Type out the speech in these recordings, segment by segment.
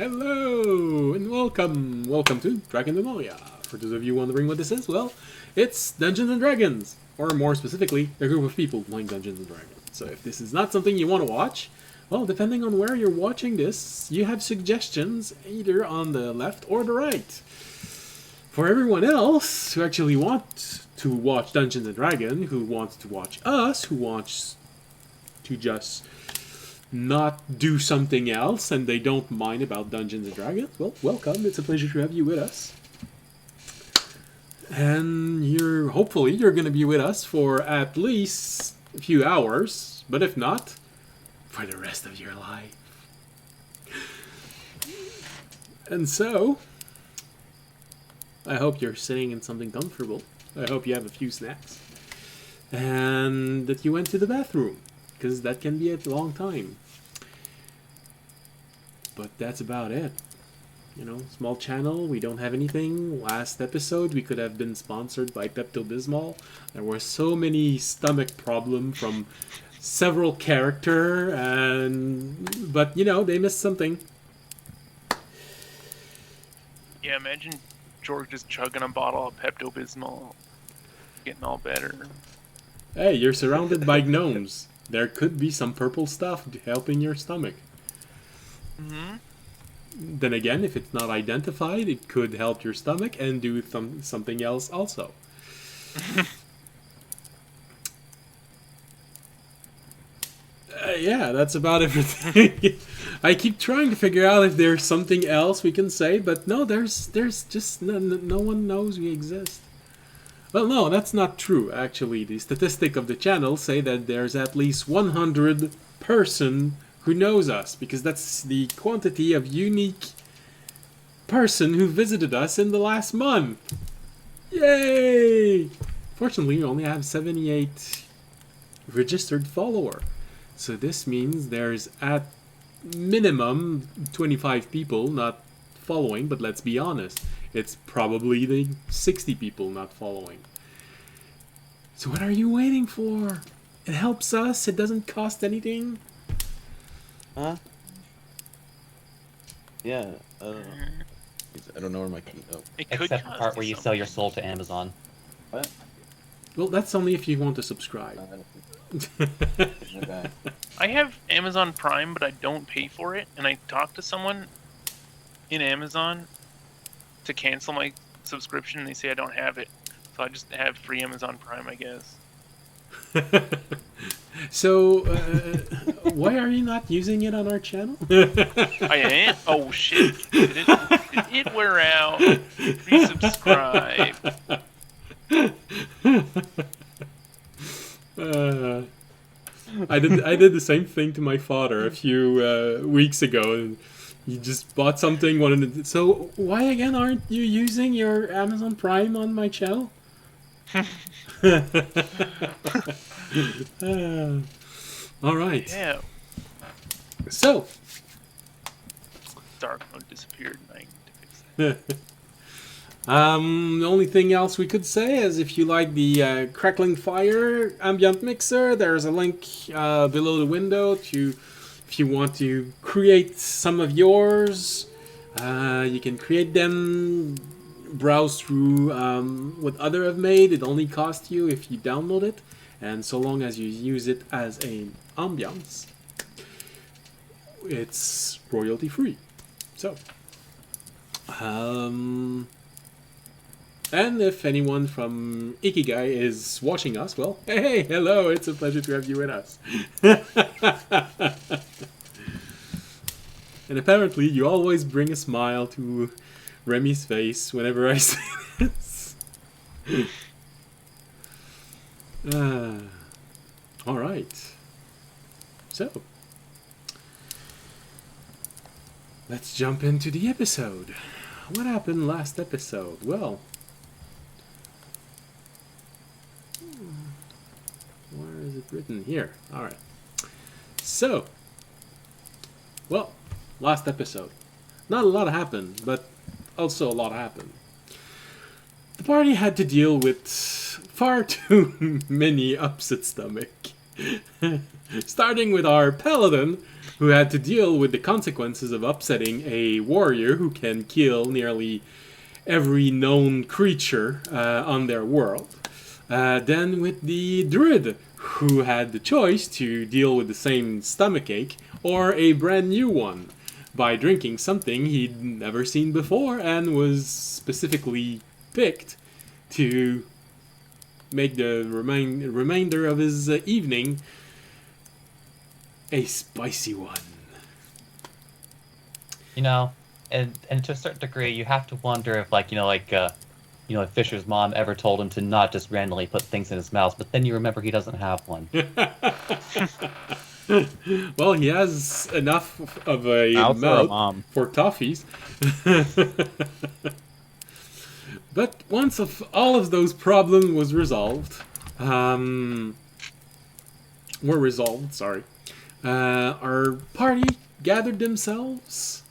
Hello and welcome! Welcome to Drakenmemoria. For those of you wondering what this is, well, it's Dungeons and Dragons, or more specifically, a group of people playing Dungeons and Dragons. So if this is not something you want to watch, well, depending on where you're watching this, you have suggestions either on the left or the right. For everyone else who actually want to watch Dungeons and Dragons, who wants to watch us, who wants to just not do something else and they don't mind about Dungeons and Dragons, well, welcome. It's a pleasure to have you with us. And hopefully you're going to be with us for at least a few hours, but if not, for the rest of your life. And so, I hope you're sitting in something comfortable. I hope you have a few snacks. And that you went to the bathroom, because that can be a long time. But that's about it. You know, small channel, we don't have anything. Last episode, we could have been sponsored by Pepto-Bismol. There were so many stomach problems from several characters, but, you know, they missed something. Yeah, imagine George just chugging a bottle of Pepto-Bismol, getting all better. Hey, you're surrounded by gnomes. There could be some purple stuff helping your stomach. Mm-hmm. Then again, if it's not identified, it could help your stomach and do something else also. Yeah, that's about everything. I keep trying to figure out if there's something else we can say, but no, there's just no one knows we exist. Well, no, that's not true, actually. The statistic of the channel say that there's at least 100 person who knows us, because that's the quantity of unique person who visited us in the last month. Yay! Fortunately, we only have 78 registered followers. So this means there's at minimum 25 people not following, but let's be honest, it's probably the 60 people not following. So what are you waiting for? It helps us, it doesn't cost anything. Huh? Yeah, I don't know where my key... Oh. Except the part where you sell your soul to Amazon. What? Well, that's only if you want to subscribe. I have Amazon Prime, but I don't pay for it, and I talked to someone in Amazon to cancel my subscription, and they say I don't have it. So I just have free Amazon Prime, I guess. So, why are you not using it on our channel? I am? Oh, shit. Did it wear out? Resubscribe. I did the same thing to my father a few weeks ago. He just bought something, wanted to... So, why again aren't you using your Amazon Prime on my channel? Alright. Yeah. So. Dark mode disappeared, and I need to fix that. The only thing else we could say is if you like the crackling fire ambient mixer, there's a link below the window to... If you want to create some of yours, you can create them, browse through what other have made. It only costs you if you download it, and so long as you use it as an ambiance, it's royalty free. So, and if anyone from Ikigai is watching us, well, hey, hello, it's a pleasure to have you with us. And apparently you always bring a smile to Remy's face whenever I say this. Alright. So, let's jump into the episode. What happened last episode? Well, where is it written? Here. Alright. So, well, last episode. Not a lot happened, but also a lot happened. The party had to deal with far too many upset stomach. Starting with our paladin, who had to deal with the consequences of upsetting a warrior who can kill nearly every known creature on their world. Then with the druid, who had the choice to deal with the same stomachache or a brand new one by drinking something he'd never seen before and was specifically picked to make the remainder of his evening a spicy one. You know, and to a certain degree, you have to wonder if, like, if Fisher's mom ever told him to not just randomly put things in his mouth, but then you remember he doesn't have one. Well, he has enough of a Mouth or a mouth mom? for toffees. But once all of those problems was resolved, our party gathered themselves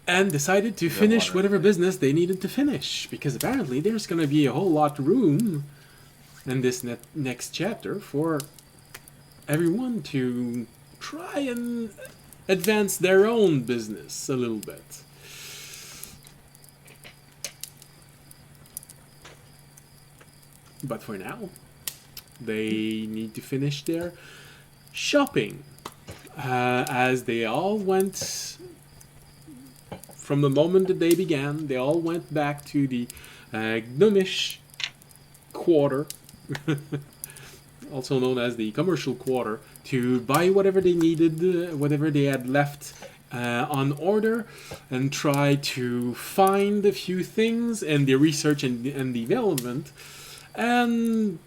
and decided to finish whatever business they needed to finish, because apparently there's going to be a whole lot of room in this next chapter for everyone to try and advance their own business a little bit. But for now, they need to finish their shopping, as they all went, from the moment the day began, they all went back to the Gnomish quarter, also known as the commercial quarter, to buy whatever they needed, whatever they had left on order, and try to find a few things in the research and development. And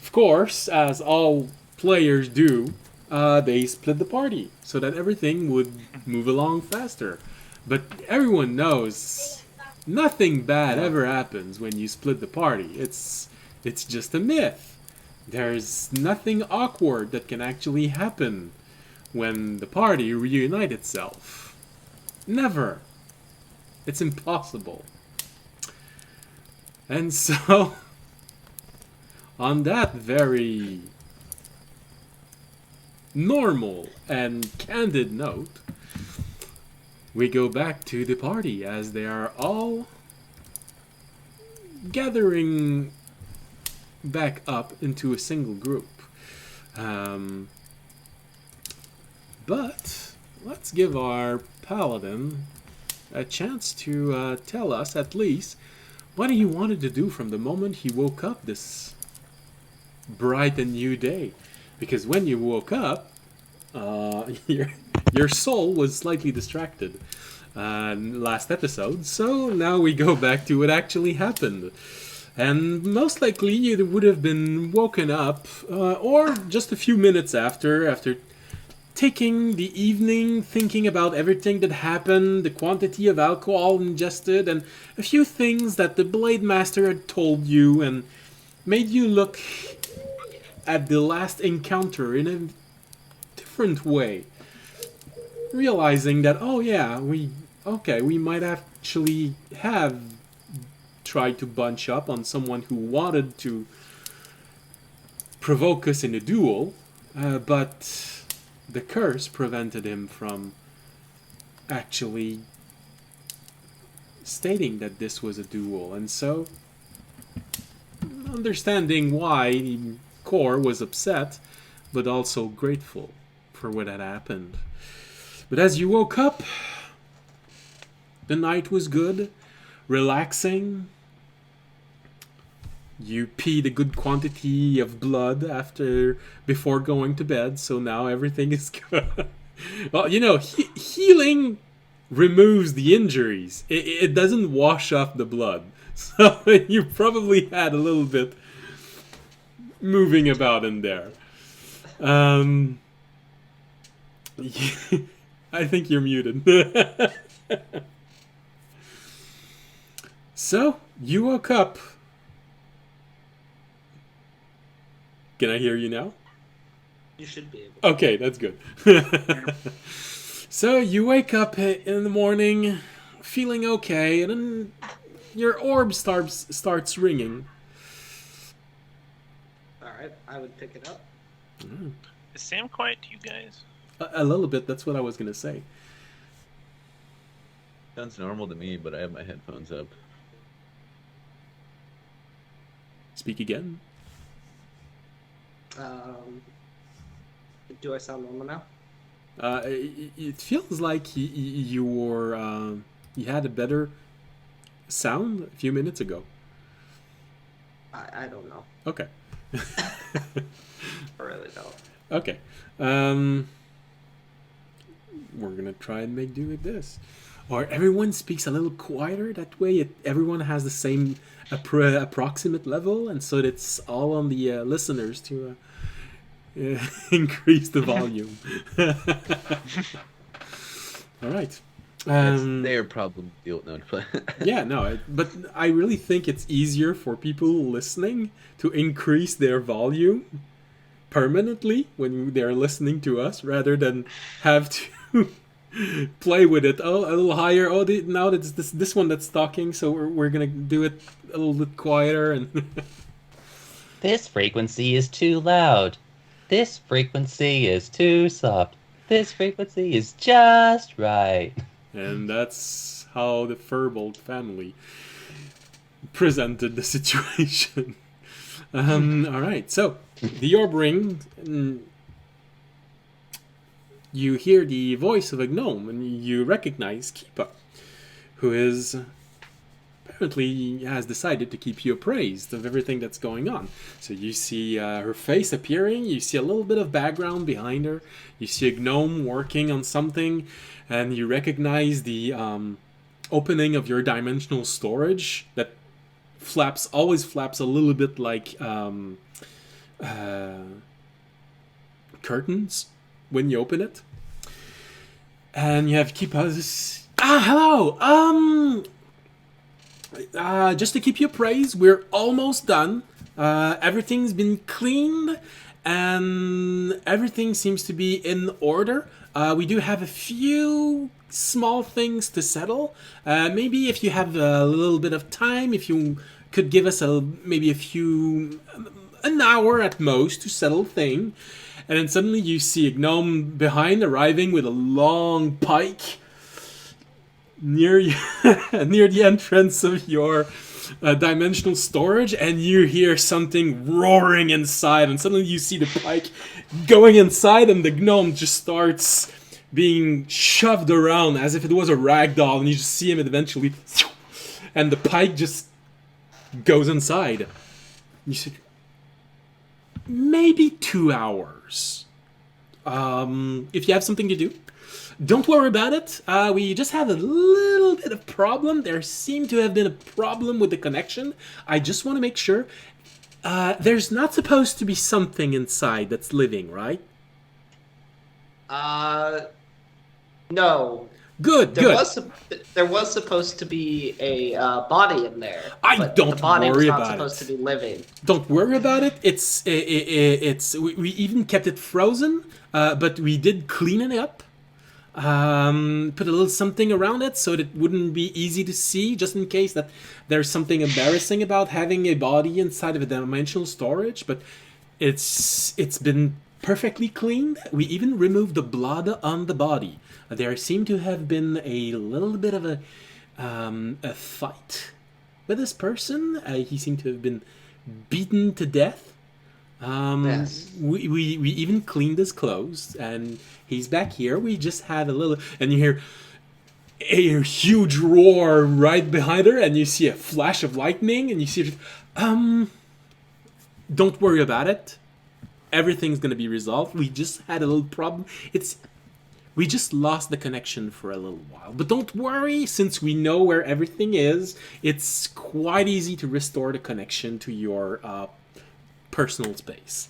of course, as all players do, they split the party so that everything would move along faster. But everyone knows nothing bad ever happens when you split the party. It's just a myth. There's nothing awkward that can actually happen when the party reunite itself. Never. It's impossible. And so, on that very normal and candid note, we go back to the party as they are all gathering back up into a single group. But let's give our paladin a chance to tell us at least what he wanted to do from the moment he woke up this bright and new day. Because when you woke up, your soul was slightly distracted last episode, so now we go back to what actually happened. And most likely you would have been woken up, or just a few minutes after taking the evening, thinking about everything that happened, the quantity of alcohol ingested, and a few things that the Blade Master had told you, and made you look at the last encounter in a different way. Realizing that, oh yeah, we might actually have tried to bunch up on someone who wanted to provoke us in a duel, but the curse prevented him from actually stating that this was a duel. And so, understanding why Core was upset, but also grateful for what had happened. But as you woke up, the night was good, relaxing. You peed a good quantity of blood before going to bed, so now everything is good. Well, healing removes the injuries. It doesn't wash off the blood. So you probably had a little bit moving about in there. I think you're muted. So, you woke up. Can I hear you now? You should be able to. Okay, that's good. So, you wake up in the morning, feeling okay, and then your orb starts ringing. Alright, I would pick it up. Is Sam quiet to you guys? A little bit. That's what I was gonna say. Sounds normal to me, but I have my headphones up. Speak again. Do I sound normal now? It feels like you had a better sound a few minutes ago. I don't know. Okay. I really don't. Okay. We're gonna try and make do with this. Or everyone speaks a little quieter. That way, everyone has the same approximate level, and so it's all on the listeners to increase the volume. All right. That's their problem. Yeah, no, but I really think it's easier for people listening to increase their volume permanently when they're listening to us, rather than have to play with it. Oh, a little higher. Oh, now it's this one that's talking, so we're gonna do it a little bit quieter. And This frequency is too loud. This frequency is too soft. This frequency is just right. and that's how the Furbolt family presented the situation. All right, so the orb ring. You hear the voice of a gnome, and you recognize Keepa, who is apparently has decided to keep you appraised of everything that's going on. So you see her face appearing, you see a little bit of background behind her, you see a gnome working on something, and you recognize the opening of your dimensional storage that always flaps a little bit like curtains when you open it. And you have Keepa's... hello! Just to keep you appraised, we're almost done. Everything's been cleaned, and everything seems to be in order. We do have a few small things to settle. Maybe if you have a little bit of time, if you could give us an hour at most to settle things. And then suddenly you see a gnome behind arriving with a long pike near you, near the entrance of your dimensional storage, and you hear something roaring inside, and suddenly you see the pike going inside, and the gnome just starts being shoved around as if it was a rag doll, and you just see him eventually, and the pike just goes inside. You see, maybe 2 hours. If you have something to do, don't worry about it. We just had a little bit of problem. There seemed to have been a problem with the connection. I just want to make sure. There's not supposed to be something inside that's living, right? No. Good. There was supposed to be a body in there. Don't the body worry was not about supposed it. to be living. Don't worry about it. We even kept it frozen, but we did clean it up. Put a little something around it so that it wouldn't be easy to see, just in case that there's something embarrassing about having a body inside of a dimensional storage. But it's been perfectly cleaned. We even removed the blood on the body. There seemed to have been a little bit of a fight with this person. He seemed to have been beaten to death. Yes. We even cleaned his clothes, and he's back here. We just had a little... And you hear a huge roar right behind her, and you see a flash of lightning, and you see... Don't worry about it. Everything's going to be resolved. We just had a little problem. We just lost the connection for a little while. But don't worry, since we know where everything is, it's quite easy to restore the connection to your personal space.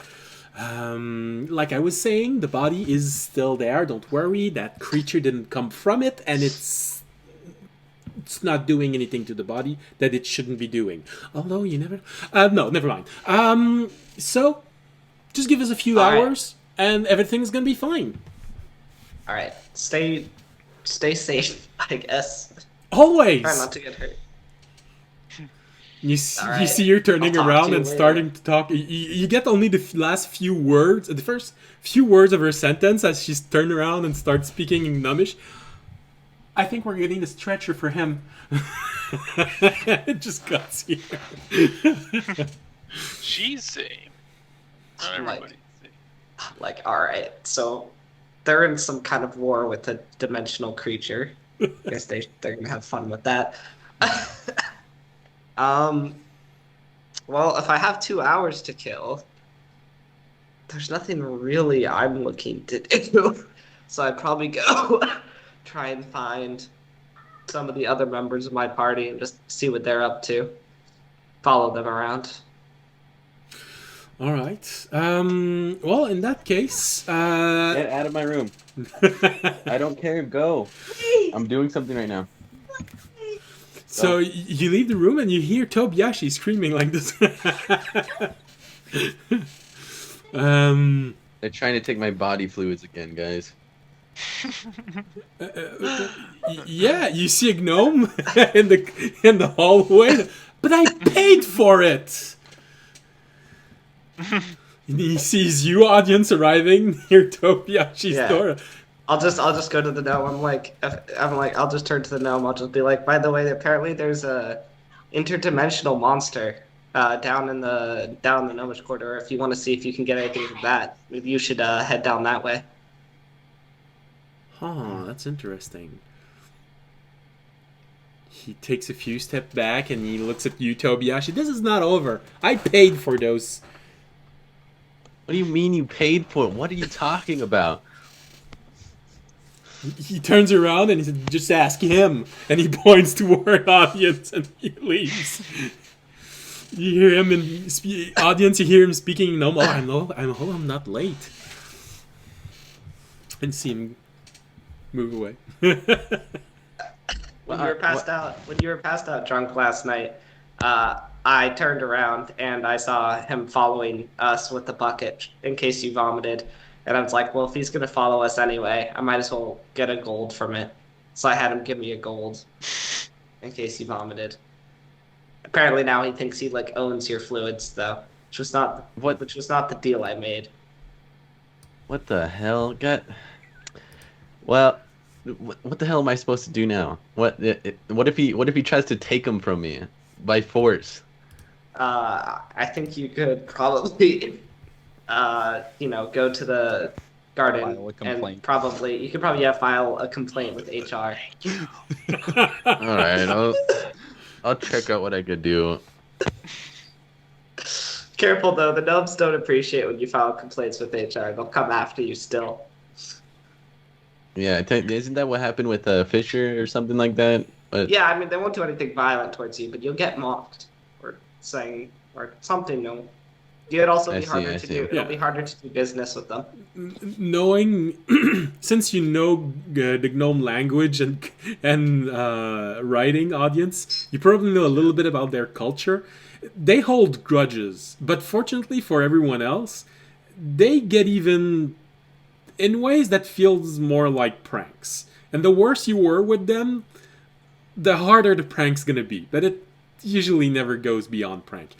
Like I was saying, the body is still there. Don't worry, that creature didn't come from it, and it's not doing anything to the body that it shouldn't be doing. Although you never... no, never mind. So, just give us a few hours, and everything's gonna be fine. All right. Stay safe, I guess. Always. Try not to get hurt. You Alright. see her turning I'll talk around to you and later. starting to talk. You get only the last few words, the first few words of her sentence as she's turned around and starts speaking in Gnomish. I think we're getting a stretcher for him. It just cuts here. She's saying. Not Like- everybody's saying. Like, alright, so they're in some kind of war with a dimensional creature. I guess they're gonna have fun with that. Well, if I have 2 hours to kill, there's nothing really I'm looking to do. So I'd probably go try and find some of the other members of my party and just see what they're up to. Follow them around. All right. Well, in that case, Get out of my room. I don't care. Go. I'm doing something right now. so you leave the room and you hear Tobiyashi screaming like this. They're trying to take my body fluids again, guys. Yeah, you see a gnome in the hallway, but I paid for it. He sees you, audience, arriving near Tobiyashi's Yeah. door. I'll just go to the gnome. I'll just turn to the gnome. I'll just be like, by the way, apparently there's a interdimensional monster down in the gnomish corridor. If you want to see if you can get anything from that, maybe you should head down that way. Huh, that's interesting. He takes a few steps back and he looks at you, Tobiyashi. This is not over. I paid for those. What do you mean you paid for it? What are you talking about? He turns around and he said, just ask him. And he points toward audience and he leaves. You hear him in audience, you hear him speaking gnome. I'm not late. And see him move away. When you were passed out drunk last night, I turned around and I saw him following us with the bucket in case you vomited. And I was like, well, if he's going to follow us anyway, I might as well get a gold from it. So I had him give me a gold in case he vomited. Apparently now he thinks he like owns your fluids though, which was not the deal I made. What the hell? Well, what the hell am I supposed to do now? What if he tries to take them from me by force? I think you could probably, go to the garden File a complaint. and you could probably file a complaint with HR. All right, I'll check out what I could do. Careful though, the gnomes don't appreciate when you file complaints with HR. They'll come after you still. Yeah, isn't that what happened with Fisher or something like that? But, Yeah, I mean they won't do anything violent towards you, but you'll get mocked or saying or something. No, it'd also I be see, harder I to see. do. It'll Yeah. be harder to do business with them. Knowing, since you know the gnome language and writing, audience, you probably know a little bit about their culture. They hold grudges, but fortunately for everyone else, they get even in ways that feels more like pranks. And the worse you were with them, the harder the prank's gonna be. But it usually never goes beyond prank.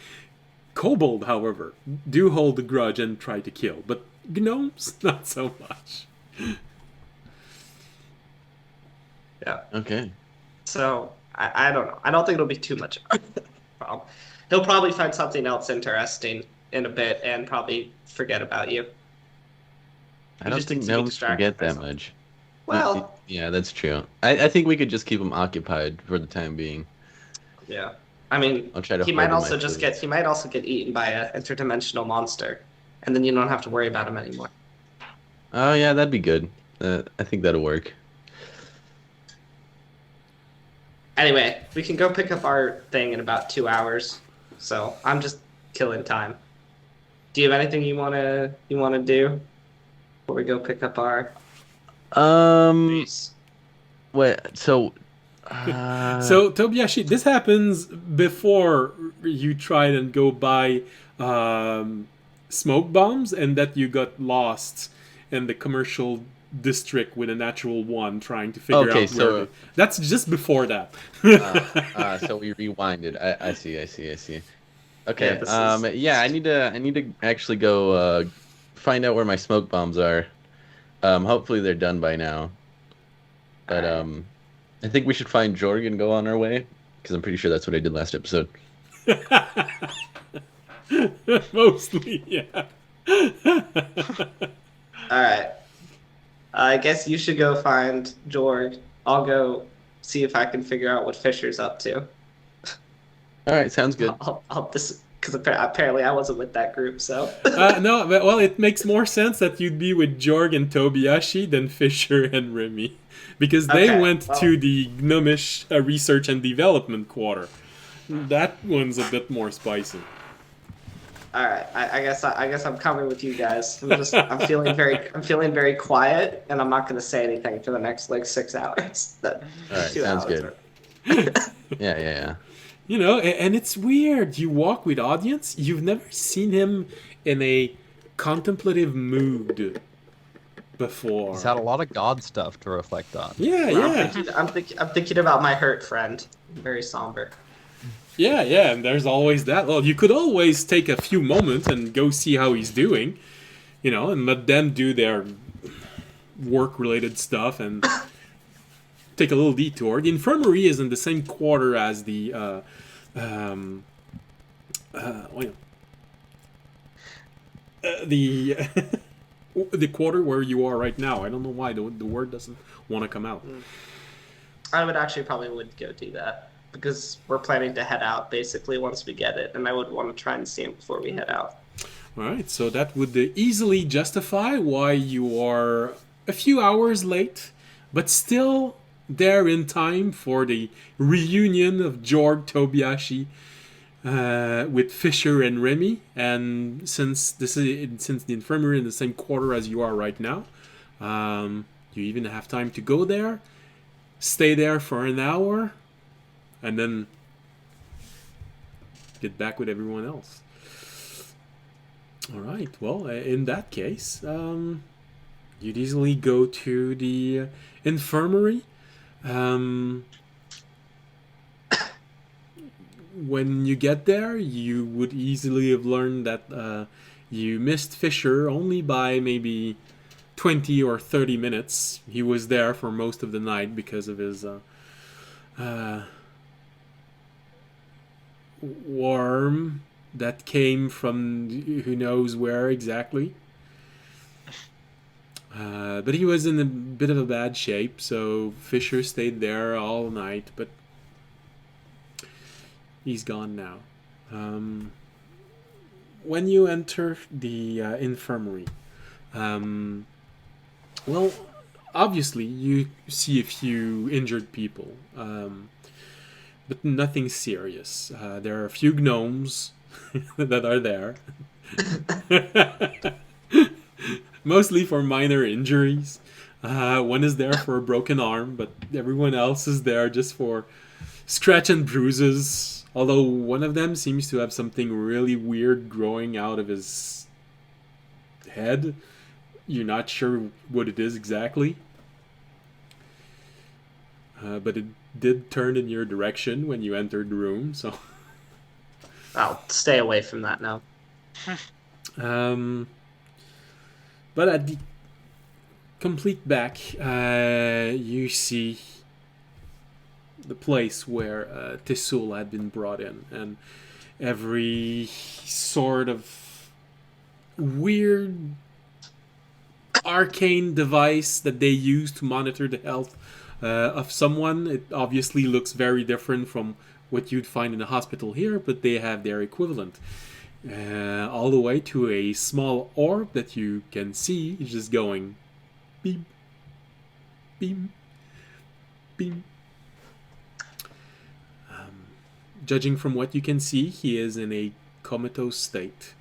Kobold, however, do hold a grudge and try to kill, but gnomes, not so much. Yeah. okay. So I don't know. I don't think it'll be too much of a problem. He'll probably find something else interesting in a bit and probably forget about you. I don't just think needs to be gnomes distracted forget by that something. much. Well, Yeah, that's true. I think we could just keep them occupied for the time being. yeah. I mean, I'll try to he might hold also my just fluids. he might also get eaten by an interdimensional monster, and then you don't have to worry about him anymore. Oh yeah, that'd be good. I think that'll work. Anyway, we can go pick up our thing in about 2 hours. So I'm just killing time. Do you have anything you wanna do before we go pick up our base? Wait. So. So, Tobiyashi, this happens before you tried and go buy smoke bombs and that you got lost in the commercial district with a natural one, trying to figure Okay, out where. That's just before that. So we rewinded. I see. Yeah, Okay. this is- Yeah, I need to actually go find out where my smoke bombs are. Hopefully they're done by now. But Alright. I think we should find Jorg and go on our way because I'm pretty sure that's what I did last episode. Mostly, yeah. Alright. I guess you should go find Jorg. I'll go see if I can figure out what Fisher's up to. All right, sounds good. I'll this because apparently I wasn't with that group, so. No, but, well, it makes more sense that you'd be with Jorg and Tobiyashi than Fisher and Remy. Because they Okay, went well. to the Gnomish Research and Development Quarter. That one's a bit more spicy. All right, I guess I'm coming with you guys. I'm feeling very quiet, and I'm not going to say anything for the next like 6 hours. All right, 2 sounds hours. good. Yeah. You know, and it's weird. You walk with audience, you've never seen him in a contemplative mood before. He's had a lot of god stuff to reflect on. Yeah, Well, yeah. I'm thinking about my hurt friend. Very somber. Yeah, and there's always that. Well, you could always take a few moments and go see how he's doing, you know, and let them do their work-related stuff and take a little detour. The infirmary is in the same quarter as the the the quarter where you are right now. I don't know why the word doesn't want to come out. I would actually probably would go do that because we're planning to head out basically once we get it, and I would want to try and see him before we head out. All right, so that would easily justify why you are a few hours late, but still there in time for the reunion of Jorg Tobiyashi with Fisher and Remy. And since the infirmary is in the same quarter as you are right now, you even have time to go there, stay there for an hour, and then get back with everyone else. All right. Well, in that case, you'd easily go to the infirmary. When you get there, you would easily have learned that you missed Fisher only by maybe 20 or 30 minutes. He was there for most of the night because of his worm that came from who knows where exactly. But he was in a bit of a bad shape, so Fisher stayed there all night, but he's gone now. When you enter the infirmary, well, obviously you see a few injured people, but nothing serious. There are a few gnomes that are there. Mostly for minor injuries. One is there for a broken arm, but everyone else is there just for scratch and bruises. Although one of them seems to have something really weird growing out of his head. You're not sure what it is exactly. But it did turn in your direction when you entered the room, so... I'll stay away from that now. But at the complete back, you see the place where Tisul had been brought in, and every sort of weird arcane device that they use to monitor the health of someone. It obviously looks very different from what you'd find in a hospital here, but they have their equivalent. All the way to a small orb that you can see is just going beep, beep, beep. Judging from what you can see, he is in a comatose state.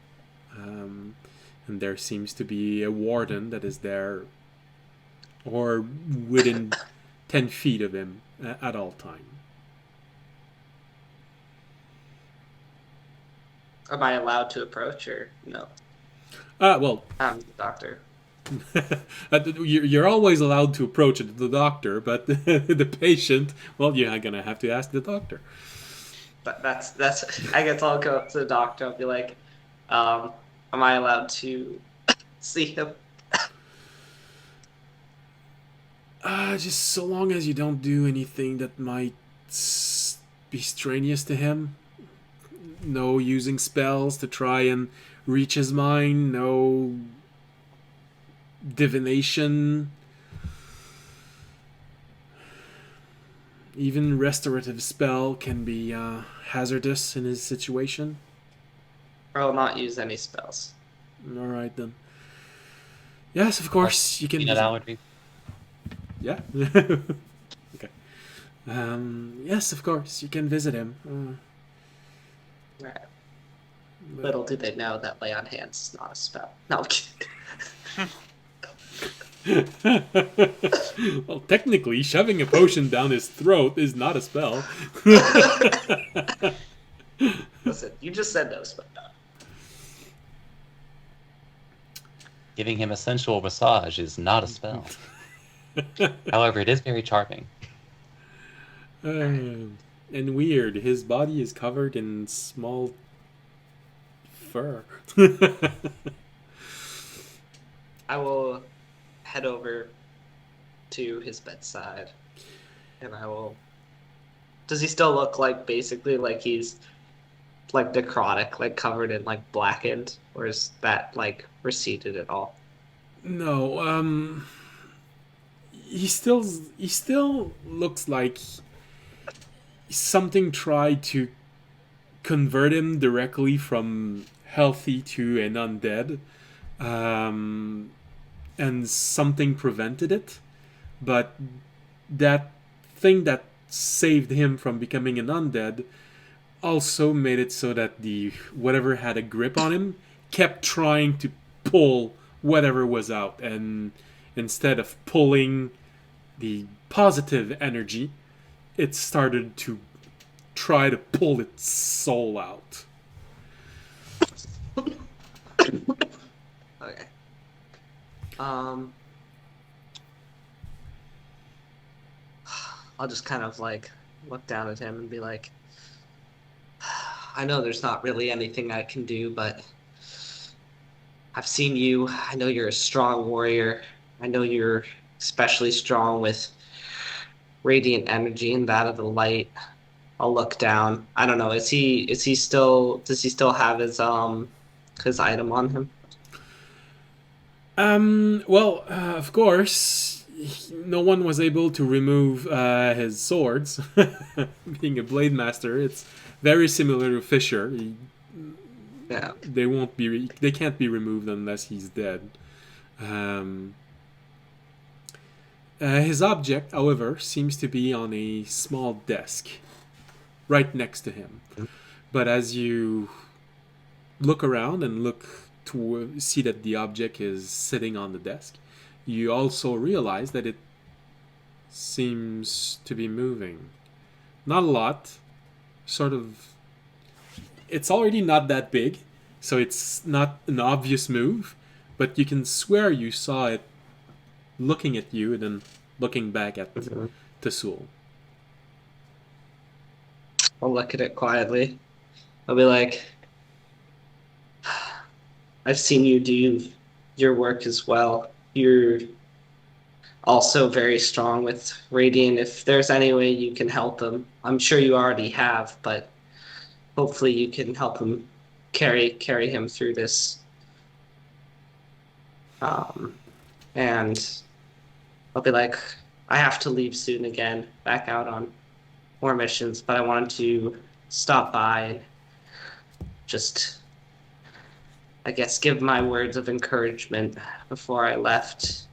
And there seems to be a warden that is there or within 10 feet of him at all time. Am I allowed to approach or no? Well, I'm the doctor. You're always allowed to approach the doctor, but the patient, well, you're gonna have to ask the doctor. That's. I guess I'll go up to the doctor. I'll be like, am I allowed to see him? Just so long as you don't do anything that might be strenuous to him. No using spells to try and reach his mind. No divination. Even restorative spell can be hazardous in his situation. Or I'll not use any spells. All right then. Yes, of course you can. You know, that would be. Yeah. Okay. Yes, of course you can visit him. Right. But- Little do they know that lay on hands is not a spell. No, I'm kidding. Well, technically, shoving a potion down his throat is not a spell. Listen, you just said no spell. Giving him a sensual massage is not a spell. However, it is very charming. And weird, his body is covered in small fur. I will head over to his bedside, and I will. Does he still look like basically like he's like necrotic, like covered in like blackened, or is that like receded at all? No, he still looks like something tried to convert him directly from healthy to an undead, and something prevented it. But that thing that saved him from becoming an undead also made it so that the whatever had a grip on him kept trying to pull whatever was out, and instead of pulling the positive energy, it started to try to pull its soul out. Okay. I'll just kind of like look down at him and be like, I know there's not really anything I can do, but I've seen you. I know you're a strong warrior. I know you're especially strong with radiant energy and that of the light. I'll look down. I don't know. Does he still have his item on him? Well, of course, no one was able to remove his swords. Being a blade master, it's very similar to Fisher. Yeah. They can't be removed unless he's dead. His object, however, seems to be on a small desk right next to him. But as you look around and look to see that the object is sitting on the desk, you also realize that it seems to be moving. Not a lot. Sort of. It's already not that big, so it's not an obvious move, but you can swear you saw it looking at you and then looking back at Tasul. I'll look at it quietly. I'll be like, I've seen you do your work as well. You're also very strong with Radiant. If there's any way you can help him, I'm sure you already have, but hopefully you can help him carry him through this. And I'll be like, I have to leave soon again, back out on more missions, but I wanted to stop by and just, I guess, give my words of encouragement before I left,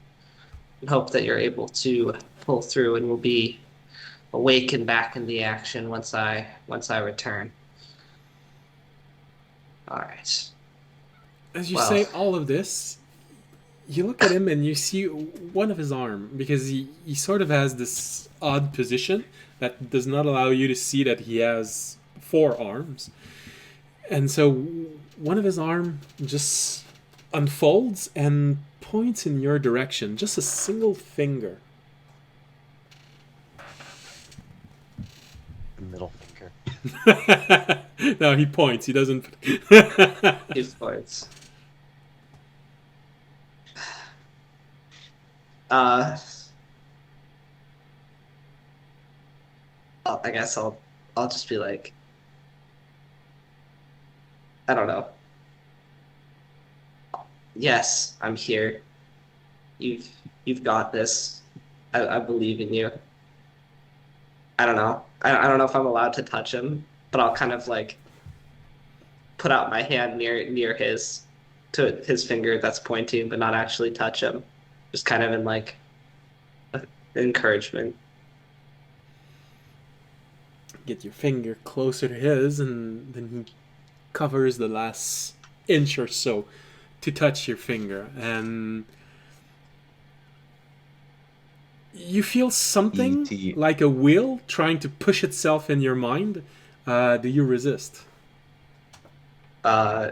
and hope that you're able to pull through and will be awake and back in the action once I return. All right. As you say all of this, you look at him and you see one of his arm, because he sort of has this odd position that does not allow you to see that he has 4 arms. And so one of his arm just unfolds and points in your direction. Just a single finger. Middle finger. No, he points. He doesn't. His points. I guess I'll just be like, I don't know. Yes, I'm here. You've got this. I believe in you. I don't know. I don't know if I'm allowed to touch him, but I'll kind of like put out my hand near his to his finger that's pointing, but not actually touch him. Just kind of in like encouragement. Get your finger closer to his, and then he covers the last inch or so to touch your finger, and you feel something E.T. like a wheel trying to push itself in your mind. Do you resist? No.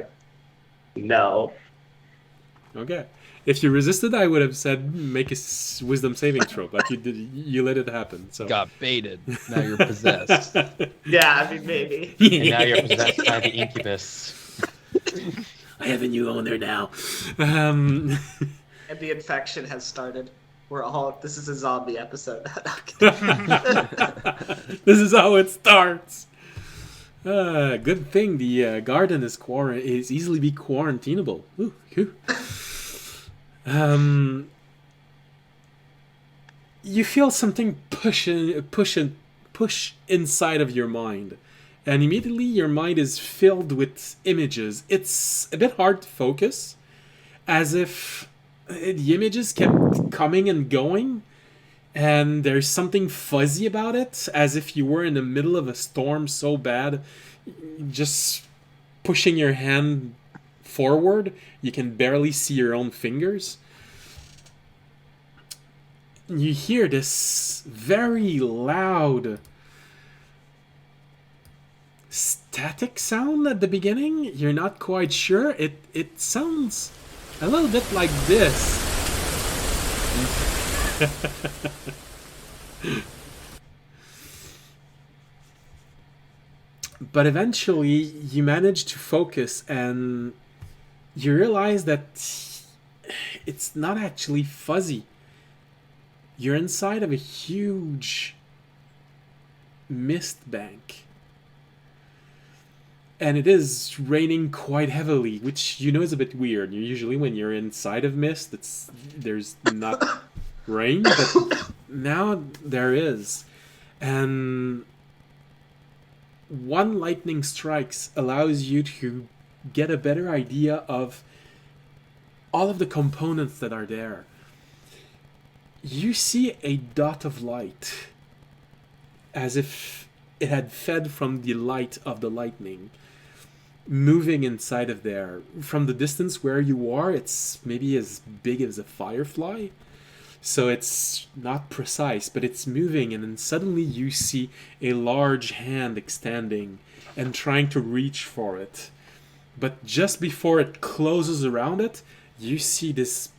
Okay. If you resisted, I would have said make a wisdom saving throw, but you did. You let it happen. So Got baited. Now you're possessed. Yeah, I mean maybe. And now you're possessed by the incubus. I have a new owner now. And the infection has started. This is a zombie episode. This is how it starts. Good thing the garden is easily be quarantinable. Ooh, ooh. You feel something push inside of your mind, and immediately your mind is filled with images. It's a bit hard to focus, as if the images kept coming and going, and there's something fuzzy about it, as if you were in the middle of a storm so bad, just pushing your hand forward, you can barely see your own fingers. You hear this very loud static sound at the beginning. You're not quite sure. It sounds a little bit like this. But eventually you manage to focus, and you realize that it's not actually fuzzy. You're inside of a huge mist bank. And it is raining quite heavily, which you know is a bit weird. Usually when you're inside of mist, there's not rain, but now there is. And one lightning strikes allows you to get a better idea of all of the components that are there. You see a dot of light, as if it had fed from the light of the lightning, moving inside of there. From the distance where you are, it's maybe as big as a firefly, so it's not precise, but it's moving, and then suddenly you see a large hand extending and trying to reach for it. But just before it closes around it, you see this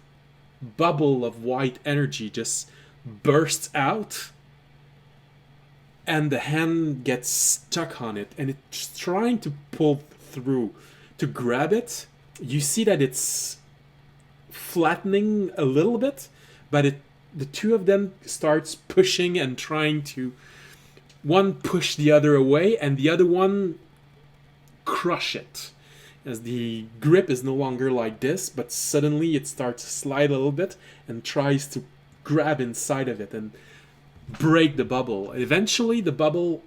bubble of white energy just bursts out, and the hand gets stuck on it, and it's trying to pull through to grab it. You see that it's flattening a little bit, but the two of them starts pushing and trying to one push the other away, and the other one crush it, as the grip is no longer like this, but suddenly it starts to slide a little bit and tries to grab inside of it and break the bubble. Eventually the bubble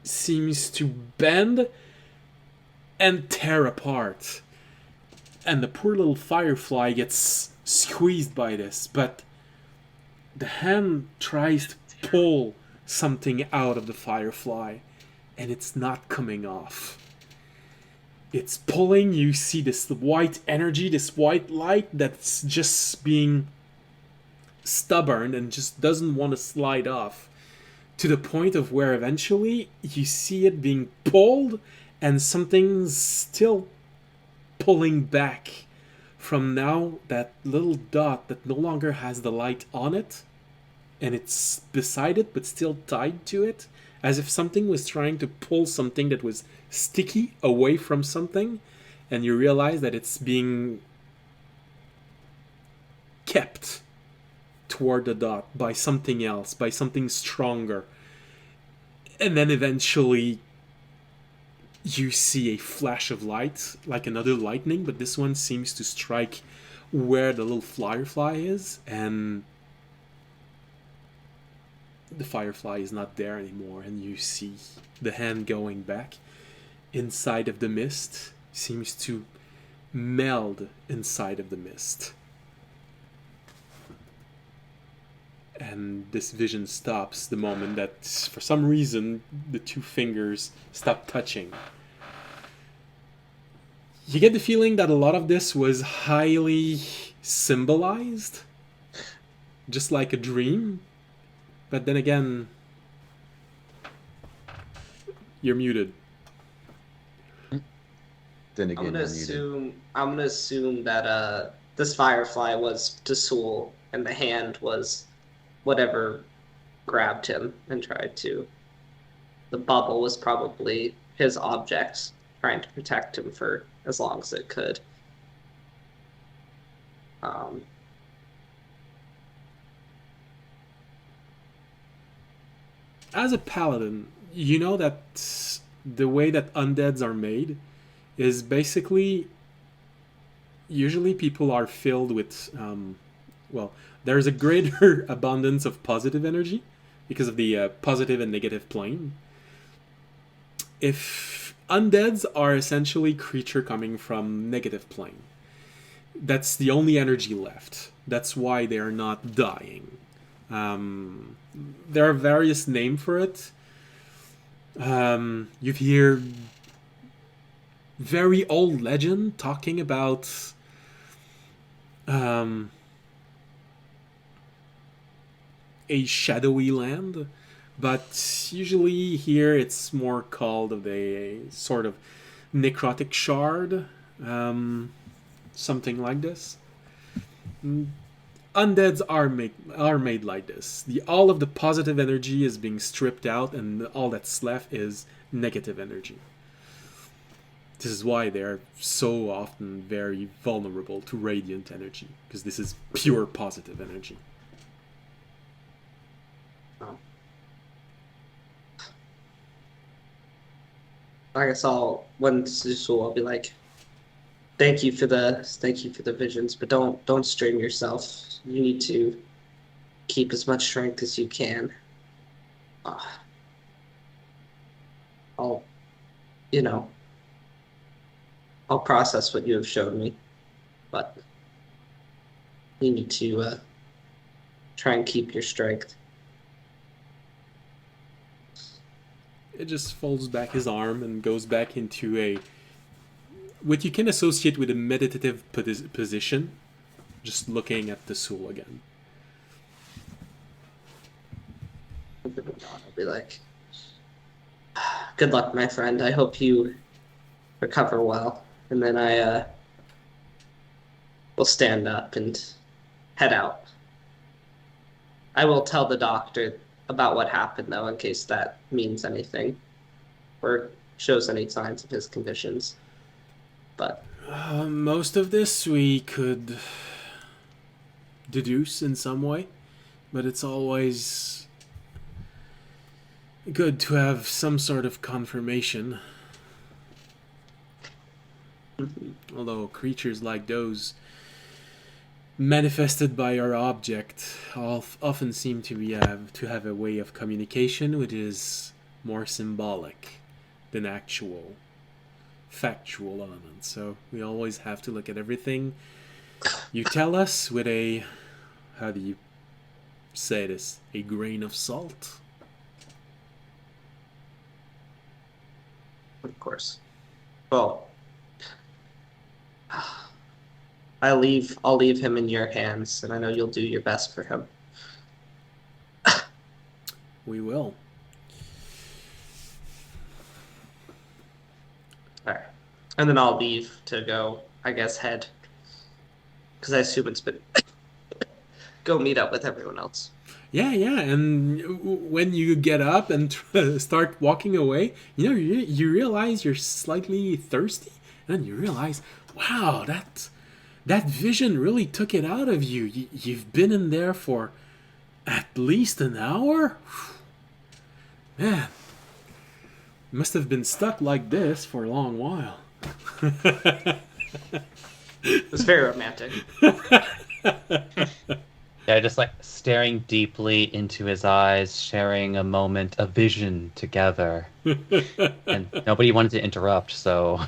seems to bend and tear apart, and the poor little firefly gets squeezed by this, but the hand tries to pull something out of the firefly, and it's not coming off. It's pulling. You see this white energy, this white light that's just being stubborn and just doesn't want to slide off, to the point of where eventually you see it being pulled and something's still pulling back from now, that little dot that no longer has the light on it, and it's beside it but still tied to it, as if something was trying to pull something that was sticky away from something, and you realize that it's being kept toward the dot by something else, by something stronger. And then eventually you see a flash of light, like another lightning, but this one seems to strike where the little firefly is, and the firefly is not there anymore, and you see the hand going back inside of the mist, seems to meld inside of the mist. And this vision stops the moment that, for some reason, the two fingers stop touching. You get the feeling that a lot of this was highly symbolized, just like a dream. But then again, you're muted. Then again, I'm gonna you're muted. assume that this firefly was Tasul and the hand was whatever grabbed him and tried to. The bubble was probably his object trying to protect him for as long as it could. As a paladin, you know that the way that undeads are made is basically, usually people are filled with, well, there's a greater abundance of positive energy because of the positive and negative plane. If undeads are essentially creature coming from negative plane, that's the only energy left. That's why they are not dying. There are various names for it. You hear very old legend talking about a shadowy land, but usually here it's more called of a sort of necrotic shard, something like this. Undeads are made like this. All of the positive energy is being stripped out, and all that's left is negative energy. This is why they're so often very vulnerable to radiant energy, because this is pure positive energy. Oh. I guess when Tasul, I'll be like, thank you for the visions, but don't strain yourself. You need to keep as much strength as you can. I'll I'll process what you have shown me, but you need to try and keep your strength. It just folds back his arm and goes back into a what you can associate with a meditative position, just looking at the soul again. I'll be like, good luck, my friend. I hope you recover well. And then I will stand up and head out. I will tell the doctor about what happened, though, in case that means anything or shows any signs of his conditions. But most of this we could deduce in some way, but it's always good to have some sort of confirmation. Although creatures like those manifested by our object often seem to have a way of communication which is more symbolic than actual factual elements. So we always have to look at everything you tell us with a, how do you say this, a grain of salt. of course. Well, I'll leave him in your hands, and I know you'll do your best for him. We will. All right. And then I'll leave to go, I guess, head because I assume it's been go meet up with everyone else. Yeah, and when you get up and start walking away, you realize you're slightly thirsty, and you realize, wow, that vision really took it out of you. You've been in there for at least an hour? Man, must have been stuck like this for a long while. It's very romantic. Yeah, just like staring deeply into his eyes, sharing a moment, a vision together. And nobody wanted to interrupt, so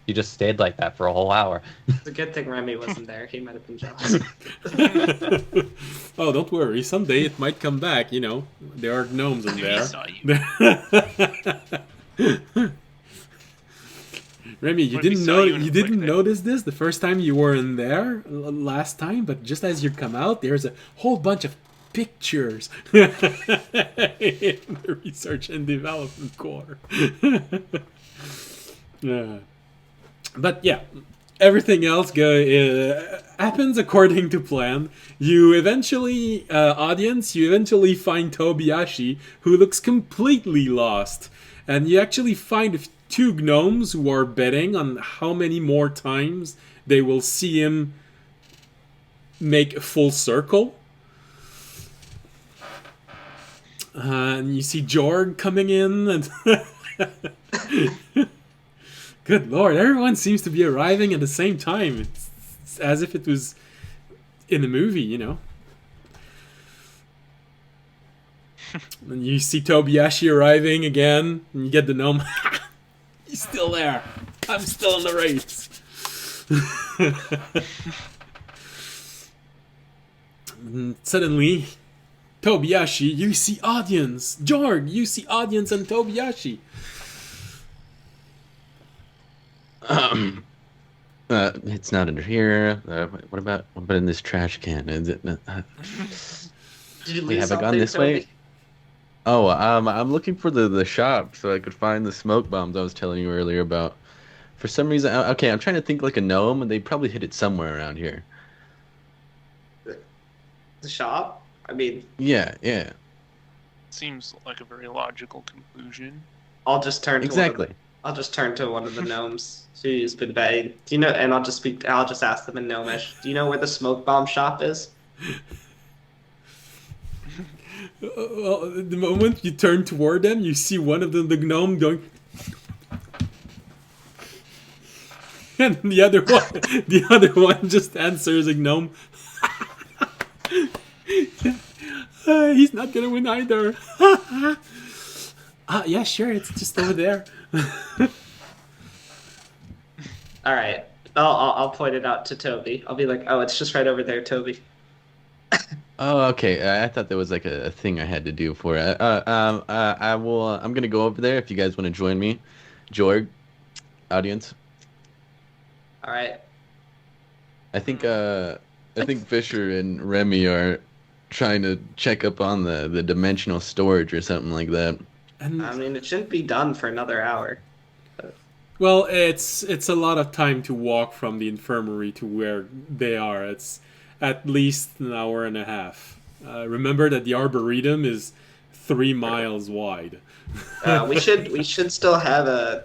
you just stayed like that for a whole hour. It's a good thing Remy wasn't there. He might have been jealous. Oh, don't worry. Someday it might come back, There are gnomes in Maybe there. he saw you. Remy, you What if he didn't saw know you and you didn't flicked it? notice this the first time you were in there last time, but just as you come out, there's a whole bunch of pictures in the research and development core. Yeah. But yeah, everything else happens according to plan. You eventually, audience, you eventually find Tobiyashi, who looks completely lost. And you actually find two gnomes who are betting on how many more times they will see him make a full circle. And you see Jorg coming in, and good lord, everyone seems to be arriving at the same time. It's as if it was in a movie, And you see Tobiyashi arriving again, and you get the gnome. He's still there. I'm still in the race. And suddenly, Tobiyashi, you see audience. Jorg, you see audience and Tobiyashi. It's not under here. What about in this trash can? Is it? Did you Wait, lose have I gone something, this Toby? way? Oh, I'm looking for the shop so I could find the smoke bombs I was telling you earlier about. For some reason, okay, I'm trying to think like a gnome, and they probably hid it somewhere around here. The shop? I mean, Yeah. Seems like a very logical conclusion. I'll just turn to Exactly. I'll just turn to one of the gnomes who's been betting. Do you know? And I'll just ask them in Gnomish. Do you know where the smoke bomb shop is? Well, the moment you turn toward them, you see one of them, the gnome, going, and the other one just answers a gnome. He's not gonna win either. Yeah, sure, it's just over there. All right. I'll point it out to Toby. I'll be like, oh, it's just right over there, Toby. Oh, okay. I thought there was like a thing I had to do for it. I will. I'm gonna go over there if you guys want to join me, Jorg, audience. All right. I think Fisher and Remy are trying to check up on the dimensional storage or something like that. And I mean, it shouldn't be done for another hour. well, it's a lot of time to walk from the infirmary to where they are. It's at least an hour and a half. Remember that the Arboretum is 3 miles wide. We should still have a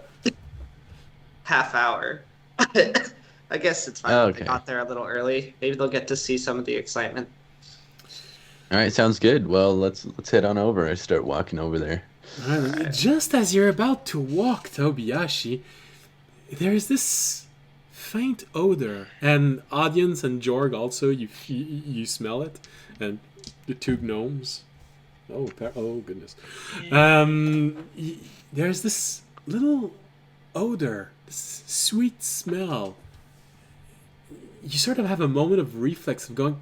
half hour. I guess it's fine. If Okay. they got there a little early. Maybe they'll get to see some of the excitement. All right, sounds good. Well, let's head on over. I start walking over there. Just as you're about to walk, Tobiyashi, there's this faint odor, and audience and Jorg also, you smell it, and the two gnomes. Oh goodness. There's this little odor, this sweet smell. You sort of have a moment of reflex of going,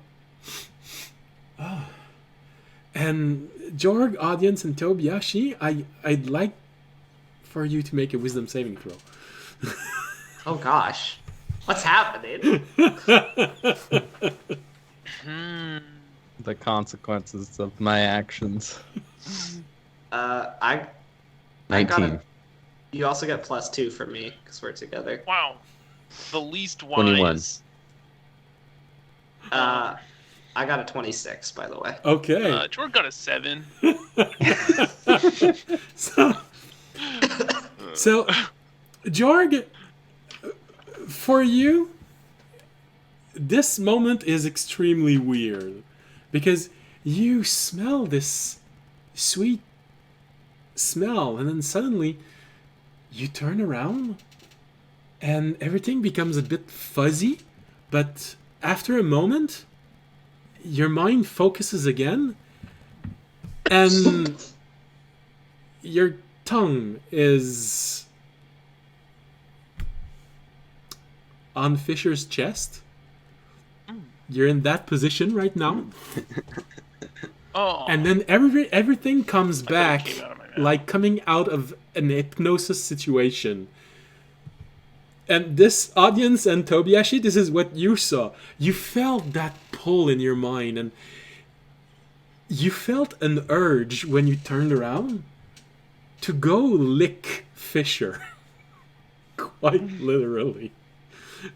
oh. And Jorg, audience, and Tobiyashi, I'd like for you to make a wisdom saving throw. Oh gosh, what's happening? The consequences of my actions. I got 19. You also get +2 from me because we're together. Wow. The least wise. 21. I got a 26, by the way. Okay. Jorg got a 7. So, Jorg, for you, this moment is extremely weird because you smell this sweet smell, and then suddenly you turn around and everything becomes a bit fuzzy, but after a moment, your mind focuses again, and your tongue is on Fisher's chest. You're in that position right now. Oh. And then everything comes I thought it back came out of my mouth. like coming out of an hypnosis situation. And this audience and Tobiashi, this is what you saw. You felt that pull in your mind, and you felt an urge when you turned around to go lick Fisher. Quite literally.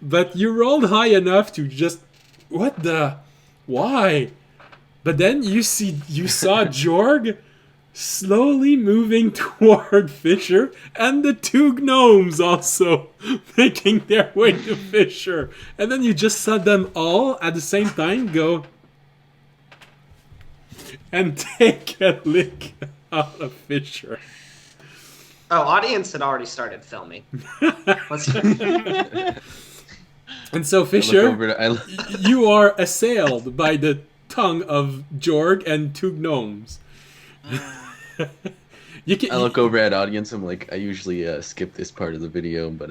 But you rolled high enough to just... What the... Why? But then you saw Jorg slowly moving toward Fisher, and the two gnomes also making their way to Fisher. And then you just saw them all at the same time go and take a lick out of Fisher. Oh, audience had already started filming. And so, I look Fisher, over you are assailed by the tongue of Jorg and two gnomes. I look over at audience. I'm like, I usually skip this part of the video, but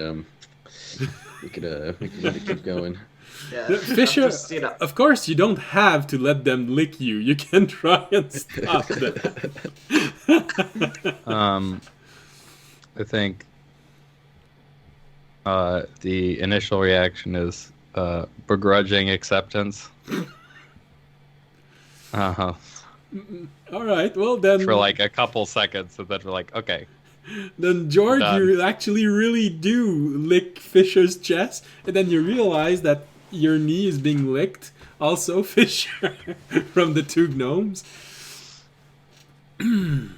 we could let it keep going. Yeah, Fisher, just, you know. of course, you don't have to let them lick you. You can try and stop them. I think the initial reaction is begrudging acceptance. All right, well then... For like a couple seconds, and then we're like, okay. Then, George, Done. you actually really do lick Fisher's chest, and then you realize that your knee is being licked. Also, Fisher, from the two gnomes. If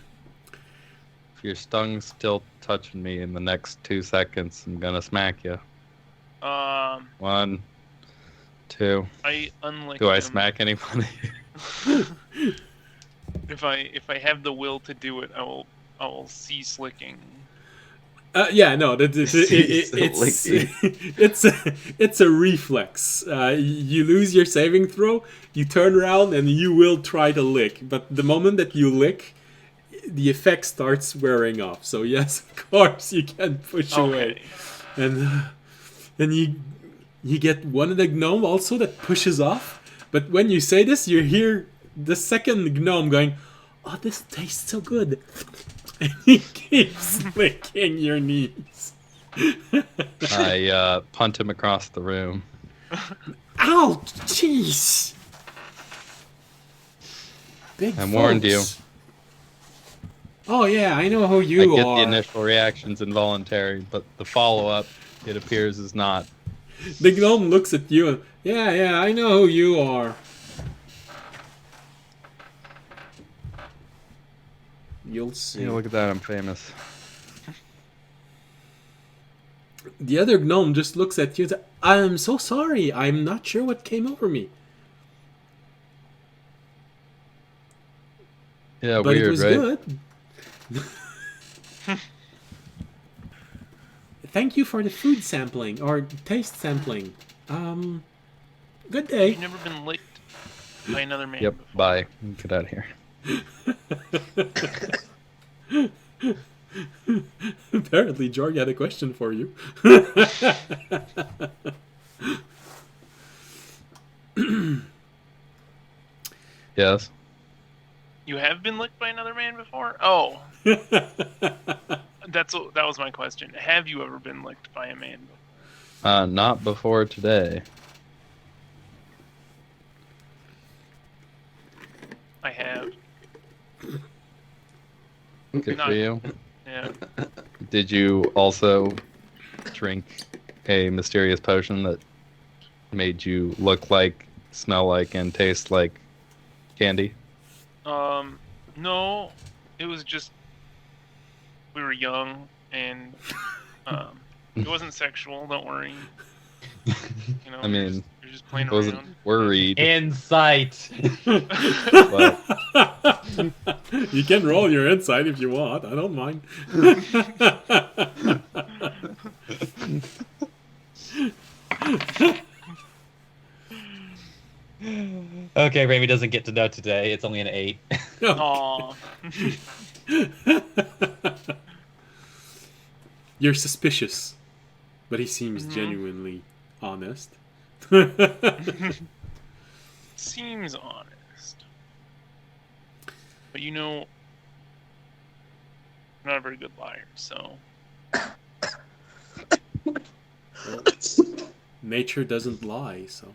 your tongue's still touching me in the next 2 seconds, I'm gonna smack you. 1, 2. I unlick Do I him. smack anybody? If I have the will to do it, I will cease licking. Yeah, no, it's a reflex. You lose your saving throw, you turn around, and you will try to lick. But the moment that you lick, the effect starts wearing off. So yes, of course, you can push away. And you get one of the gnome also that pushes off. But when you say this, you hear the second gnome going, "Oh, this tastes so good." And he keeps licking your knees. I punt him across the room. Ow! Jeez! Big I warned you. folks. Oh yeah, I know who I you get are. the initial reactions involuntary, but the follow-up, it appears, is not. The gnome looks at you and, yeah, I know who you are. You'll see. Yeah, look at that, I'm famous. The other gnome just looks at you and says, "I'm so sorry, I'm not sure what came over me." Yeah, But weird, it was right? good. Thank you for the food sampling, or taste sampling. Good day. You've never been licked by another man Yep, before. bye. Get out of here. Apparently, Jorg had a question for you. Yes. You have been licked by another man before? Oh, that was my question. Have you ever been licked by a man before? Not before today. I have. Good Not- for you. Yeah. Did you also drink a mysterious potion that made you look like smell like and taste like candy? No, it was just we were young and it wasn't sexual. Don't worry. You know, I mean, you're just playing I wasn't around. worried. Insight. But You can roll your insight if you want. I don't mind. Okay, Rami doesn't get to know today. It's only an 8. Aw. You're suspicious, but he seems genuinely honest. Seems honest. But you know, I'm not a very good liar, so. Well, nature doesn't lie, so.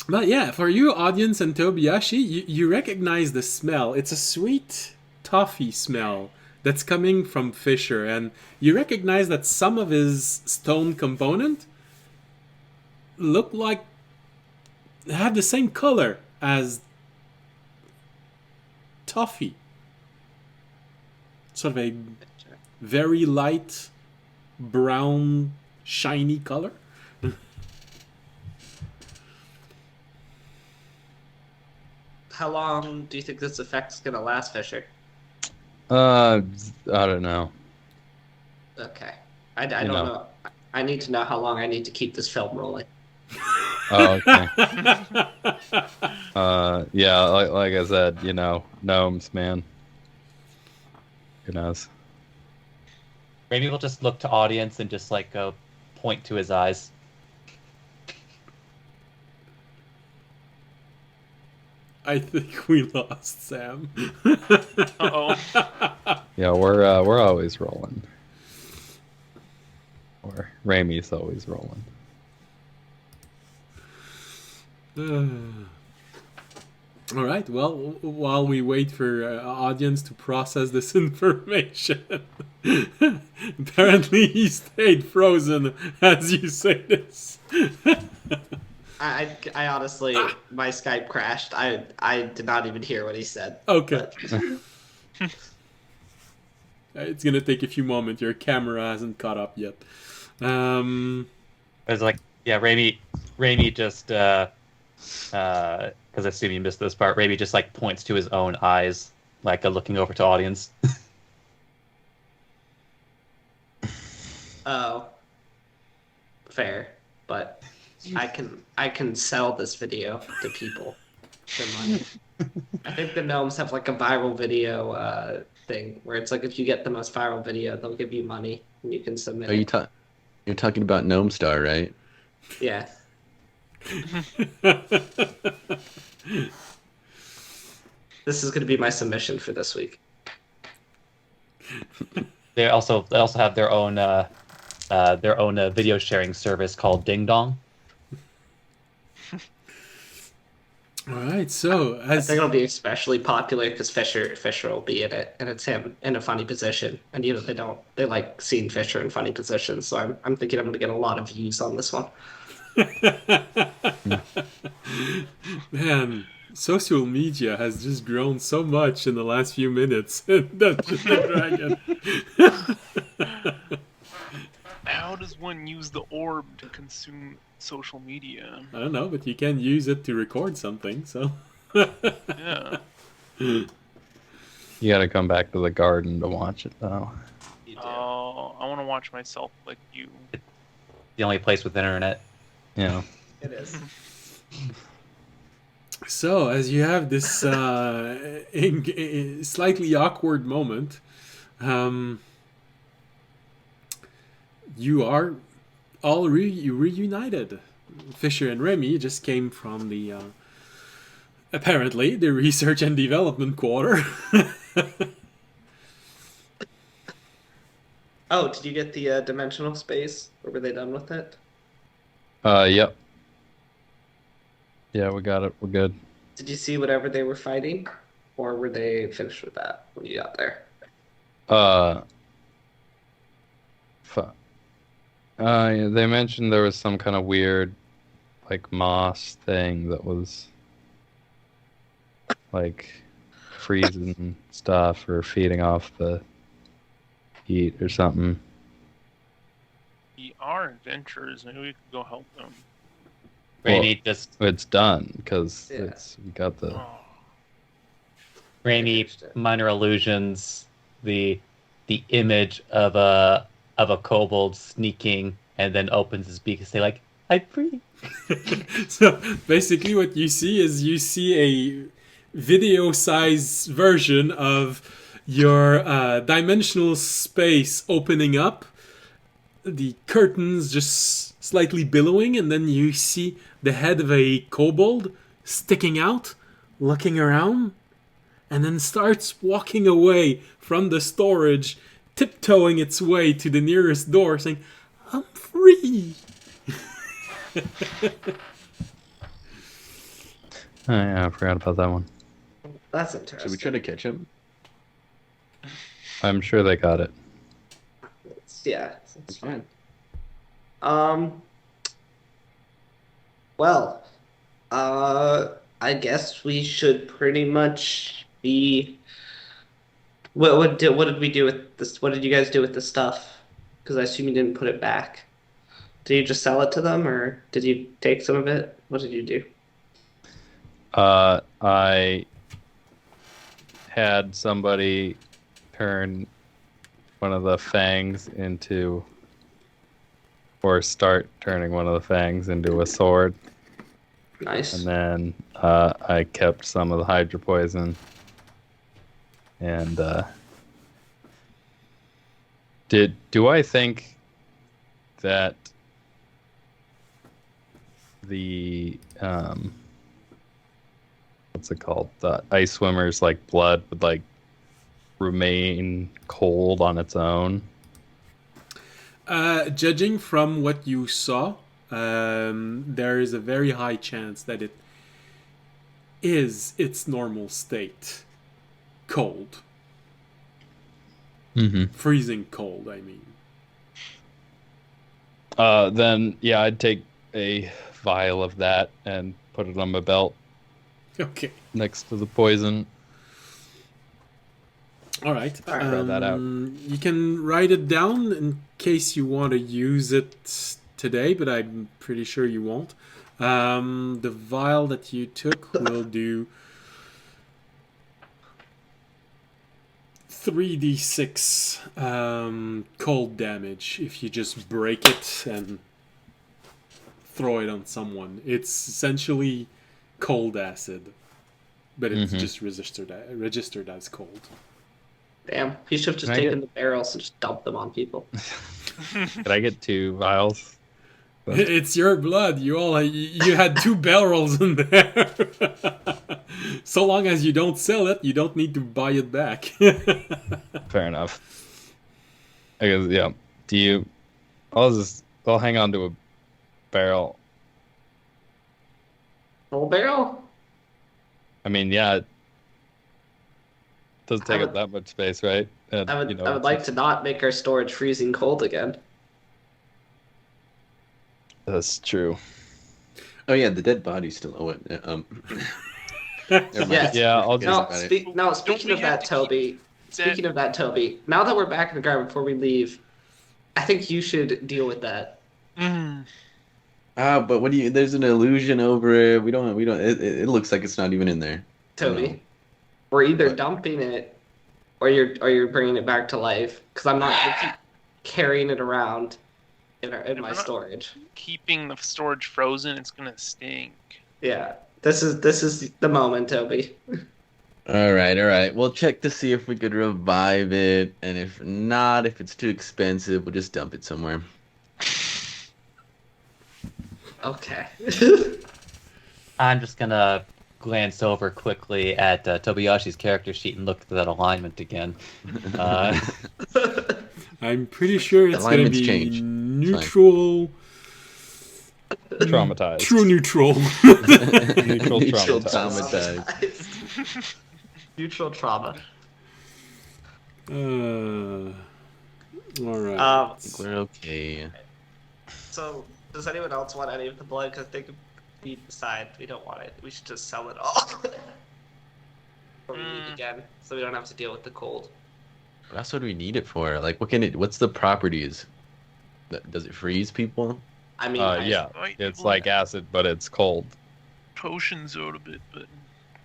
But yeah, for you, audience and Tobiyashi, you recognize the smell. It's a sweet toffee smell that's coming from Fisher, and you recognize that some of his stone component look like have the same color as toffee. Sort of a very light brown, shiny color. How long do you think this effect's gonna last, Fisher? I don't know. Okay. I don't know. I need to know how long I need to keep this film rolling. Oh, okay. Yeah, like I said, gnomes, man. Who knows? Maybe we'll just look to audience and just like go point to his eyes. I think we lost Sam. Uh-oh. Yeah, we're always rolling. Or Rami's always rolling. All right. Well, while we wait for audience to process this information, apparently he stayed frozen as you say this. I honestly, my Skype crashed. I did not even hear what he said. Okay. It's gonna take a few moments. Your camera hasn't caught up yet. It's like, yeah, Rami just because I assume you missed this part. Rami just like points to his own eyes, like looking over to audience. Oh, fair, but I can sell this video to people for money. I think the gnomes have like a viral video thing where it's like if you get the most viral video, they'll give you money and you can submit. You're talking about Gnome Star, right? Yeah. This is going to be my submission for this week. They also have their own video sharing service called Ding Dong. All right. So I think it'll be especially popular because Fisher will be in it, and it's him in a funny position. And they like seeing Fisher in funny positions. So I'm thinking I'm going to get a lot of views on this one. Man, social media has just grown so much in the last few minutes in Dungeons and Dragons. How does one use the orb to consume social media? I don't know, but you can use it to record something, so. Yeah. You gotta come back to the garden to watch it, though. Oh, I want to watch myself like you. The only place with internet. Yeah. It is. So, as you have this slightly awkward moment, you are all reunited. Fisher and Remy just came from the, apparently, the research and development quarter. Oh, did you get the dimensional space? Or were they done with it? Yep. Yeah, we got it. We're good. Did you see whatever they were fighting? Or were they finished with that when you got there? Fuck. Yeah, they mentioned there was some kind of weird, like, moss thing that was, like, freezing stuff or feeding off the heat or something. We are adventurers. Maybe we could go help them. Rainy It's done because Yeah. we got the. Oh. Rainy minor illusions, the image of a kobold sneaking, and then opens his beak and say like, "I'm free." So basically, what you see is a video-size version of your dimensional space opening up, the curtains just slightly billowing, and then you see the head of a kobold sticking out, looking around, and then starts walking away from the storage, tiptoeing its way to the nearest door, saying, "I'm free." Oh yeah, I forgot about that one. That's Should interesting. we try to catch him? I'm sure they got it. Yeah, it's Okay. fine. Well, I guess we should pretty much be. What did we do with this? What did you guys do with the stuff? Because I assume you didn't put it back. Did you just sell it to them, or did you take some of it? What did you do? I had somebody turn one of the fangs into, or start turning one of the fangs into a sword, Nice. and then I kept some of the hydro poison, and do I think that the what's it called? The ice swimmer's like blood would like remain cold on its own? Judging from what you saw, there is a very high chance that it is its normal state. Cold. Mm-hmm. Freezing cold, I mean. Then yeah, I'd take a vial of that and put it on my belt Okay. next to the poison. All right. Try that out. You can write it down in case you want to use it today, but I'm pretty sure you won't. The vial that you took will do 3d6 cold damage if you just break it and throw it on someone. It's essentially cold acid, but it's just registered as cold. Damn, he should have just Can I taken the barrels and just dumped them on people. Could I get 2 vials? It's your blood. You had 2 barrels in there. So long as you don't sell it, you don't need to buy it back. Fair enough. I guess, yeah. I'll hang on to a barrel. Whole barrel? I mean, yeah, it doesn't take would- up that much space, right? And, I would you know, I would like to not make our storage freezing cold again. That's true. Oh yeah, the dead body's still. Oh, never mind. Yes. Yeah, I'll Forget just. about it. Speaking of we have that, to keep Toby. Speaking of that, Toby. Now that we're back in the garden before we leave, I think you should deal with that. But what do you? There's an illusion over it. We don't. It looks like it's not even in there. Toby. We're either What? dumping it, or you're bringing it back to life. Because I'm not gonna keep carrying it around in my not- storage. Keeping the storage frozen, it's gonna stink. Yeah, this is the moment, Toby. All right. We'll check to see if we could revive it, and if not, if it's too expensive, we'll just dump it somewhere. Okay. I'm just gonna glance over quickly at Tobayashi's character sheet and look at that alignment again. I'm pretty sure it's going to Alignments be change. neutral. Traumatized. True neutral. Neutral Neutral traumatized. traumatized. Neutral trauma. All right. I think we're okay. Um, I think we're okay. Um, I think we're okay. I think I think we're okay. So, does anyone else want any of the blood? Because they could we decide we don't want it. We should just sell it all. Or we eat again, so we don't have to deal with the cold. That's what we need it for. Like, what's the properties? Does it freeze people? I mean, yeah, Right, it's people like acid, but it's cold. Potions out a bit, but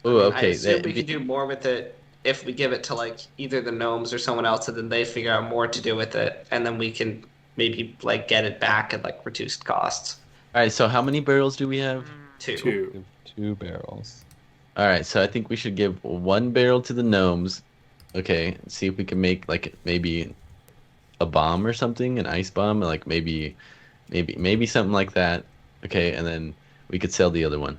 Oh, I okay. assume we could do more with it if we give it to like either the gnomes or someone else, and then they figure out more to do with it, and then we can maybe like get it back at like reduced costs. All right. So how many barrels do we have? Two. Two. 2 barrels. All right. So I think we should give 1 barrel to the gnomes. Okay. See if we can make like maybe a bomb or something, an ice bomb, like maybe something like that. Okay, and then we could sell the other one.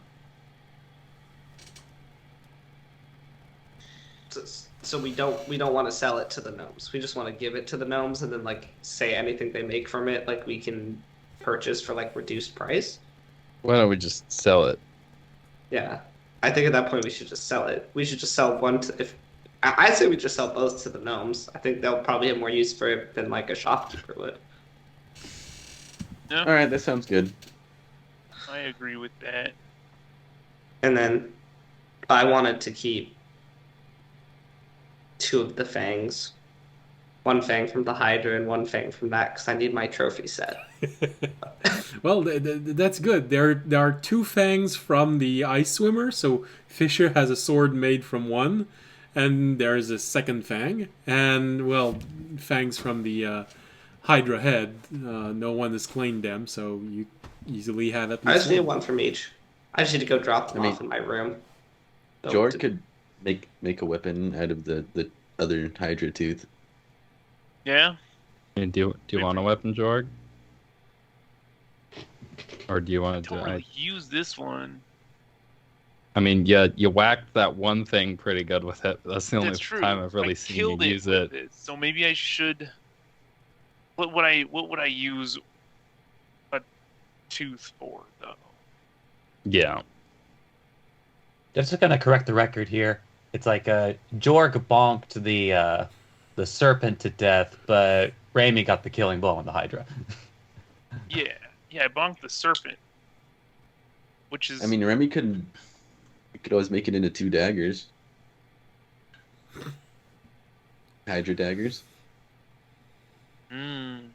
So we don't want to sell it to the gnomes. We just want to give it to the gnomes, and then like say anything they make from it, like we can purchase for like reduced price. Why don't we just sell it? Yeah, I think at that point we should just sell it. We should just sell one to if. I'd say we just sell both to the gnomes. I think they'll probably have more use for it than like a shopkeeper would. yeah, All right, that sounds good. I agree with that. And then I wanted to keep 2 of the fangs. 1 fang from the Hydra and 1 fang from that, because I need my trophy set. Well, that's good. There are 2 fangs from the ice swimmer, so Fisher has a sword made from one, and there's a 2nd fang, and well, fangs from the Hydra head. No one has claimed them, so you easily have at I least just need 1 from each. I just need to go drop them I mean, off in my room. Jorg could make a weapon out of the other Hydra tooth. Yeah, And do you want a weapon, Jorg? Or do you I want to don't do? really use this one. I mean, yeah, you whacked that one thing pretty good with it. That's the only That's true. time I've really I seen you killed use with it. So maybe I should. What would I use a tooth for though? Yeah. Just gonna correct the record here. It's like Jorg bonked the serpent to death, but Raimi got the killing blow on the Hydra. Yeah, I bonked the serpent, which is. I mean, Remy could always make it into 2 daggers. Hydra daggers. Mm,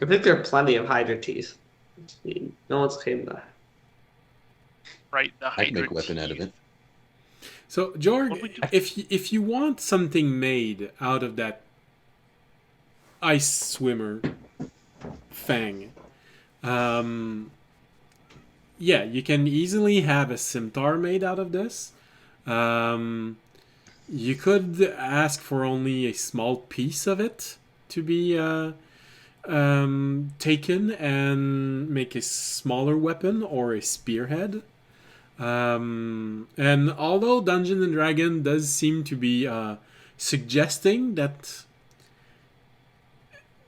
I think there are plenty of Hydra teeth. No one's claimed that. right, the I Hydra can make a weapon out of teeth. it. So, What Jorg, we do- if you want something made out of that ice swimmer fang, yeah, you can easily have a scimitar made out of this. You could ask for only a small piece of it to be taken and make a smaller weapon or a spearhead. And although Dungeons and Dragon does seem to be suggesting that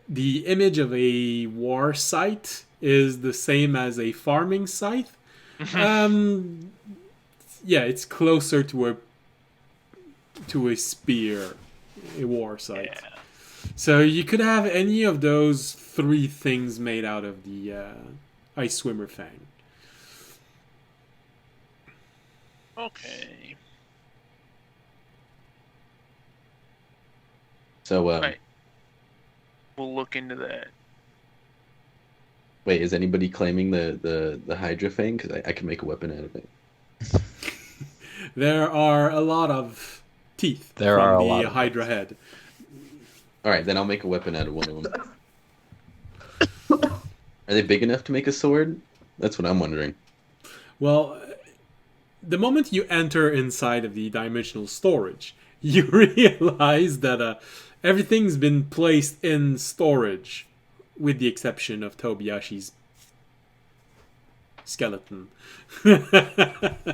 the image of a war site is the same as a farming site, yeah, it's closer to a spear, a war site. Yeah. So you could have any of those 3 things made out of the ice swimmer fang. Okay. So, Right. We'll look into that. wait, is anybody claiming the Hydra fang? Because I can make a weapon out of it. There are a lot of teeth There from are a the lot of Hydra head. All right, then I'll make a weapon out of one of them. Are they big enough to make a sword? That's what I'm wondering. Well, the moment you enter inside of the dimensional storage, you realize that everything's been placed in storage, with the exception of Tobiashi's skeleton.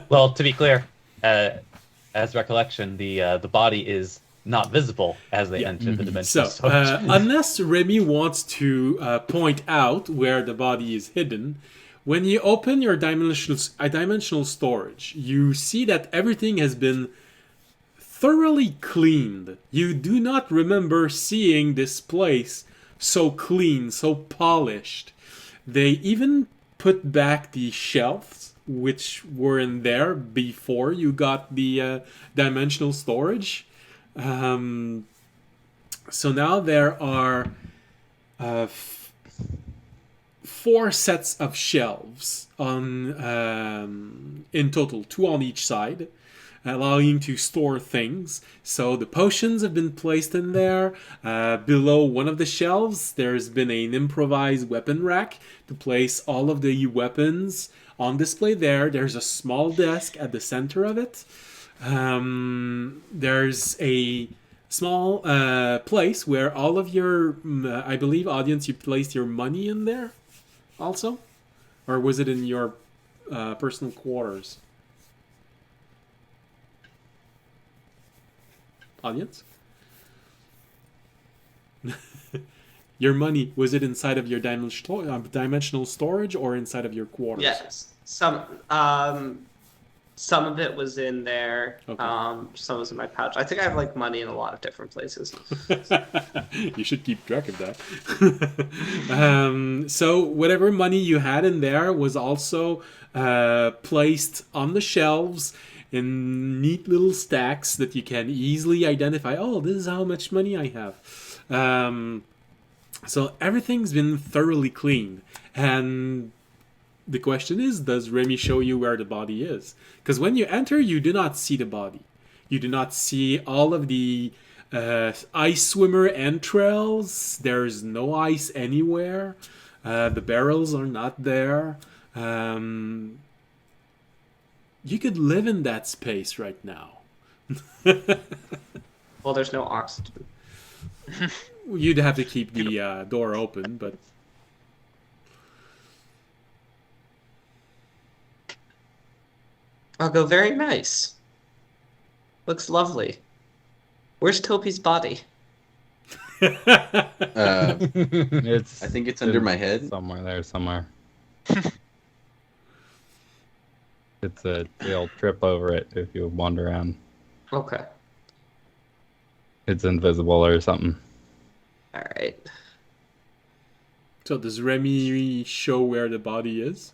Well, to be clear, as recollection, the body is not visible as they enter the dimension. So, unless Remy wants to point out where the body is hidden, when you open your dimensional storage, you see that everything has been thoroughly cleaned. You do not remember seeing this place so clean, so polished. They even put back the shelves which were in there before you got the dimensional storage. So now there are 4 sets of shelves on in total, 2 on each side, allowing you to store things. So the potions have been placed in there. Below one of the shelves, there's been an improvised weapon rack to place all of the weapons on display there. There's a small desk at the center of it. There's a small place where all of your, I believe, audience, you placed your money in there also? Or was it in your personal quarters? Audience? Your money, was it inside of your dimensional storage or inside of your quarters? Yes. Some of it was in there. Okay. Some was in my pouch. I think I have like money in a lot of different places. You should keep track of that. So whatever money you had in there was also placed on the shelves in neat little stacks that you can easily identify. Oh, this is how much money I have. So everything's been thoroughly cleaned. And the question is, does Remy show you where the body is? Because when you enter, you do not see the body. You do not see all of the ice swimmer entrails. There's no ice anywhere. The barrels are not there. You could live in that space right now. Well, there's no oxygen. You'd have to keep the door open, but... I'll go, very nice. Looks lovely. Where's Toby's body? It's. I think it's under my head. Somewhere there, somewhere. You'll trip over it if you wander around. Okay. It's invisible or something. All right. So does Remy show where the body is?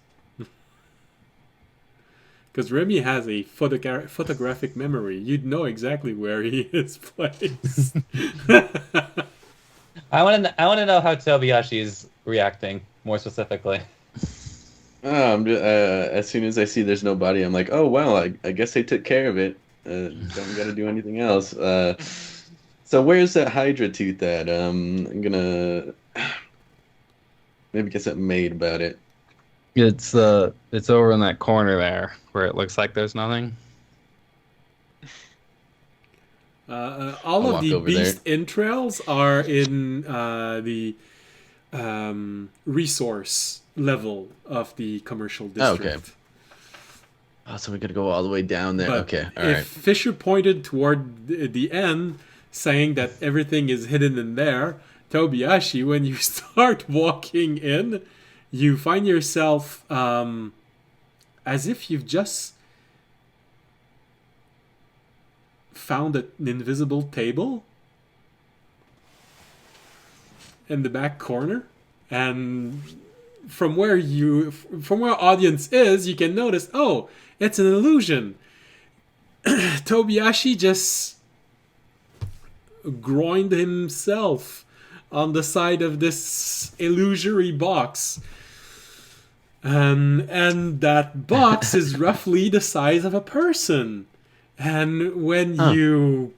Because Remy has a photographic memory. You'd know exactly where he is placed. I want to know how Tobiashi's reacting more specifically. As soon as I see there's no body, I'm like, oh well, I guess they took care of it. Don't got to do anything else. So where's that Hydra tooth at? I'm gonna maybe get something made about it. It's over in that corner there where it looks like there's nothing. All of the beast entrails are in the resource level of the commercial district. Okay. Oh, so we could go all the way down there. But okay, all if right. Fisher pointed toward the end, saying that everything is hidden in there, Tobiashi, when you start walking in, you find yourself as if you've just found an invisible table in the back corner, and from where audience is, you can notice, oh, it's an illusion. Tobiashi just groined himself on the side of this illusory box. And that box is roughly the size of a person. And when you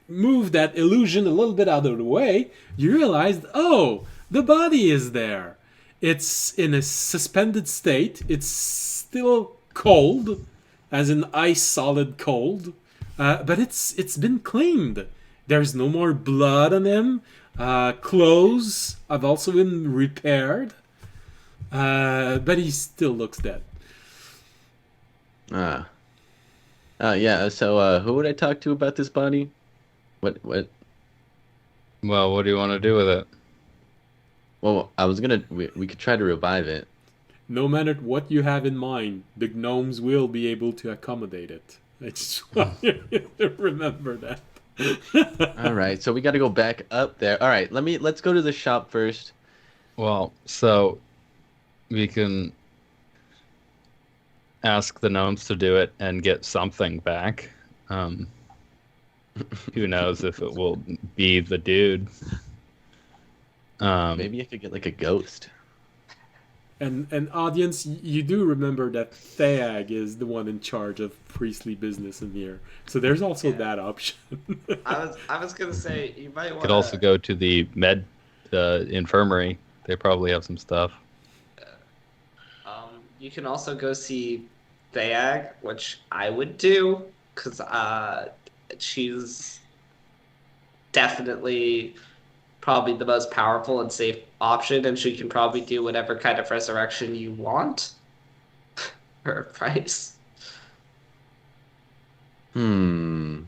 move that illusion a little bit out of the way, you realize, oh, the body is there. It's in a suspended state. It's still cold, as in ice solid cold. But it's been cleaned. There's no more blood on him. Clothes have also been repaired. But he still looks dead. Yeah. So, who would I talk to about this body? What? Well, what do you want to do with it? Well, I was gonna. We could try to revive it. No matter what you have in mind, the gnomes will be able to accommodate it. I just want you to remember that. All right, so we got to go back up there. All right, let's go to the shop first. Well, so we can ask the gnomes to do it and get something back. Who knows if it will be the dude? Maybe I could get like a ghost. And audience, you do remember that Theag is the one in charge of priestly business in here, so there's also that option. I was gonna say you might want. Could also go to the infirmary. They probably have some stuff. You can also go see Theag, which I would do, because she's definitely probably the most powerful and safe option, and she can probably do whatever kind of resurrection you want for a price. Go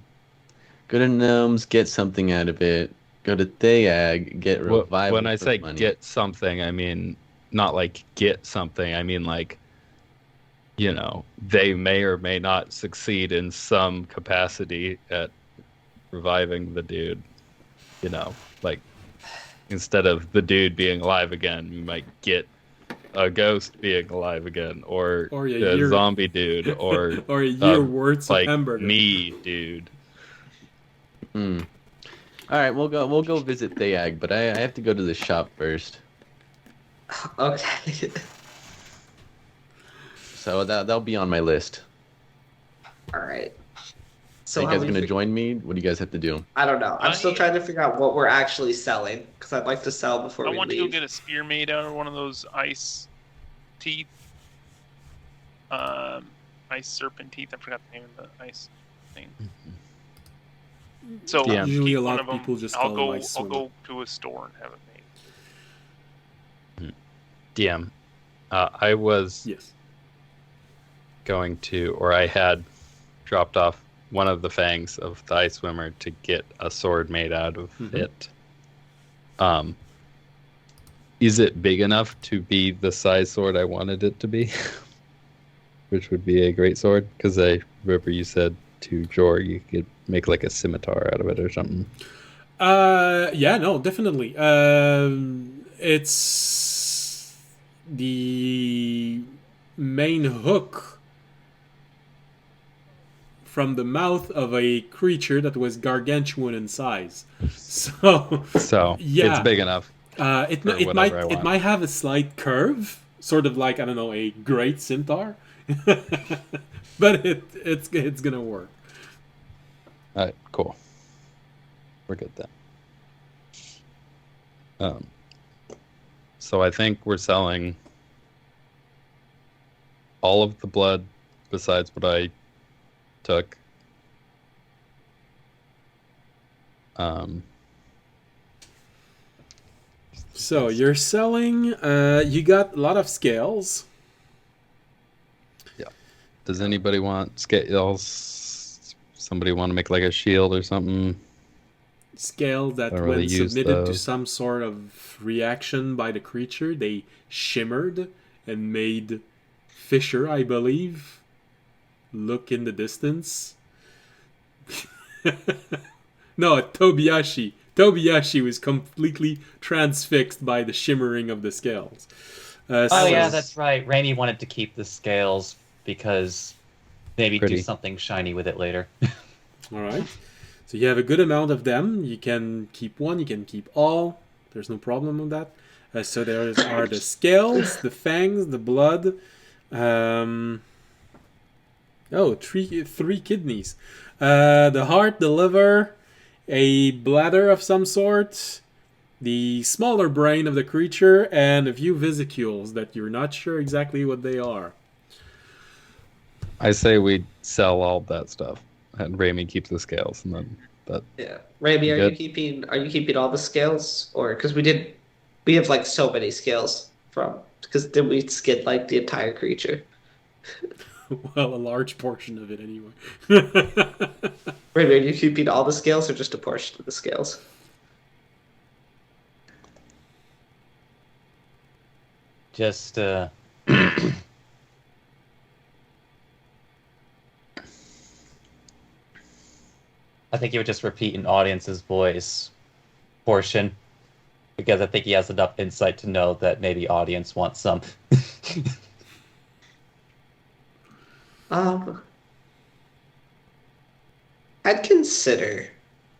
to gnomes, get something out of it. Go to Theag, get revival. When I say money. get something, I mean not like get something. I mean like, they may or may not succeed in some capacity at reviving the dude. Like instead of the dude being alive again, you might get a ghost being alive again, or a zombie dude, or or a year worth like of hamburger. me, dude. All right, we'll go visit Theag, but I have to go to the shop first. Okay. So that'll be on my list. All right. So Are you guys gonna join me? What do you guys have to do? I don't know. I'm still trying to figure out what we're actually selling, because I'd like to sell before we leave. I want to go get a spear made out of one of those ice teeth. Ice serpent teeth. I forgot the name of the ice thing. So Usually a lot one of them. people just I'll call go. them ice I'll sword. go to a store and have it made. DM. I was Yes. going to, or I had dropped off one of the fangs of the ice swimmer to get a sword made out of it. Is it big enough to be the size sword I wanted it to be? Which would be a great sword? Because I remember you said to Jor you could make like a scimitar out of it or something. Yeah, no, definitely. It's the main hook from the mouth of a creature that was gargantuan in size. So yeah, it's big enough. It might have a slight curve, sort of like, I don't know, a great scimitar, but it's gonna work. All right, cool. We're good then. So I think we're selling all of the blood besides what I took. So you're selling. You got a lot of scales. Yeah. Does anybody want scales? Somebody want to make like a shield or something? Scales that, Don't when really use submitted to those. some sort of reaction by the creature, they shimmered and made Fisher, I believe, look in the distance. No, Tobiyashi. Tobiyashi was completely transfixed by the shimmering of the scales. Yeah, that's right. Raimi wanted to keep the scales because maybe Pretty. do something shiny with it later. All right. So you have a good amount of them. You can keep one. You can keep all. There's no problem with that. So there are the scales, the fangs, the blood. Three kidneys. The heart, the liver, a bladder of some sort, the smaller brain of the creature, and a few vesicles that you're not sure exactly what they are. I say we sell all that stuff, and Raimi keeps the scales, and then that. Yeah, Raimi, Good. are you keeping all the scales, or because we have like so many scales because then we skid like the entire creature. Well, a large portion of it anyway. Raimi, are you keeping all the scales or just a portion of the scales? Just I think you would just repeat an audience's voice portion. because I think he has enough insight to know that maybe audience wants some. Um, I'd consider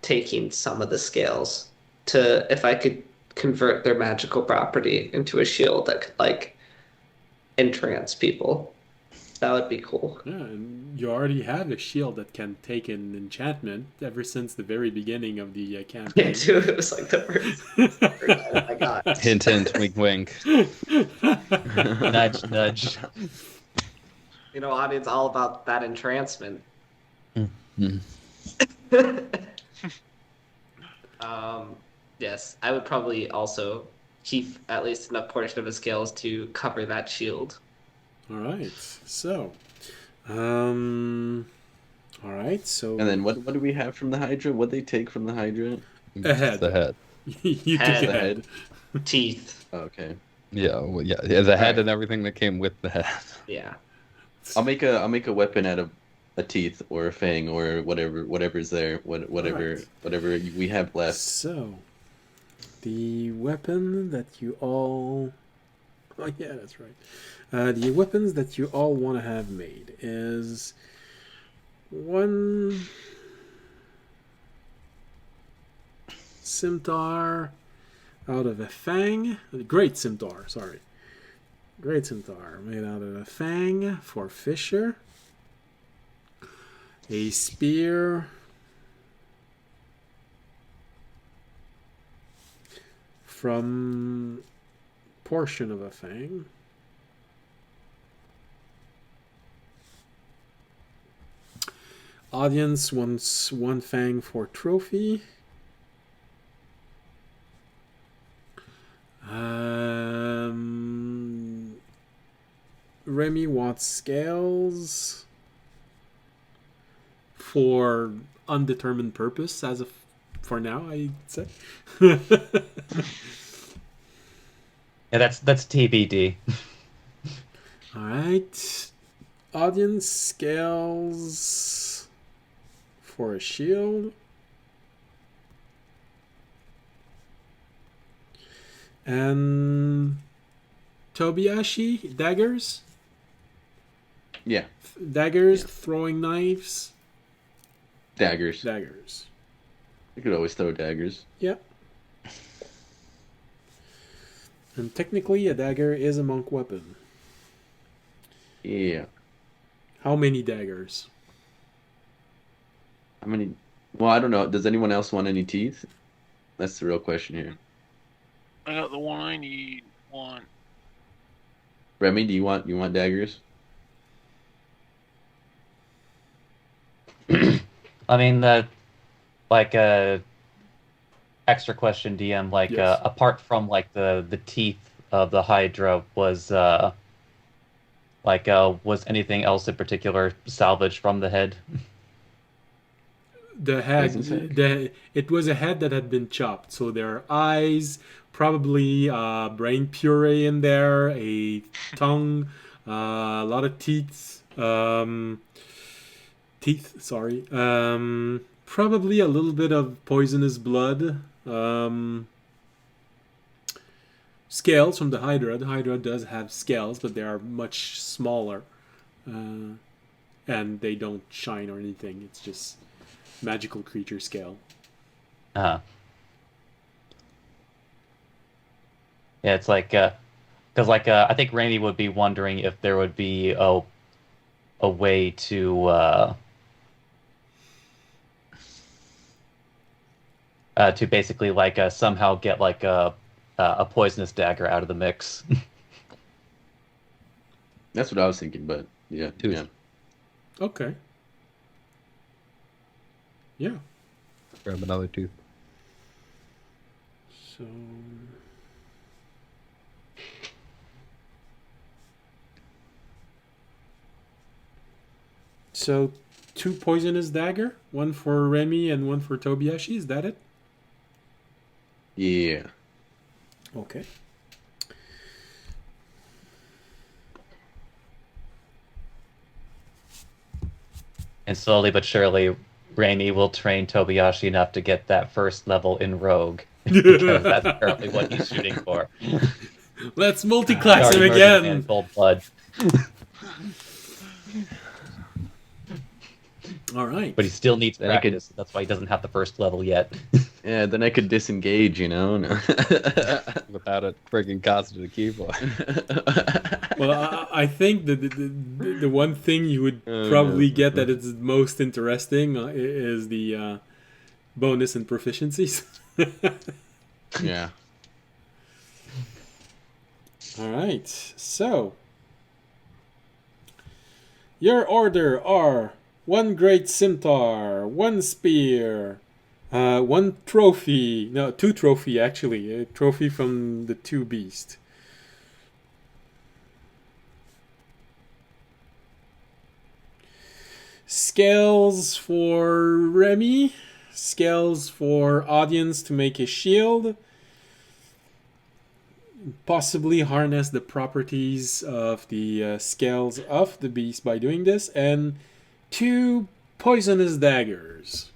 taking some of the scales to if I could convert their magical property into a shield that could like entrance people. That would be cool. Yeah, and you already have a shield that can take an enchantment ever since the very beginning of the Yeah, campaign. dude, it was like the first item I got. Hint, hint, wink, wink. Nudge, nudge. You know, audience all about that entrancement. Mm. Yes, I would probably also keep at least enough portion of his scales to cover that shield. All right, so, all right, so And then what do we have from the Hydra? What they take from the Hydra? a head. The head. You took Head. a The head. head. Teeth. Oh, okay. Yeah, well, yeah, the head Alright. and everything that came with the head. Yeah. I'll make a weapon out of a teeth or a fang or whatever's there. Whatever Alright. whatever we have left. So, the weapon that you all... Oh, yeah, that's right. The weapons that you all want to have made is one scimitar out of a fang. Great scimitar, sorry. Great scimitar made out of a fang for Fisher. A spear from portion of a fang. Audience wants one fang for trophy. Remy wants scales for undetermined purpose as of for now, I'd say. Yeah, that's TBD. All right. Audience scales for a shield. And Tobiashi, daggers. Yeah, Daggers, throwing knives. daggers. Daggers. You could always throw daggers. Yep. And technically, a dagger is a monk weapon. Yeah. How many daggers? How many? Well, I don't know. Does anyone else want any teeth? That's the real question here. I got the one I need. One. Remy, do you want daggers? I mean, like extra question, DM. Like, Yes. apart from like the teeth of the Hydra, was was anything else in particular salvaged from the head? The head, Poison sac? it was a head that had been chopped, so there are eyes, probably brain puree in there, a tongue, a lot of teeth, sorry, probably a little bit of poisonous blood, scales from the Hydra. The Hydra does have scales, but they are much smaller, and they don't shine or anything. It's just magical creature scale. Yeah, it's like because I think Rainey would be wondering if there would be a way to basically like somehow get like a poisonous dagger out of the mix. That's what I was thinking, but yeah, Tooth. yeah. Okay. Yeah. Grab another tooth. So. So, two poisonous dagger, one for Remy and one for Tobiashi. Is that it? Yeah. Okay. And slowly but surely, Rainey will train Tobiyashi enough to get that first level in Rogue. because that's apparently what he's shooting for. Let's multi-class him Already murdered a man in again. cold blood. All right. But he still needs Then I could- practice. That's why he doesn't have the first level yet. Yeah, then I could disengage, you know. Without it friggin' costing the keyboard. Well, I think the one thing you would Oh, probably no. get that is most interesting is the bonus and proficiencies. Yeah. All right. So your order are 1 great scimitar, 1 spear, 1 trophy. No, 2 trophy actually. A trophy from the 2 beasts. Scales for Remy. Scales for audience to make a shield. Possibly harness the properties of the scales of the beast by doing this. And 2 poisonous daggers.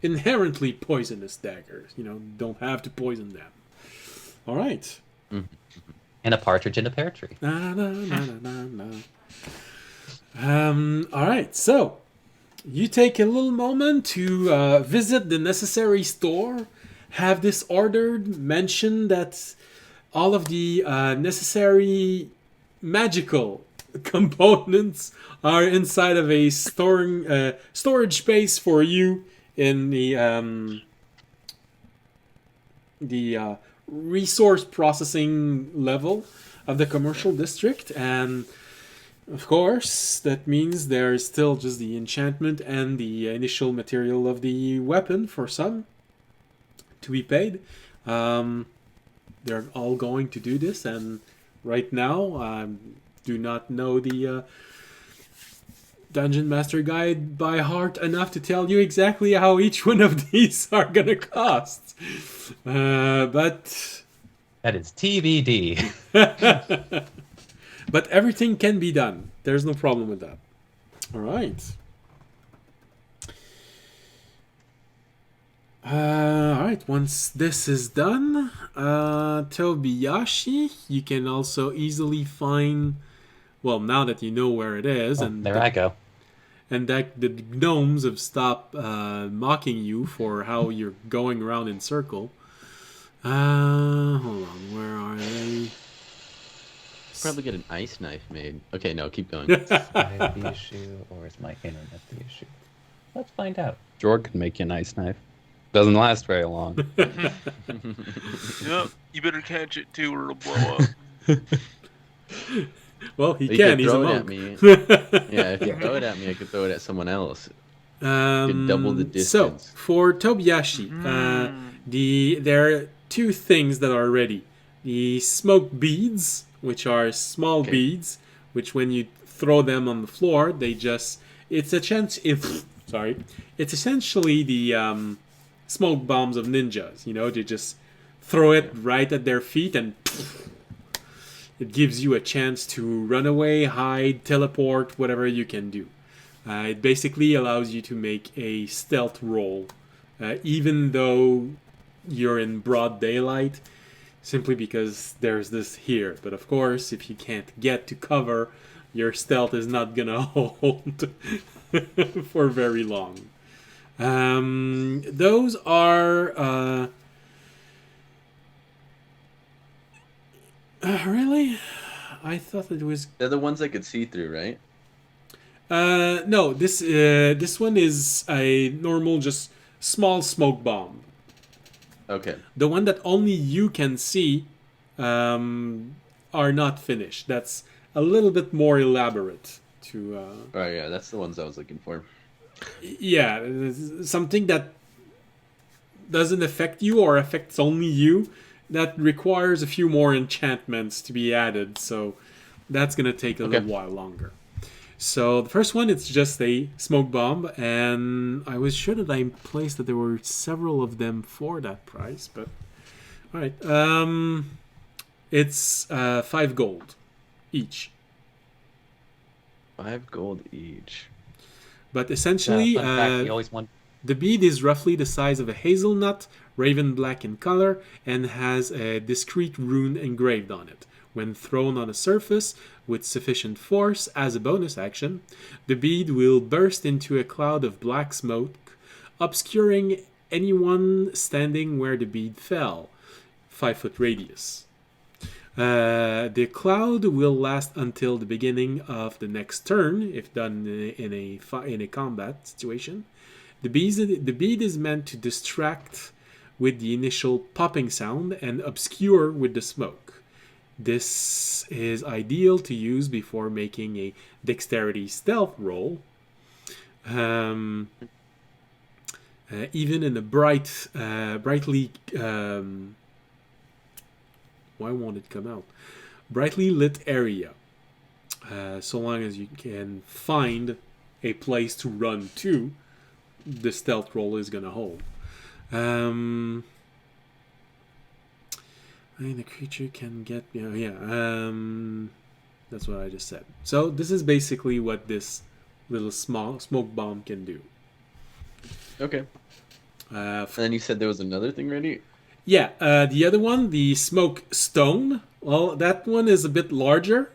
Inherently poisonous daggers. You know, don't have to poison them. All right. And a partridge in a pear tree. Na, na, na, na, na, na. All right, so you take a little moment to visit the necessary store, have this ordered, mention that all of the necessary magical components are inside of a storage space for you in the resource processing level of the commercial district. And of course that means there's still just the enchantment and the initial material of the weapon for some to be paid. They're all going to do this, and right now I do not know the Dungeon Master Guide by heart enough to tell you exactly how each one of these are gonna cost. But That is TBD. but everything can be done. There's no problem with that. All right. All right. Once this is done, Tobiyashi, you can also easily find. Well, now that you know where it is, Oh, and there I go. and that the gnomes have stopped mocking you for how you're going around in circle. Hold on, where are they? Probably get an ice knife made. Okay, no, keep going. Is that the issue, or is my internet the issue? Let's find out. Jorg can make you a nice knife. Doesn't last very long. Yep, you better catch it too, or it'll blow up. Well, he You can. could He's a throw it at monk. me. Yeah, if you throw it at me, I could throw it at someone else. Could double the So distance. for Tobiyashi, there are 2 things that are ready: the smoke beads, which are small Okay. beads, which when you throw them on the floor, they just it's essentially the smoke bombs of ninjas. You know, they just throw it right at their feet and. It gives you a chance to run away, hide, teleport, whatever you can do. It basically allows you to make a stealth roll, even though you're in broad daylight, simply because there's this here. But of course, if you can't get to cover, your stealth is not gonna hold for very long. Those are... really? I thought it was... They're the ones I could see through, right? No, this one is a normal, just small smoke bomb. Okay. The one that only you can see are not finished. That's a little bit more elaborate. Oh yeah, that's the ones I was looking for. Yeah, something that doesn't affect you or affects only you. That requires a few more enchantments to be added, so that's gonna take a little while longer. So the first one, it's just a smoke bomb, and I was sure that I placed that there were several of them for that price, but all right. It's 5 gold each. 5 gold each. But essentially, Fun fact, we always want. The bead is roughly the size of a hazelnut, raven black in color, and has a discrete rune engraved on it. When thrown on a surface with sufficient force as a bonus action, the bead will burst into a cloud of black smoke, obscuring anyone standing where the bead fell. 5-foot radius. The cloud will last until the beginning of the next turn, if done in a combat situation. The bead is meant to distract with the initial popping sound and obscure with the smoke. This is ideal to use before making a dexterity stealth roll. Even in a brightly why won't it come out? Brightly lit area. So long as you can find a place to run to, the stealth roll is gonna hold. The creature can get that's what I just said. So this is basically what this little small smoke bomb can do. Okay. And then you said there was another thing ready? Yeah, the other one, the smoke stone, well, that one is a bit larger,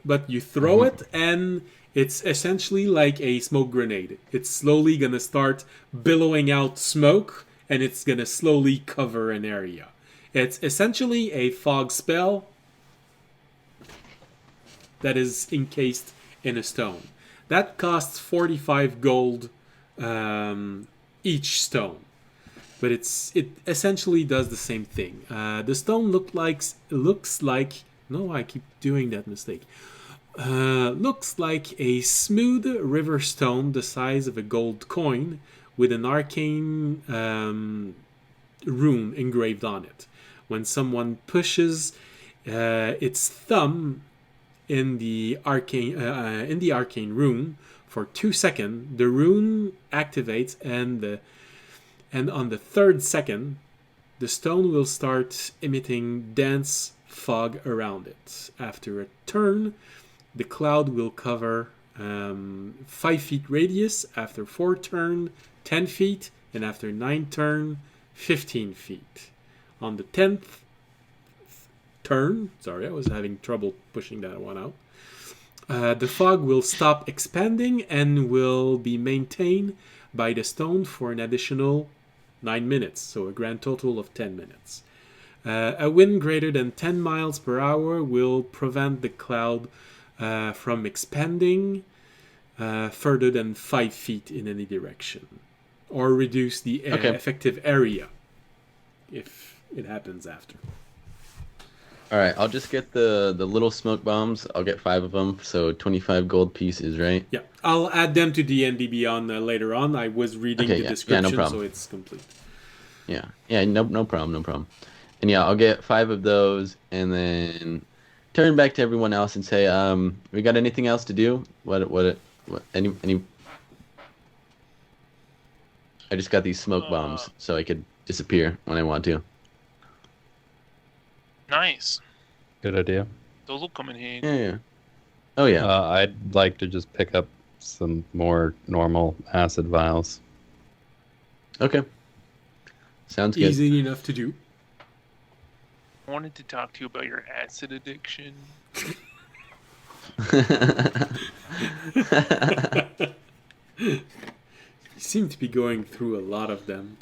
but you throw it and it's essentially like a smoke grenade. It's slowly going to start billowing out smoke and it's going to slowly cover an area. It's essentially a fog spell that is encased in a stone. That costs 45 gold each stone. But it essentially does the same thing. The stone looks like I keep doing that mistake. Looks like a smooth river stone the size of a gold coin with an arcane rune engraved on it. When someone pushes its thumb in the arcane rune for 2 seconds, the rune activates and on the 3rd second, the stone will start emitting dense fog around it. After a turn, the cloud will cover 5 feet radius. After 4 turn, 10 feet. And after 9 turn, 15 feet. On the 10th turn, sorry, I was having trouble pushing that one out. The fog will stop expanding and will be maintained by the stone for an additional 9 minutes, so a grand total of 10 minutes. A wind greater than 10 miles per hour will prevent the cloud from expanding further than 5 feet in any direction, or reduce the effective area if it happens after. All right, I'll just get the little smoke bombs. I'll get 5 of them, so 25 gold pieces, right? Yeah, I'll add them to D&D Beyond later on. I was reading the description, so it's complete. Yeah, no problem. And yeah, I'll get 5 of those, and then turn back to everyone else and say, we got anything else to do? Any? I just got these smoke bombs, so I could disappear when I want to. Nice. Good idea. Those will come in handy. Yeah. Oh yeah. I'd like to just pick up some more normal acid vials. Okay. Sounds good. Easy enough to do. I wanted to talk to you about your acid addiction. You seem to be going through a lot of them.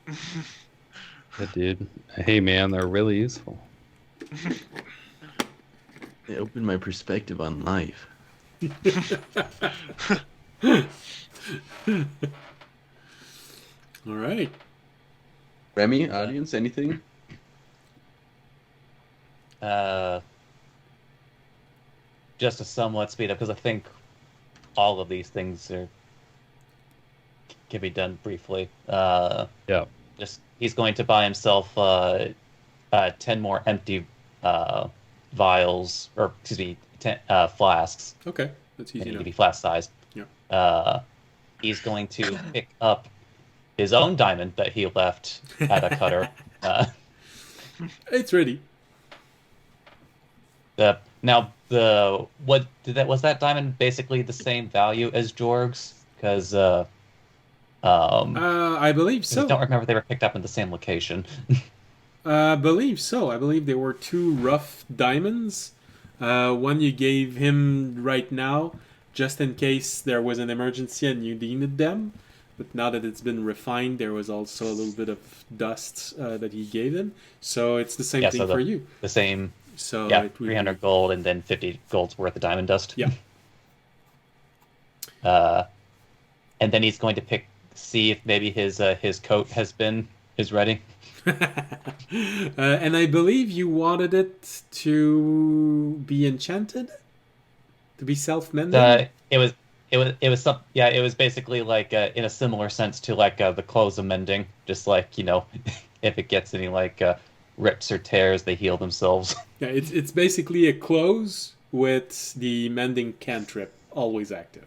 Yeah, dude. Hey, man, they're really useful. They opened my perspective on life. All right. Remy, audience, anything? Just a somewhat speed up, because I think all of these things can be done briefly. Yeah. Just he's going to buy himself 10 more empty vials, or excuse me, 10 flasks. Okay, that's easy And he enough. can be flask sized. Yeah. He's going to pick up his own diamond that he left at a cutter. It's ready. Was that diamond basically the same value as Jorg's? Because I believe I just don't so. remember they were picked up in the same location. I believe so. I believe there were two rough diamonds. One you gave him right now, just in case there was an emergency and you needed them. But now that it's been refined, there was also a little bit of dust that he gave him. So it's the same Yeah, thing so for you. the same, So yeah, it would 300 gold and then 50 gold's worth of diamond dust. Yeah. And then he's going to see if maybe his coat is ready. And I believe you wanted it to be enchanted, to be self-mending. It was some, yeah, it was basically like in a similar sense to like the clothes of mending, just like, you know, if it gets any like rips or tears, they heal themselves. Yeah, it's basically a close with the mending cantrip always active.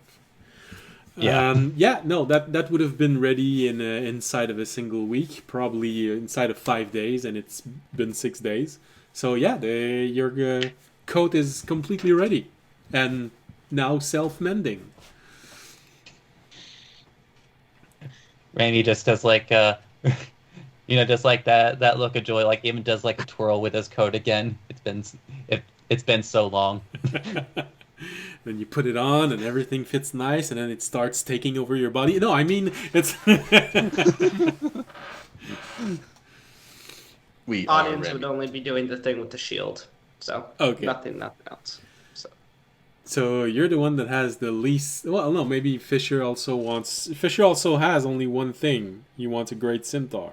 Yeah. No, that would have been ready in inside of a single week, probably inside of 5 days, and it's been 6 days. So yeah, your coat is completely ready, and now self-mending. Randy just does like you know, just like that look of joy, like even does like a twirl with his coat again. It's been so long. Then you put it on and everything fits nice, and then it starts taking over your body. No, I mean it's We are Audience ready. would only be doing the thing with the shield, so Okay. nothing else. So So you're the one that has the least. Well, no, maybe Fisher also wants. Fisher also has only one thing. He wants a great centaur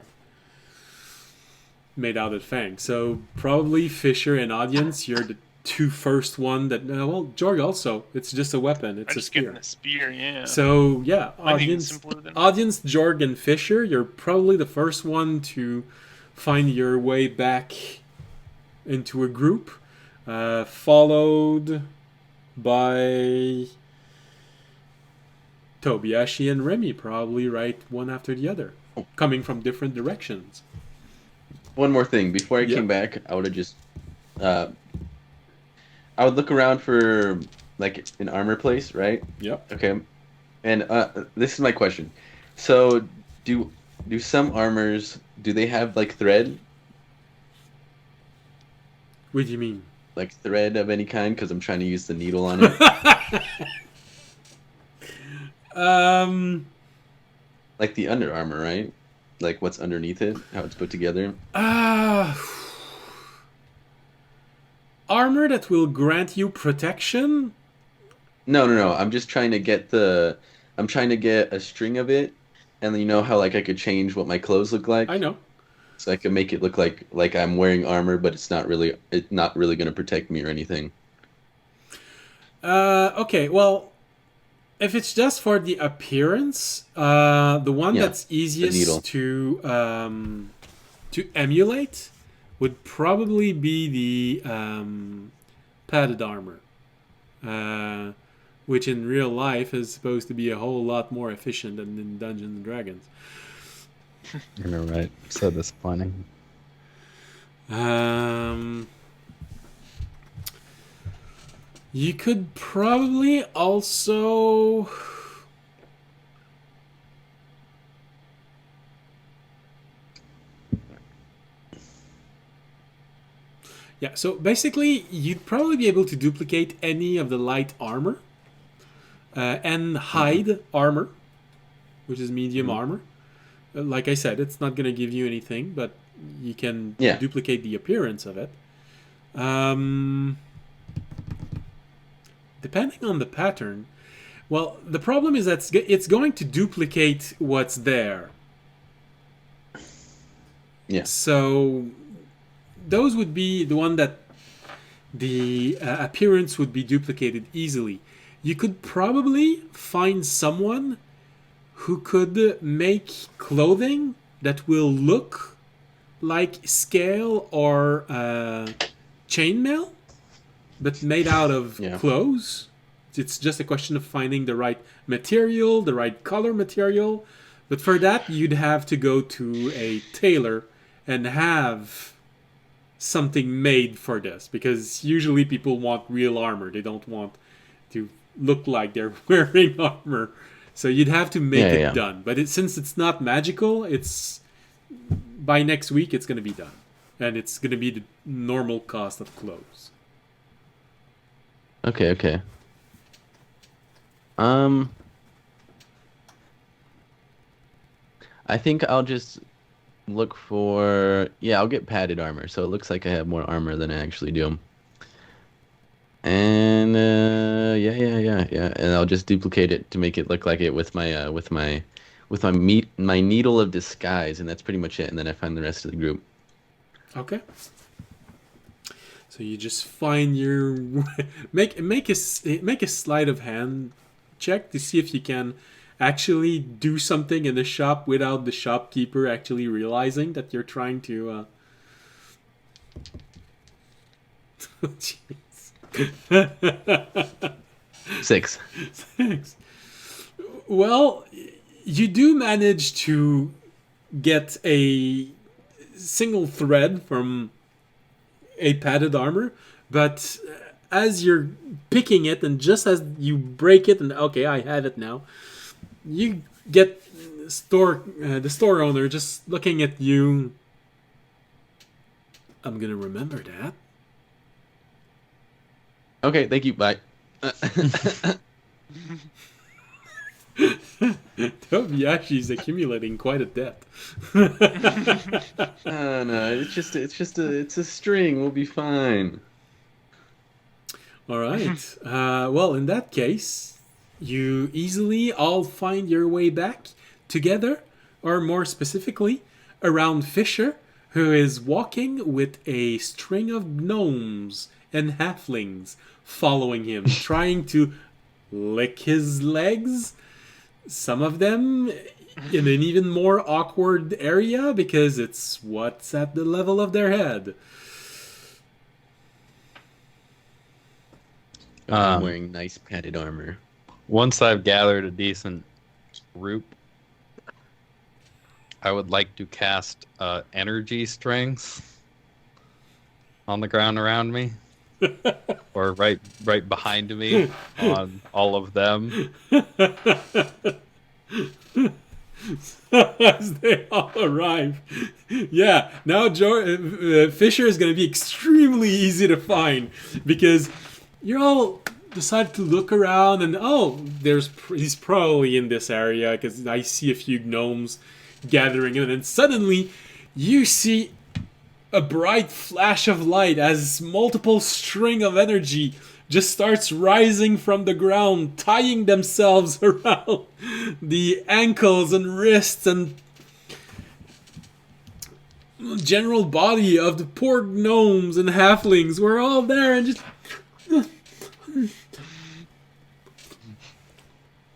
made out of fang. So probably Fisher and audience, you're the two first one that. Well, Jorg also. It's just a weapon. It's I a just give spear. him a spear, yeah. So yeah, I think audience, it's simpler than audience, Jorg, and Fisher. You're probably the first one to find your way back into a group, followed by Tobiashi and Remy, probably right one after the other, coming from different directions. One more thing before I Yeah. came back, I would have just I would look around for like an armor place, right? Yep. Okay. And this is my question. So do some armors, do they have like thread? What do you mean? Like thread of any kind? Because I'm trying to use the needle on it. Like the Under Armour, right? Like what's underneath it, how it's put together. Armor that will grant you protection? No. I'm just trying to get I'm trying to get a string of it, and then you know how like I could change what my clothes look like. I know. So I can make it look like I'm wearing armor, but it's not really going to protect me or anything. Okay, well, if it's just for the appearance, the one Yeah, that's the needle. easiest to emulate would probably be the padded armor, which in real life is supposed to be a whole lot more efficient than in Dungeons and Dragons. You're right. So disappointing. You could probably also. Yeah, so basically, you'd probably be able to duplicate any of the light armor and hide armor, which is medium armor. Like I said, it's not going to give you anything, but you can Yeah. duplicate the appearance of it. Depending on the pattern, well, the problem is that it's going to duplicate what's there. Yeah. So those would be the one that the appearance would be duplicated easily. You could probably find someone who could make clothing that will look like scale or chainmail, but made out of Yeah. clothes. It's just a question of finding the right material, the right color material. But for that, you'd have to go to a tailor and have something made for this, because usually people want real armor. They don't want to look like they're wearing armor. So you'd have to make Yeah, it yeah. done. But since it's not magical, it's by next week it's going to be done. And it's going to be the normal cost of clothes. Okay. I think I'll just look for... Yeah, I'll get padded armor. So it looks like I have more armor than I actually do. And yeah. And I'll just duplicate it to make it look like it with my my needle of disguise, and that's pretty much it. And then I find the rest of the group. Okay. So you just find your make a sleight of hand check to see if you can actually do something in the shop without the shopkeeper actually realizing that you're trying to. Jeez. 6. Thanks. Well, you do manage to get a single thread from a padded armor, but as you're picking it and just as you break it and okay, I have it now, you get the store owner just looking at you. I'm gonna remember that. Okay, thank you. Bye. Tobiashi's accumulating quite a debt. No, it's a string. We'll be fine. All right. Well, in that case, you easily all find your way back together, or more specifically, around Fisher, who is walking with a string of gnomes and halflings following him, trying to lick his legs. Some of them in an even more awkward area because it's what's at the level of their head. I'm wearing nice padded armor. Once I've gathered a decent group, I would like to cast energy strings on the ground around me. Or right behind me on all of them. As they all arrive. Yeah, now Fisher is going to be extremely easy to find because you all decide to look around and he's probably in this area because I see a few gnomes gathering in, and suddenly you see a bright flash of light as multiple string of energy just starts rising from the ground, tying themselves around the ankles and wrists and general body of the poor gnomes and halflings. We're all there and just...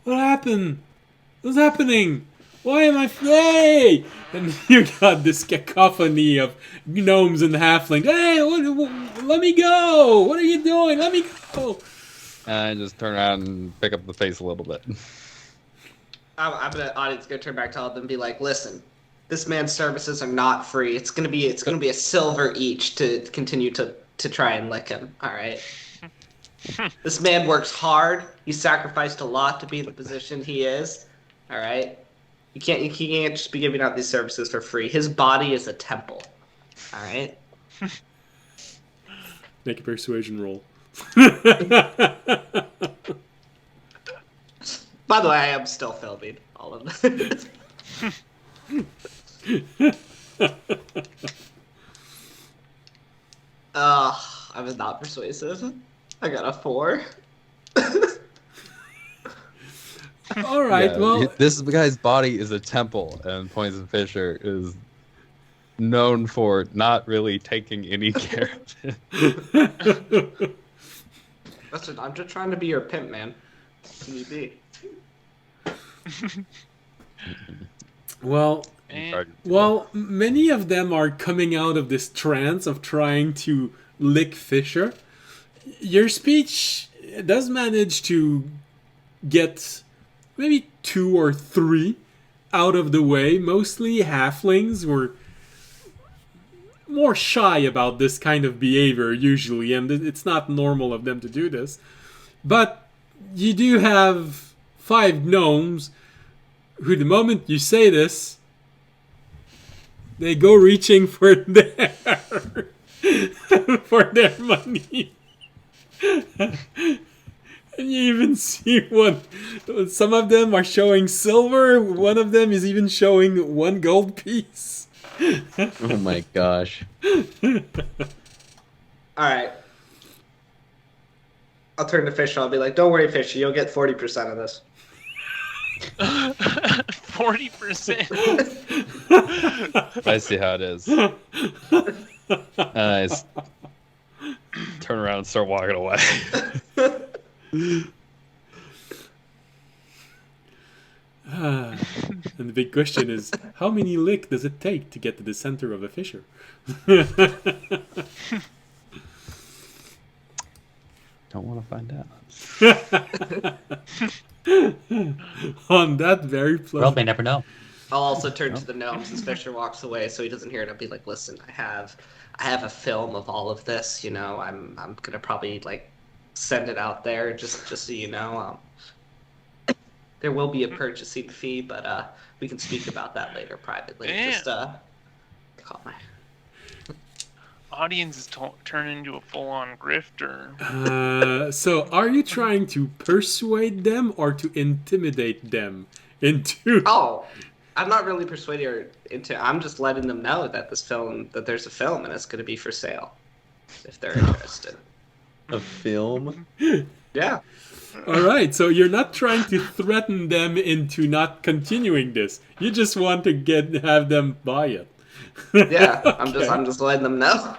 What happened? What's happening? Why am I... Hey! And you got this cacophony of gnomes and halflings. Hey, let me go! What are you doing? Let me go! I just turn around and pick up the pace a little bit. Audience gonna turn back to all of them and be like, listen, this man's services are not free. It's gonna be a silver each to continue to try and lick him. All right. This man works hard. He sacrificed a lot to be in the position he is. All right. You can't just be giving out these services for free. His body is a temple. All right. Make a persuasion roll. By the way, I am still filming all of them. I was not persuasive. I got a 4. All right, Yeah, well... this guy's body is a temple, and Poison Fisher is known for not really taking any care of it. Listen, I'm just trying to be your pimp, man. Can you be? Well, many of them are coming out of this trance of trying to lick Fisher. Your speech does manage to get maybe 2 or 3 out of the way. Mostly halflings were more shy about this kind of behavior usually, and it's not normal of them to do this. But you do have 5 gnomes who, the moment you say this, they go reaching for their for their money. And you even see one. Some of them are showing silver. One of them is even showing 1 gold piece. Oh my gosh. Alright. I'll turn to Fisher. I'll be like, don't worry, Fisher. You'll get 40% of this. 40%. I see how it is. Nice. Turn around and start walking away. And the big question is, how many lick does it take to get to the center of a fissure? Don't want to find out. On that very World pleasant... may never know. I'll also turn to the gnomes as Fisher walks away so he doesn't hear it. I'll be like, listen, I have a film of all of this, you know. I'm gonna probably like send it out there just so you know. There will be a purchasing fee, but we can speak about that later privately. Damn. Just call my Audience is turn into a full-on grifter. So are you trying to persuade them or to intimidate them into... Oh, I'm not really persuading her into. I'm just letting them know that there's a film and it's going to be for sale, if they're interested. A film? Yeah. All right, so you're not trying to threaten them into not continuing this. You just want to have them buy it. Yeah. Okay. I'm just letting them know.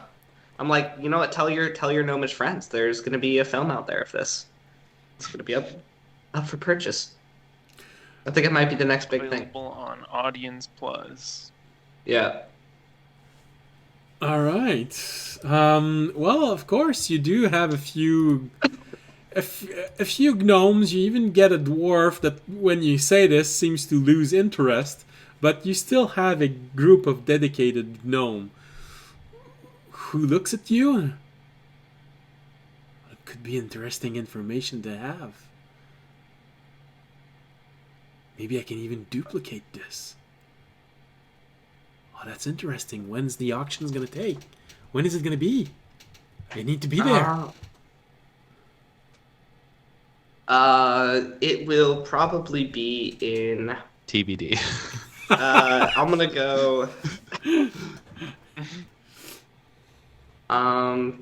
I'm like, you know what? Tell your gnomish friends. There's going to be a film out there of this. It's going to be up for purchase. I think it might be the next big thing. Available on Audience Plus. Yeah. All right. Well, of course, you do have a few gnomes. You even get a dwarf that, when you say this, seems to lose interest. But you still have a group of dedicated gnome who looks at you. It could be interesting information to have. Maybe I can even duplicate this. Oh, that's interesting. When's the auction going to take? When is it going to be? I need to be there. It will probably be in. TBD. I'm gonna go. A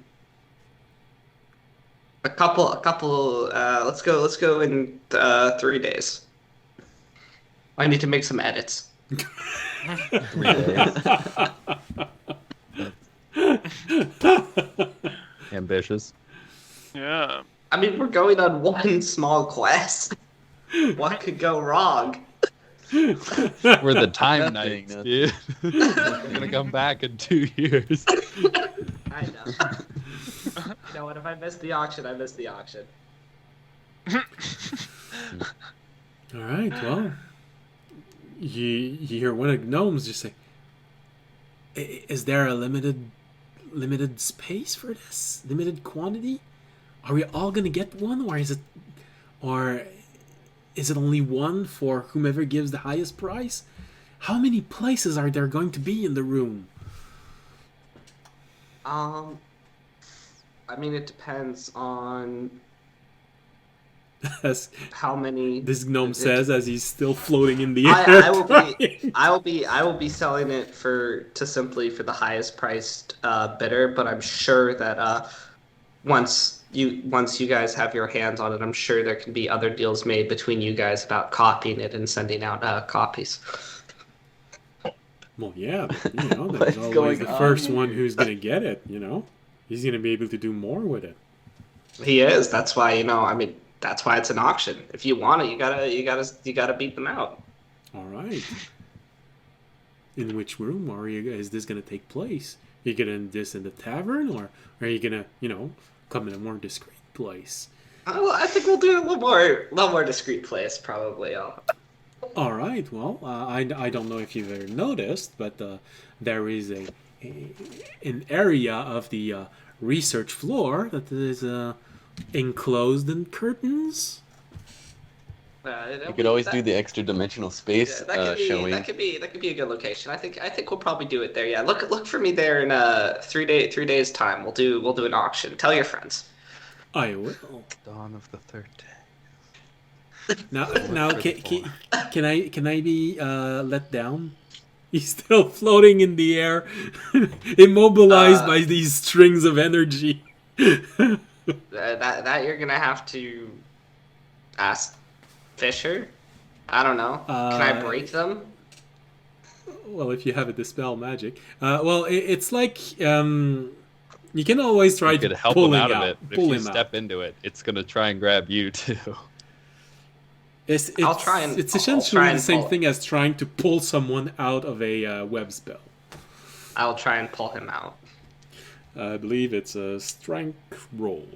couple. Let's go in 3 days. I need to make some edits. 3 days. Ambitious. Yeah. I mean, we're going on one small quest. What could go wrong? We're the time Nothing, knights, nothing. dude. We're gonna come back in 2 years. I know. You know what? If I miss the auction, I miss the auction. All right, well, you hear one of the gnomes just say, is there a limited space for this? Limited quantity? Are we all going to get one, or is it only one for whomever gives the highest price? How many places are there going to be in the room? I mean, it depends on As how many. this gnome it- says as he's still floating in the air. I will be selling it for the highest priced bidder, but I'm sure that once you guys have your hands on it, I'm sure there can be other deals made between you guys about copying it and sending out copies. Well, yeah, but, there's What's always going the on first here? one who's going to get it, He's going to be able to do more with it. He is. That's why I mean, that's why it's an auction. If you want it, you gotta beat them out. All right. In which room is this going to take place? Are you going to do this in the tavern, or are you going to, come in a more discreet place? Well, I think we'll do it a little more discreet place, probably. All right. Well, I don't know if you've ever noticed, but there is an area of the research floor that is enclosed in curtains. You could always do the extra dimensional space showing. that could be a good location. I think we'll probably do it there. Yeah, look for me there in 3 days time. We'll do an auction. Tell your friends. I will. Dawn of the third day. Now, can I be let down? He's still floating in the air, immobilized by these strings of energy. That you're gonna have to ask Fisher. I don't know. Can I break them? Well, if you have a dispel magic. It's like you can always try You to could help pull him him out of it. If Pull you him step out. into it, it's gonna try and grab you too. It's I'll try and essentially the same pull. thing as trying to pull someone out of a web spell. I'll try and pull him out. I believe it's a strength roll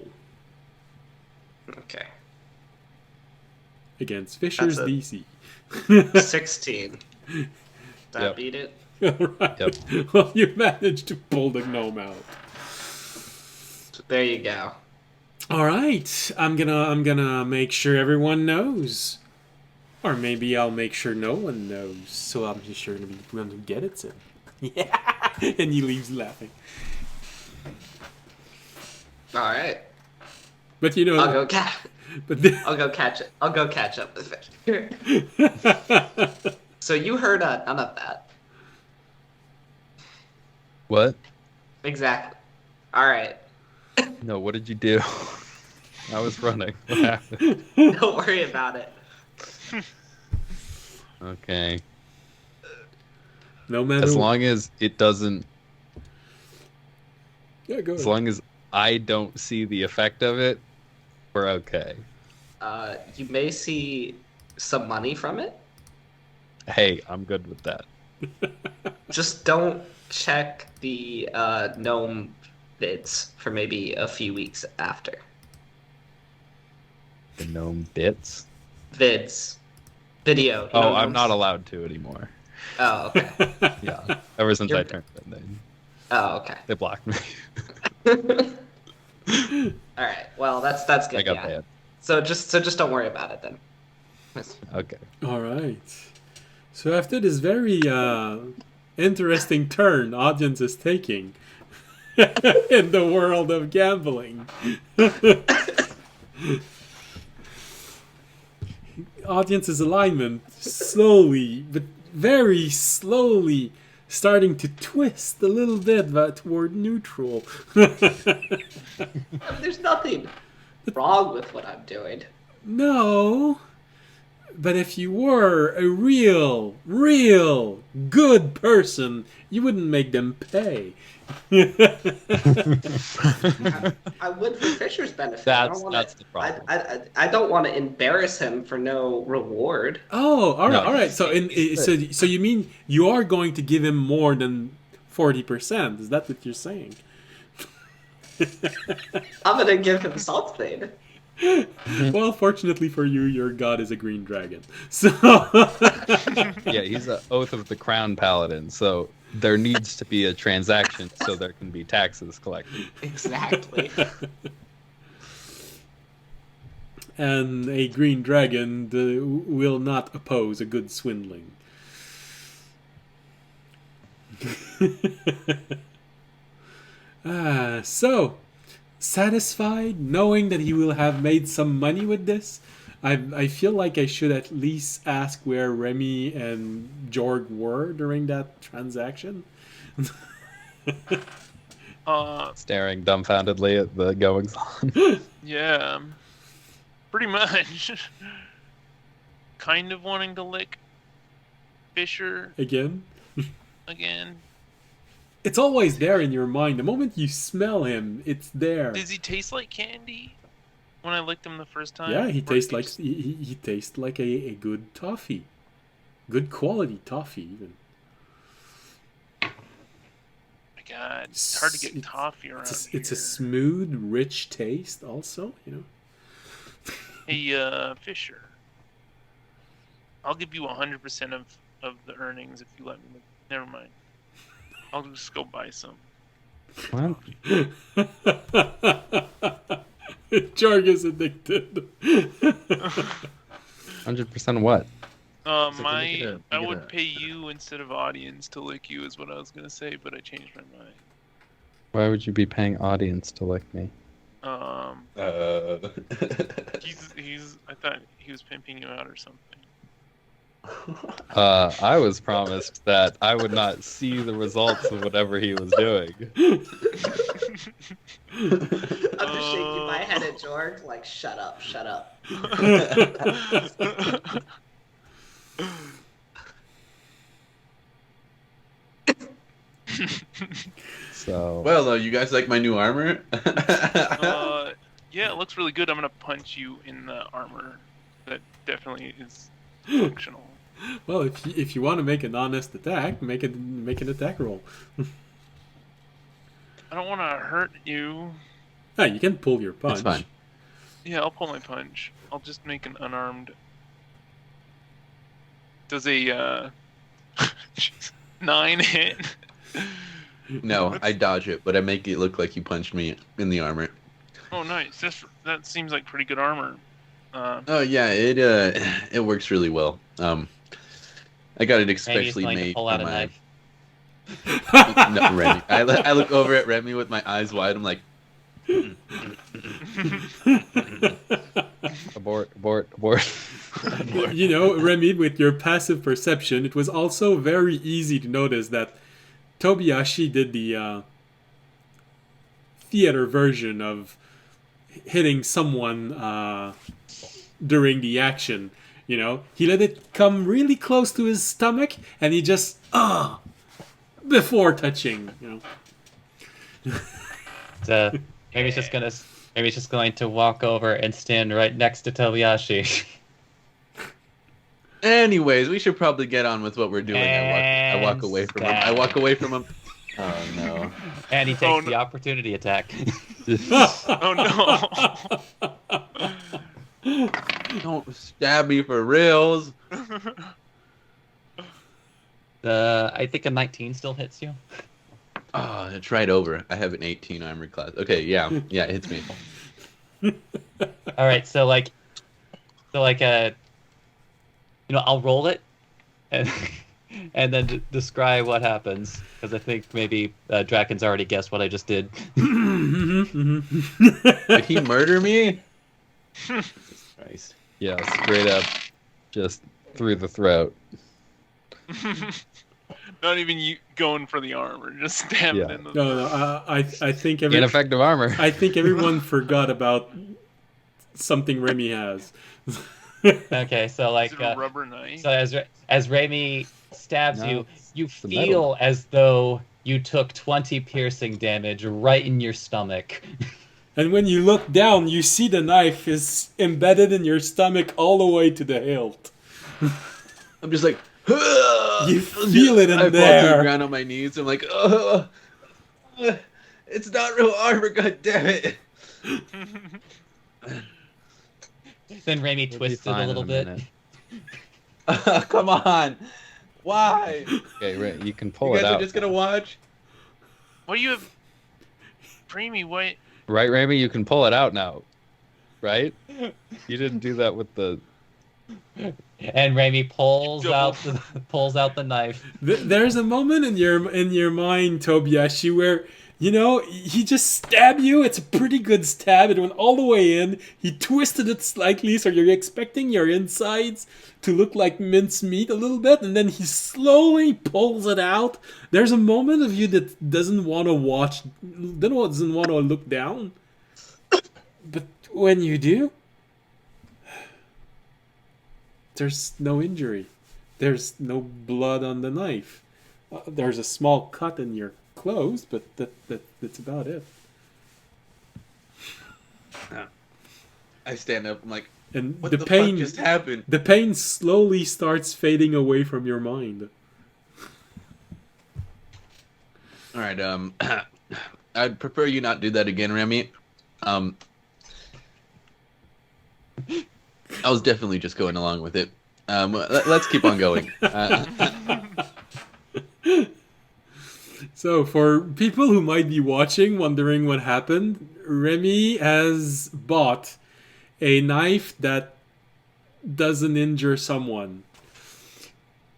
Okay. against Fisher's That's DC. 16. That Yep. beat it. Alright. Yep. Well, you managed to pull the gnome out. There you go. All right, I'm gonna make sure everyone knows, or maybe I'll make sure no one knows. So I'm just sure to be the one who get it. So, yeah, and he leaves laughing. All right. But you know, I'll go catch. But the, I'll go catch it. I'll go catch up with Fisher. So you heard none of that. What? Exactly. All right. No, what did you do? I was running. What happened? Don't worry about it. Okay. no matter As long as it doesn't, yeah, go as ahead. long as I don't see the effect of it, we're okay. You may see some money from it. Hey, I'm good with that. Just don't check the gnome bids for maybe a few weeks after. The gnome bits. Vids. Video. You Oh, know I'm gnomes? not allowed to anymore. Oh, okay. Yeah, ever since I You're- turned it, Oh, okay. they blocked me. All right. Well, that's good. I got yeah. banned. So just don't worry about it then. Okay. All right. So after this very interesting turn audience is taking in the world of gambling, audience's alignment slowly, but very slowly, starting to twist a little bit toward neutral. There's nothing wrong with what I'm doing. No. But if you were a real good person, you wouldn't make them pay. I would for Fisher's benefit. That's the problem. I don't want to embarrass him for no reward. Oh, all right, No. all right. So, so you mean you are going to give him more than 40%? Is that what you're saying? I'm gonna give him something. Well, fortunately for you, your god is a green dragon. So, Yeah, he's an Oath of the Crown Paladin, so there needs to be a transaction so there can be taxes collected. Exactly. and a green dragon will not oppose a good swindling. So satisfied knowing that he will have made some money with this. I feel like I should at least ask where Remy and Jorg were during that transaction. Staring dumbfoundedly at the goings on. Yeah, pretty much. Kind of wanting to lick Fisher Again, again. it's always there in your mind. The moment you smell him, it's there. Does he taste like candy? When I licked him the first time? Yeah, he Or tastes like just- he tastes like a good toffee, good quality toffee even. My God, it's hard to get It's- toffee around It's a here. smooth, rich taste. Also, you know. Hey, Fisher. I'll give you 100% of the earnings if you let me. Never mind. I'll just go buy some. What? Jorg is addicted. 100% what? So can we I get a- we get would a- pay you instead of audience to lick you is what I was gonna say, but I changed my mind. Why would you be paying audience to lick me? He's. I thought he was pimping you out or something. I was promised that I would not see the results of whatever he was doing. I'm just shaking my head at Jorg, like, shut up, shut up. So Well, you guys like my new armor? Yeah, it looks really good. I'm gonna punch you in the armor. That definitely is functional. Well, if you want to make an honest attack, make an attack roll. I don't want to hurt you. Ah, you can pull your punch. That's fine. Yeah, I'll pull my punch. I'll just make an unarmed. Does a 9 hit? No, I dodge it, but I make it look like you punched me in the armor. Oh, nice. That seems like pretty good armor. Oh yeah, it works really well. I got it Randy's especially going to made pull for out a my knife. no, Remy. I look over at Remy with my eyes wide. I'm like, abort. You know, Remy, with your passive perception, it was also very easy to notice that Tobiyashi did the theater version of hitting someone during the action. You know, he let it come really close to his stomach, and he just before touching. You know. So maybe it's just going to walk over and stand right next to Tobiyashi. anyways, we should probably get on with what we're doing. I walk And away from him. stab. I walk away from him. Oh no. And he takes Oh, the no. opportunity attack. Oh no! Don't stab me for reals. I think a 19 still hits you. Oh, it's right over. I have an 18 armor class. Okay, yeah, it hits me. All right, so I'll roll it, and and then describe what happens because I think maybe Draken's already guessed what I just did. Did he murder me? Jesus Christ. Yeah, straight up, just through the throat. Not even you going for the armor, just stabbing Yeah. in the. No, I think Ineffective armor. I think everyone forgot about something Remy has. Okay, so Is it a rubber knife? so as Raimi stabs No, you the feel metal. as though you took 20 piercing damage right in your stomach. And when you look down, you see the knife is embedded in your stomach all the way to the hilt. I'm just like, You feel it in I fall to there. the ground on my knees. I'm like, oh, it's not real armor. God damn it. Then Raimi We'll be twisted fine a in little bit. minute. Come on. Why? Okay, right. You can You pull guys it are out. just gonna watch? What do you have? Preemie, what? Right, Ramy? You can pull it out now. Right? You didn't do that with the. And Raimi pulls Double. out the knife. There's a moment in your mind, Tobiyashi, where you know he just stabbed you. It's a pretty good stab. It went all the way in. He twisted it slightly, so you're expecting your insides to look like mincemeat a little bit, and then he slowly pulls it out. There's a moment of you that doesn't want to watch, doesn't want to look down, but when you do, there's no injury. There's no blood on the knife. There's a small cut in your clothes, but that's about it. I stand up. I'm like, And what the the pain fuck just happened? the pain slowly starts fading away from your mind. All right. I'd prefer you not do that again, Remy. I was definitely just going along with it. Let's keep on going. So, for people who might be watching, wondering what happened, Remy has bought a knife that doesn't injure someone.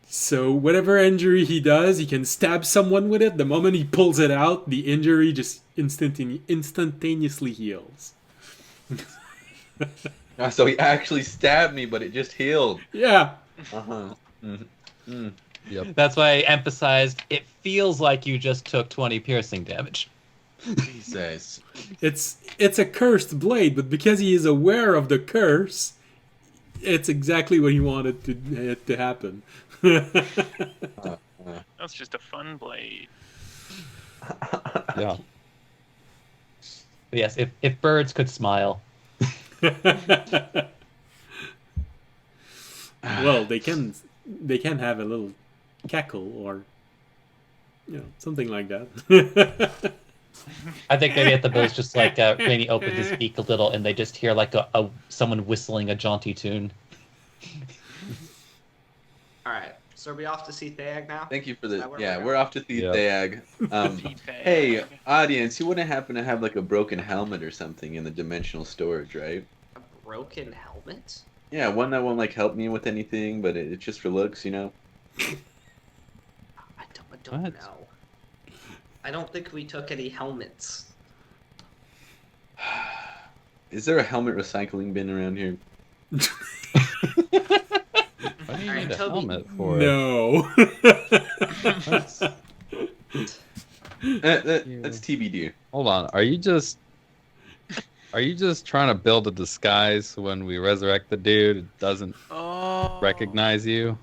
So whatever injury he does, he can stab someone with it. The moment he pulls it out, the injury just instantaneously heals. So he actually stabbed me, but it just healed. Yeah. Uh-huh. Yep. That's why I emphasized it feels like you just took 20 piercing damage. Jesus. It's a cursed blade, but because he is aware of the curse, it's exactly what he wanted to happen. That's just a fun blade. Yeah. But yes, if birds could smile. Well, they can have a little cackle or something like that. I think maybe at the most just like Rainy opened his beak a little and they just hear like a someone whistling a jaunty tune. All right. So are we off to see Theag now? Thank you for Is the. that where Yeah, we're we're going? off to the Yep. Theag. Feedback. Hey, audience, you wouldn't happen to have like a broken helmet or something in the dimensional storage, right? A broken helmet? Yeah, one that won't like help me with anything, but it's just for looks, you know. I don't What? know. I don't think we took any helmets. Is there a helmet recycling bin around here? Why do you Alright, need a Toby. helmet for it? No. That's TBD. Hold on. Are you just trying to build a disguise when we resurrect the dude? It doesn't Oh. recognize you.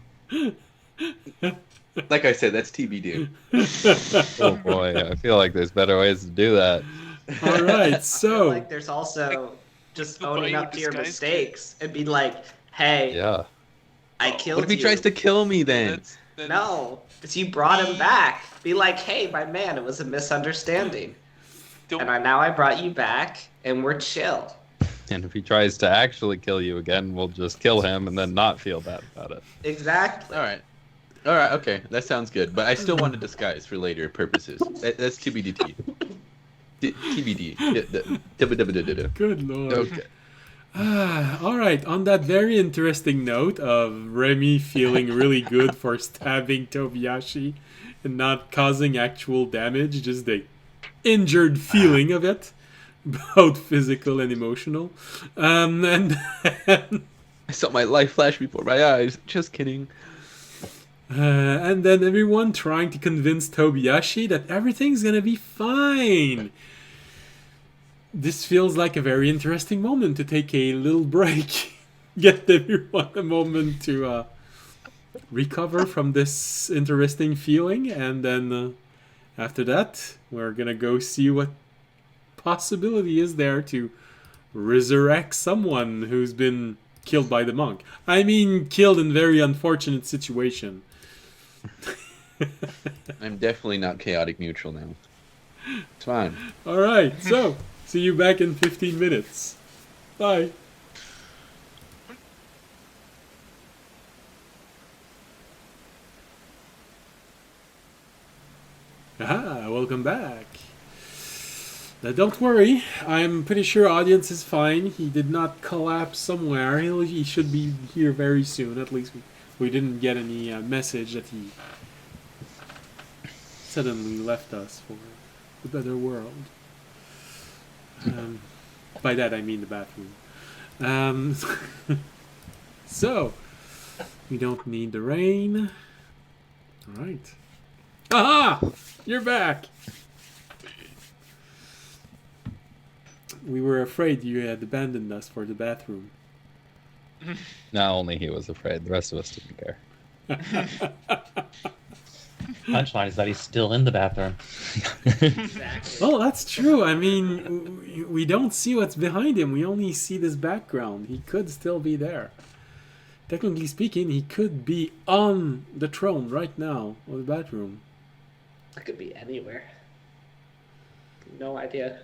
Like I said, that's TBD. Oh boy, I feel like there's better ways to do that. All right, I feel so like there's also just the owning bio up to your disguise mistakes and be like, hey, Yeah. I killed What if he you. tries to kill me then? No, because you brought him back. Be like, hey, my man, it was a misunderstanding. Don't- And now I brought you back, and we're chill. And if he tries to actually kill you again, we'll just kill him and then not feel bad about it. Exactly. All right, okay, that sounds good. But I still want a disguise for later purposes. That's TBD. TBD. good lord. Okay. All right, on that very interesting note of Remy feeling really good for stabbing Tobiyashi and not causing actual damage, just the injured feeling of it, both physical and emotional. And I saw my life flash before my eyes. Just kidding. and then everyone trying to convince Tobiyashi that everything's gonna be fine. This feels like a very interesting moment to take a little break. Get everyone a moment to recover from this interesting feeling, and then after that, we're gonna go see what possibility is there to resurrect someone who's been killed by the monk. I mean, killed in very unfortunate situation. I'm definitely not chaotic neutral now. It's fine. All right, so see you back in 15 minutes. Bye. Aha, welcome back. Now don't worry, I'm pretty sure audience is fine. He did not collapse somewhere. He should be here very soon. At least we didn't get any message that he suddenly left us for the better world. By that I mean the bathroom. So, we don't need the rain. Alright. Aha! You're back! We were afraid you had abandoned us for the bathroom. Not only he was afraid, the rest of us didn't care. Punchline is that he's still in the bathroom. Exactly. Well, that's true. I mean, we don't see what's behind him. We only see this background. He could still be there. Technically speaking, he could be on the throne right now, or the bathroom. It could be anywhere. No idea.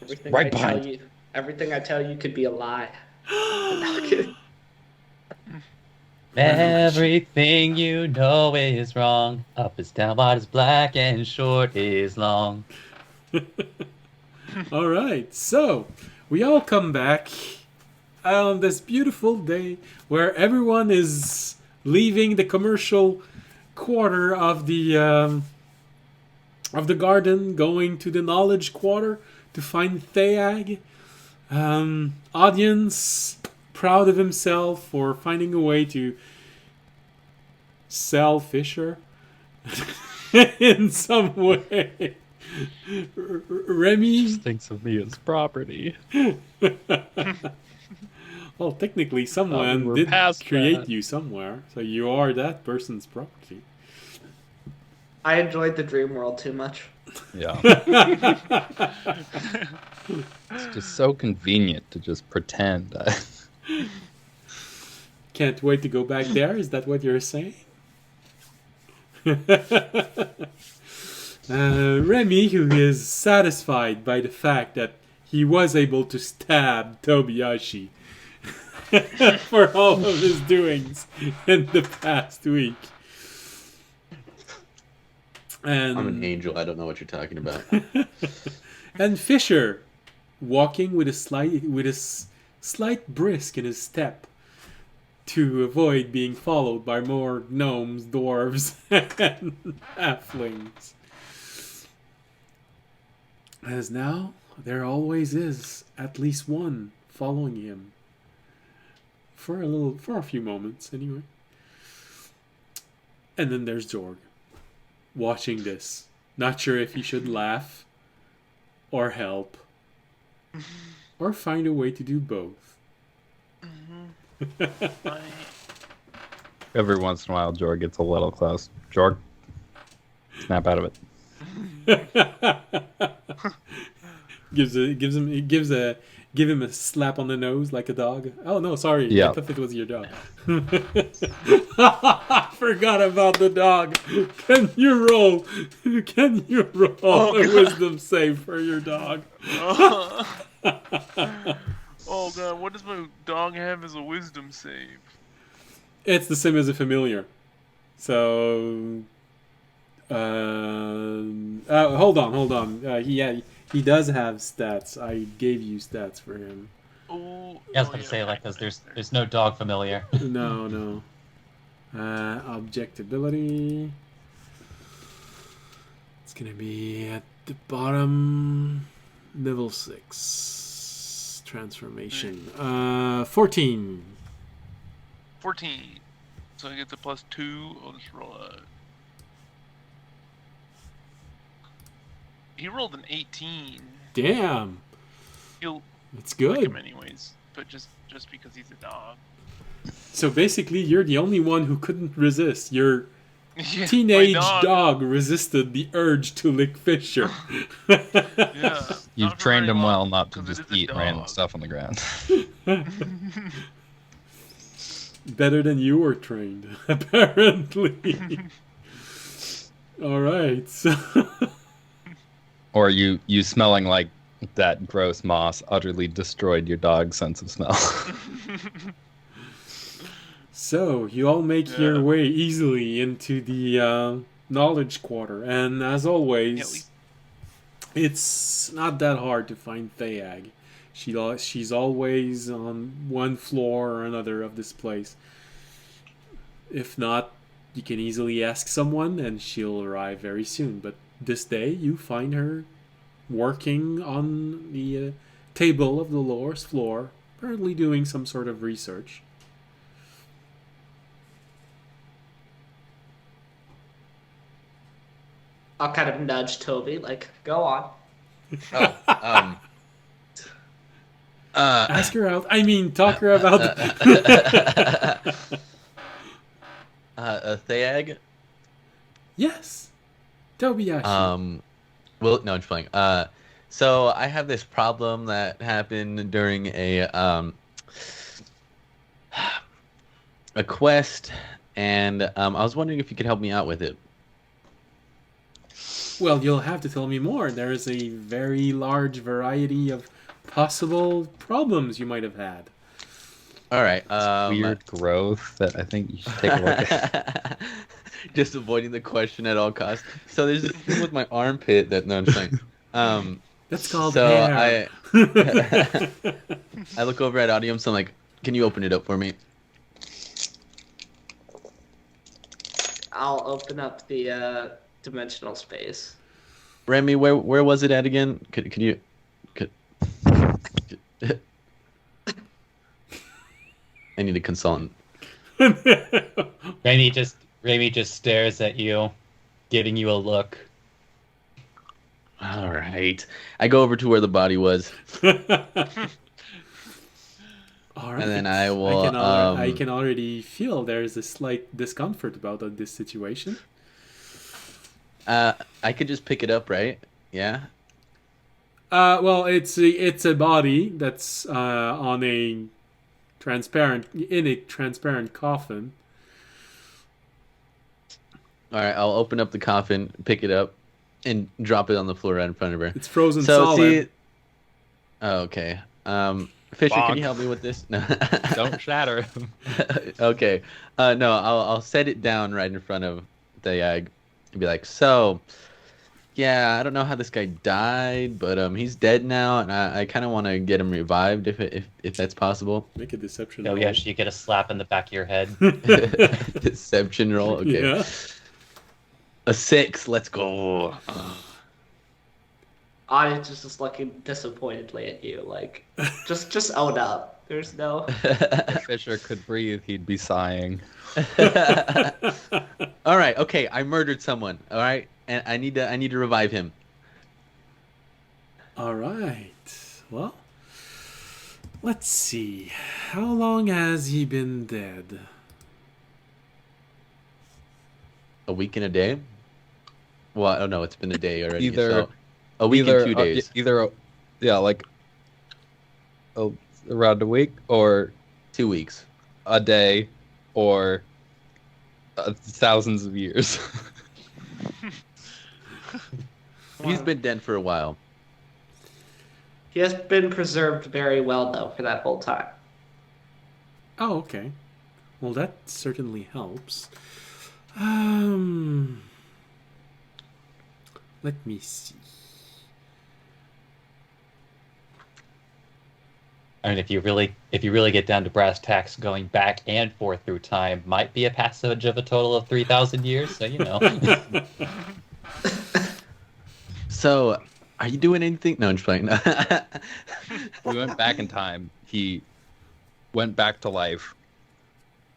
Everything Right I tell behind. you, everything I tell you could be a lie. No, kidding. Everything you know is wrong. Up is down, wide is black, and short is long. All right, so we all come back on this beautiful day where everyone is leaving the commercial quarter of the garden, going to the knowledge quarter to find Theag. Audience proud of himself for finding a way to sell Fisher in some way. Remy Just thinks of me as property. Well, technically, someone we were did past create that. you somewhere, so you are that person's property. I enjoyed the dream world too much. Yeah. It's just so convenient to just pretend. Can't wait to go back there. Is that what you're saying? Remy, who is satisfied by the fact that he was able to stab Tobiyashi for all of his doings in the past week. And I'm an angel. I don't know what you're talking about. and Fisher, walking with a slight brisk in his step, to avoid being followed by more gnomes, dwarves, and halflings. As now, there always is at least one following him. For a few moments, anyway. And then there's Jorg, watching this, not sure if he should laugh, or help, or find a way to do both. Every once in a while, Jorg gets a little close. Jorg, snap out of it. Give him a slap on the nose like a dog. Oh no, sorry. Yeah. I thought it was your dog. I forgot about the dog. Can you roll Oh, a God. wisdom save for your dog? Oh god, what does my dog have as a wisdom save? It's the same as a familiar. So hold on. He does have stats. I gave you stats for him. Oh, Yeah, I was going to say, like, because there's no dog familiar. No. Objectability. It's gonna be at the bottom, level 6. Transformation. 14. 14. So I get the +2. I'll just roll a. He rolled an 18. Damn, He'll that's like good. him anyways, but just because he's a dog. So basically, you're the only one who couldn't resist. Your Yeah, my teenage dog resisted the urge to lick Fisher. Yeah. You've not for trained very him well long, not to 'cause it just is a eat random dog. stuff on the ground. Better than you were trained, apparently. All right. So Or you smelling like that gross moss utterly destroyed your dog's sense of smell. So you all make your way easily into the knowledge quarter, and as always, it's not that hard to find Theag. She's always on one floor or another of this place. If not, you can easily ask someone, and she'll arrive very soon. But this day, you find her working on the table of the lowest floor, apparently doing some sort of research. I'll kind of nudge Toby, like, go on. Ask her out. I mean, talk her about. Theag? Yes, Tobiyashi. Well, no, I'm just playing. So I have this problem that happened during a quest, and I was wondering if you could help me out with it. Well, you'll have to tell me more. There is a very large variety of possible problems you might have had. All right. Weird growth that I think you should take a look at. Just avoiding the question at all costs. So there's this thing with my armpit that no, I'm just saying. That's called So hair. I look over at audience. I'm like, can you open it up for me? I'll open up the dimensional space. Remy, where was it at again? Could you? Could, I need a consultant. Raimi just stares at you, giving you a look. All right. I go over to where the body was, All right. and then I will. I can already feel there's a slight discomfort about this situation. I could just pick it up, right? Yeah. Well, it's a body that's on a transparent coffin. All right. I'll open up the coffin, pick it up, and drop it on the floor right in front of her. It's frozen So solid. see. Oh, okay. Fisher, can Bonk. you help me with this? No. Don't shatter him. Okay. No, I'll set it down right in front of the and be like, so, yeah, I don't know how this guy died, but he's dead now, and I kind of want to get him revived if that's possible. Make a deception. Oh roll. yes, you get a slap in the back of your head. Deception roll. Okay. Yeah. A 6. Let's go. Audience is just looking disappointedly at you, like, just own up. There's no. If Fisher could breathe, he'd be sighing. All right. Okay. I murdered someone. All right, and I need to revive him. All right. Well, let's see. How long has he been dead? A week and a day. Well, I don't know. It's been a day already. Either- so a week and 2 days. Yeah, like around a week, or 2 weeks. a day, or thousands of years. He's been dead for a while. He has been preserved very well, though, for that whole time. Oh, okay. Well, that certainly helps. Let me see. I mean, if you really get down to brass tacks, going back and forth through time might be a passage of a total of 3,000 years. So you know. So, are you doing anything? No, I'm just playing. We went back in time. He went back to life,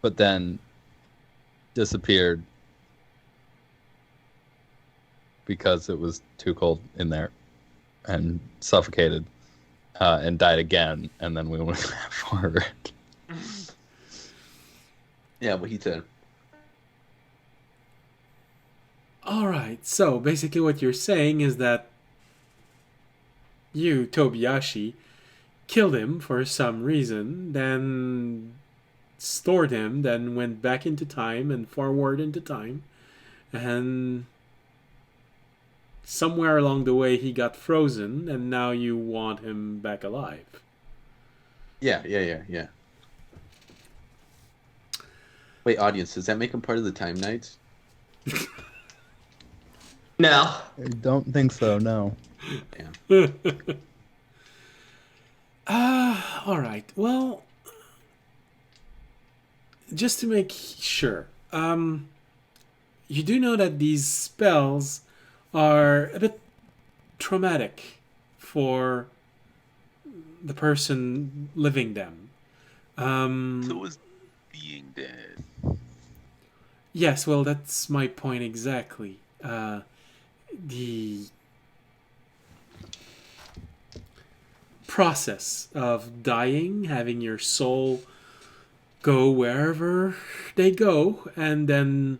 but then disappeared because it was too cold in there and suffocated, and died again. And then we went forward. Yeah, what he said. All right. So basically, what you're saying is that you, Tobiyashi, killed him for some reason, then stored him, then went back into time and forward into time, and somewhere along the way he got frozen, and now you want him back alive. Yeah. Wait, audience, does that make him part of the Time Knights? No. I don't think so. No. All right. Well, just to make sure, you do know that these spells are a bit traumatic for the person living them. So was being dead. Yes, well, that's my point exactly. The process of dying, having your soul go wherever they go, and then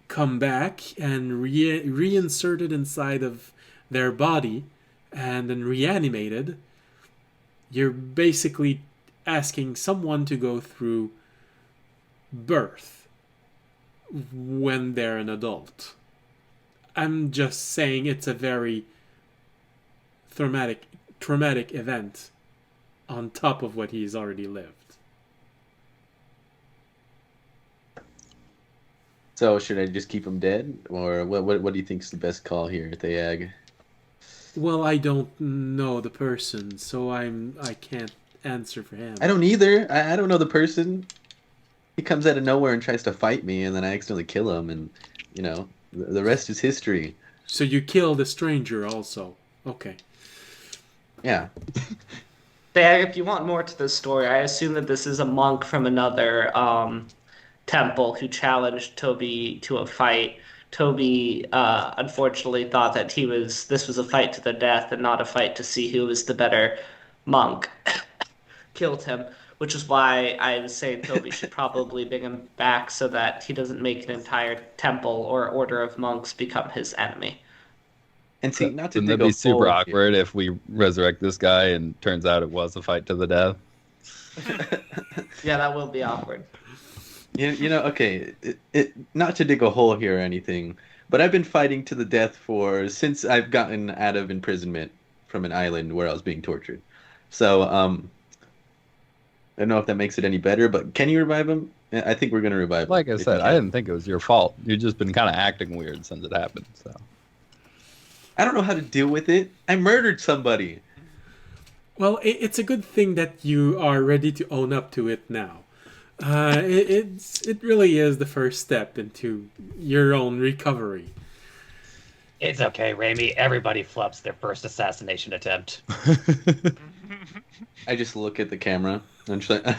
come back and reinserted inside of their body, and then reanimated, you're basically asking someone to go through birth when they're an adult. I'm just saying it's a very traumatic event on top of what he's already lived. So should I just keep him dead, or what do you think is the best call here, Thayag? Well, I don't know the person, so I can't answer for him. I don't either. I don't know the person. He comes out of nowhere and tries to fight me, and then I accidentally kill him, and the rest is history. So you killed a stranger also. Okay. Yeah. If you want more to this story, I assume that this is a monk from another temple who challenged Toby to a fight. Toby unfortunately thought that this was a fight to the death and not a fight to see who was the better monk. Killed him, which is why I was saying Toby should probably bring him back so that he doesn't make an entire temple or order of monks become his enemy. And see, not to Wouldn't dig that a be super hole awkward if we resurrect this guy and turns out it was a fight to the death? Yeah, that will be awkward. Okay, not to dig a hole here or anything, but I've been fighting to the death since I've gotten out of imprisonment from an island where I was being tortured. So, I don't know if that makes it any better, but can you revive him? I think we're gonna revive him. Like I if said, you I can. didn't think it was your fault. You've just been kind of acting weird since it happened. So I don't know how to deal with it. I murdered somebody. Well, it's a good thing that you are ready to own up to it now. It really is the first step into your own recovery. It's okay, Raimi. Everybody flubs their first assassination attempt. I just look at the camera and just like,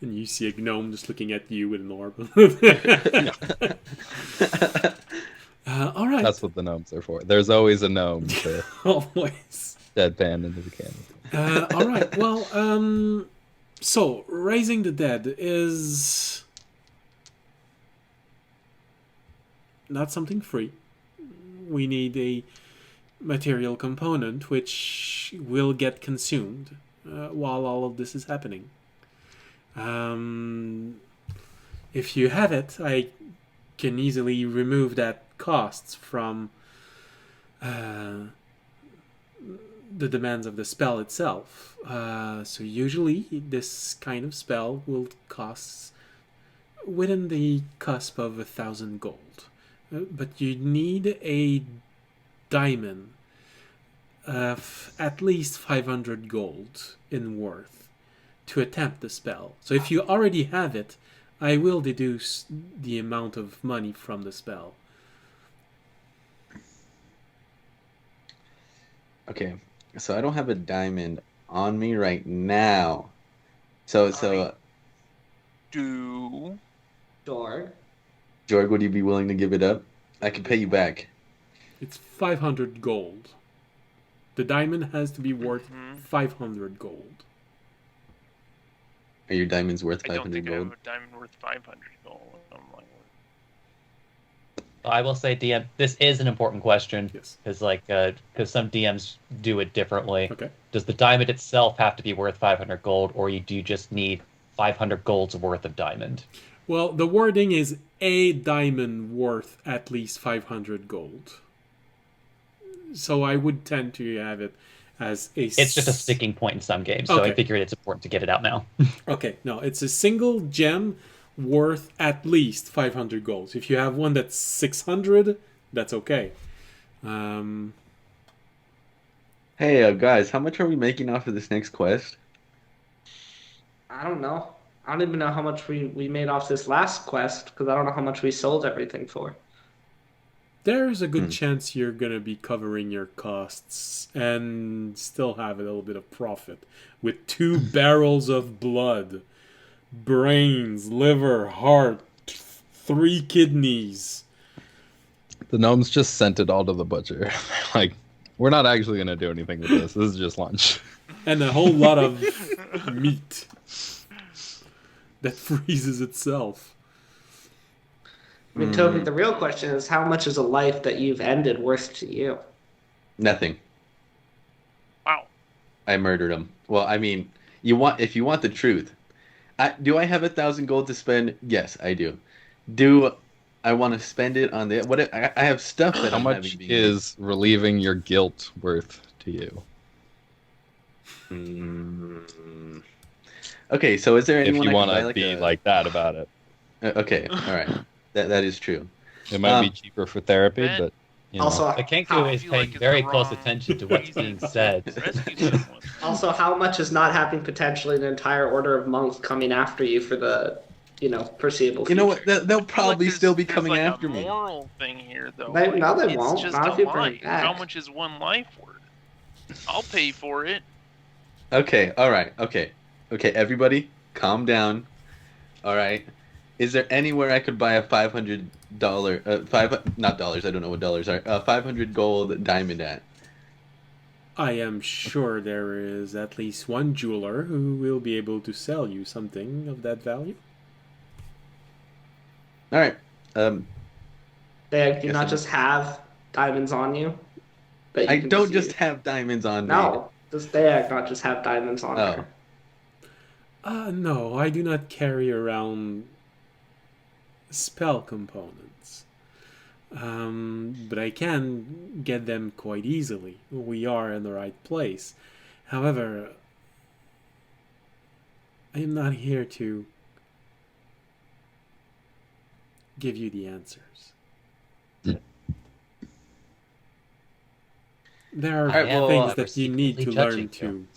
And you see a gnome just looking at you with an orb. All right. that's what the gnomes are for. There's always a gnome to Always. deadpan into the camera. All right. Well, so raising the dead is not something free. We need a material component which will get consumed while all of this is happening. If you have it, I can easily remove that costs from the demands of the spell itself. So usually this kind of spell will cost within the cusp of 1,000 gold. But you need a diamond of at least 500 gold in worth to attempt the spell. So if you already have it, I will deduce the amount of money from the spell. okay, so I don't have a diamond on me right now. So Do Sure. George, would you be willing to give it up? I can pay you back. It's 500 gold. The diamond has to be worth 500 gold. Are your diamonds worth I don't 500 think I gold? have a diamond worth 500 gold. I'm like, I will say, DM, this is an important question Yes. because some DMs do it differently. Okay. Does the diamond itself have to be worth 500 gold, or do you just need 500 gold's worth of diamond? Well, the wording is a diamond worth at least 500 gold. So I would tend to have it as a... It's just a sticking point in some games, so Okay. I figured it's important to get it out now. Okay, no, it's a single gem worth at least 500 gold. If you have one that's 600, that's okay. Hey, guys, how much are we making off of this next quest? I don't know. I don't even know how much we made off this last quest because I don't know how much we sold everything for. There's a good chance you're going to be covering your costs and still have a little bit of profit. With 2 barrels of blood, brains, liver, heart, 3 kidneys. The gnomes just sent it all to the butcher. Like, we're not actually going to do anything with this. This is just lunch. And a whole lot of meat that freezes itself. I mean, Toby, the real question is how much is a life that you've ended worth to you? Nothing. wow. I murdered him. Well, I mean, if you want the truth, do I have 1,000 gold to spend? Yes, I do. Do I want to spend it on I have stuff that How I'm much having being is relieving your guilt worth to you? Okay, so is there If anyone you I can want buy to like be a... like that about it. Okay, all right. That is true. It might be Um, cheaper for therapy, Ben, but you know. Also, The Kenku how, is feel paying like it's very the close wrong attention to what's reason being said. rescue someone. also, how much is not having potentially an entire order of monks coming after you for the, foreseeable you know future? what? They'll I feel like probably still be there's coming like after a me. moral thing here, though. No, they it's won't. just Not a if you bring life. it back. How much is one life worth? I'll pay for it. Okay, all right, okay, everybody, calm down. All right. Is there anywhere I could buy a $500, not dollars, I don't know what dollars are, 500 gold diamond at? I am sure there is at least one jeweler who will be able to sell you something of that value. All right. Um, They do Guess not I'm- just have diamonds on you, but I you can don't just use. have diamonds on me. No, does Theag not just have diamonds on Oh. her? No, I do not carry around spell components. But I can get them quite easily. We are in the right place. However, I am not here to give you the answers. There are Alright, well, things we're that you need to secretly learn judging to you.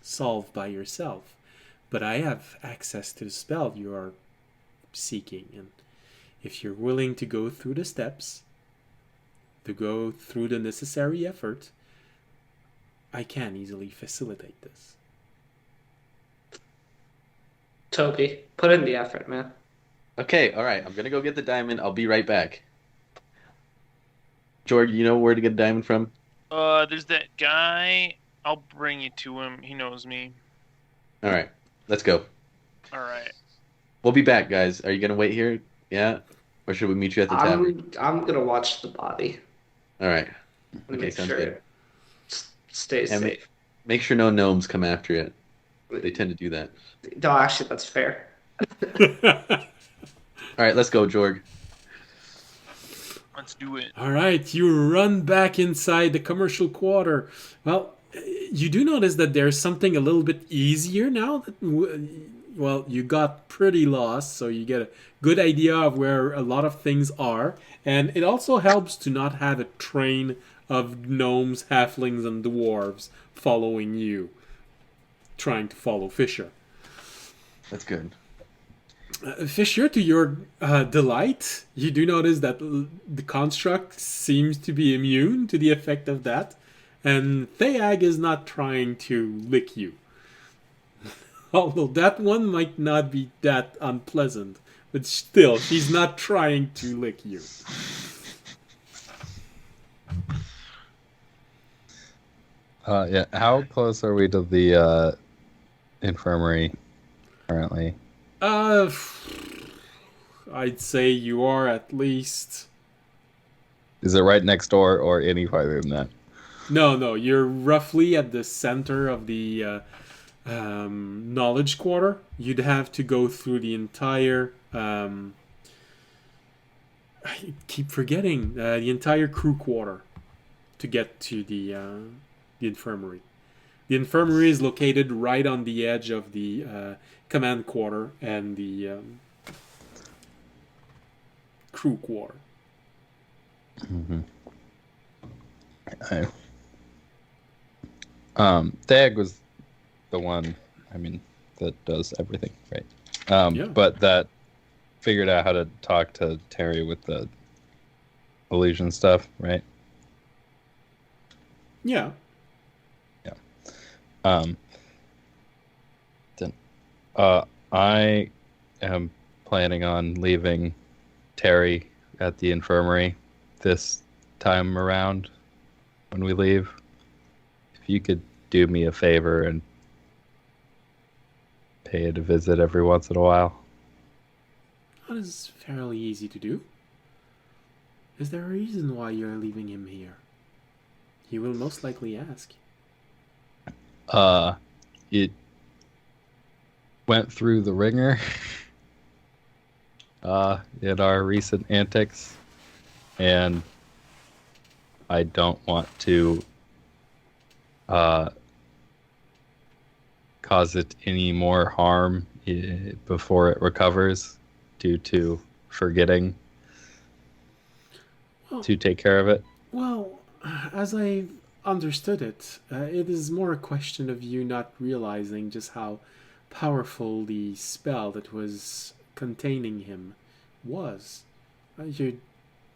solve by yourself. But I have access to the spell you are seeking, and if you're willing to go through the steps, to go through the necessary effort, I can easily facilitate this. Toby, put in the effort, man. Okay, all right. I'm gonna go get the diamond. I'll be right back. George, you know where to get a diamond from? There's that guy. I'll bring you to him. He knows me. All right, let's go. All right. We'll be back, guys. Are you gonna wait here? Yeah, or should we meet you at the tavern? I'm gonna watch the body All right. and Okay, make sounds sure good. it stays And safe. make sure no gnomes come after it. They tend to do that. No, actually, that's fair. All right, let's go, Jorg. Let's do it. All right, you run back inside the commercial quarter. Well, you do notice that there's something a little bit easier now. Well, you got pretty lost, so you get a good idea of where a lot of things are. And it also helps to not have a train of gnomes, halflings, and dwarves following you, trying to follow Fisher. That's good. Fisher, to your delight, you do notice that the construct seems to be immune to the effect of that, and Theag is not trying to lick you. Although that one might not be that unpleasant, but still, she's not trying to lick you. Yeah. How close are we to the infirmary currently? I'd say you are at least... Is it right next door or any farther than that? No, you're roughly at the center of the knowledge quarter. You'd have to go through the entire... I keep forgetting. The entire crew quarter to get to the infirmary. The infirmary is located right on the edge of the command quarter and the crew quarter. Mm-hmm. Thag was the one, that does everything, right? Yeah. But that figured out how to talk to Terry with the illusion stuff, right? Yeah. Then, I am planning on leaving Terry at the infirmary this time around when we leave. If you could do me a favor and pay it a visit every once in a while. That is fairly easy to do. Is there a reason why you're leaving him here? He will most likely ask. It went through the ringer in our recent antics, and I don't want to cause it any more harm before it recovers due to forgetting Well, to take care of it? well, as I understood it, it is more a question of you not realizing just how powerful the spell that was containing him was. You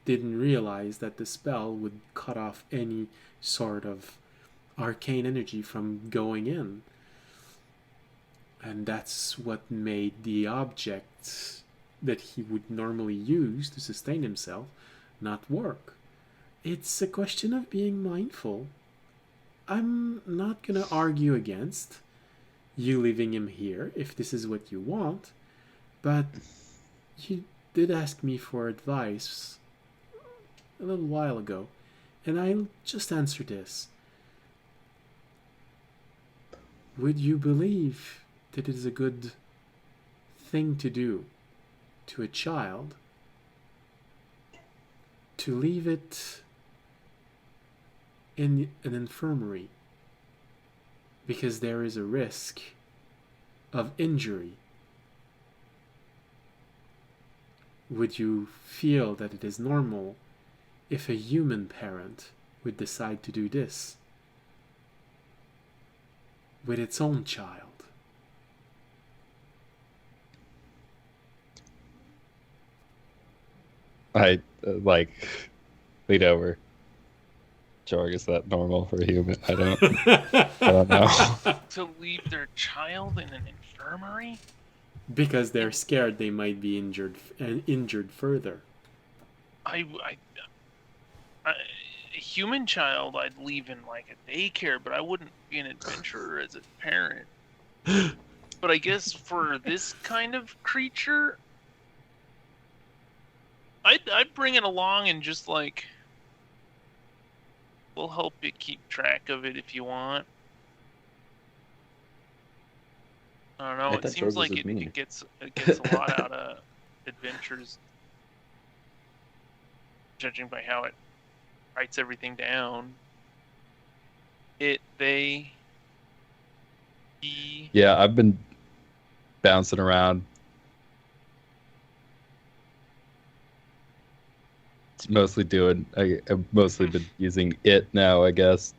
didn't realize that the spell would cut off any sort of arcane energy from going in. And that's what made the object that he would normally use to sustain himself not work. It's a question of being mindful. I'm not gonna argue against you leaving him here if this is what you want, but you did ask me for advice a little while ago, and I'll just answer this. Would you believe that it is a good thing to do to a child to leave it in an infirmary because there is a risk of injury? Would you feel that it is normal if a human parent would decide to do this with its own child? I lean over. Jorg, is that normal for a human? I don't know. To leave their child in an infirmary? Because they're scared they might be injured further. A human child I'd leave in like a daycare, but I wouldn't be an adventurer as a parent. But I guess for this kind of creature, I'd bring it along and just like, we'll help you keep track of it if you want. I don't know. I It thought seems Jorg was like with it me. gets a lot out of adventures, judging by how it writes everything down. He. Yeah, I've been bouncing around. It's mostly I've mostly been using it now, I guess,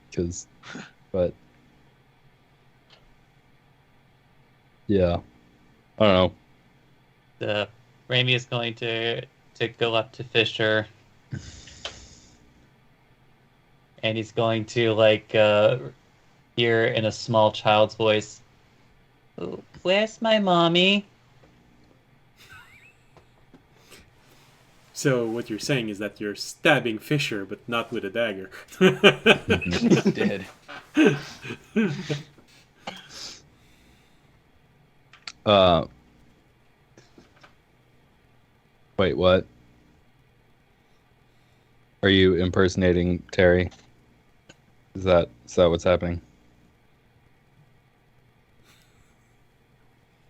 but yeah, I don't know. Raimi is going to go up to Fisher, and he's going to hear in a small child's voice, "Where's my mommy?" So what you're saying is that you're stabbing Fisher, but not with a dagger. He's dead. Wait, what? Are you impersonating Terry? Is that what's happening?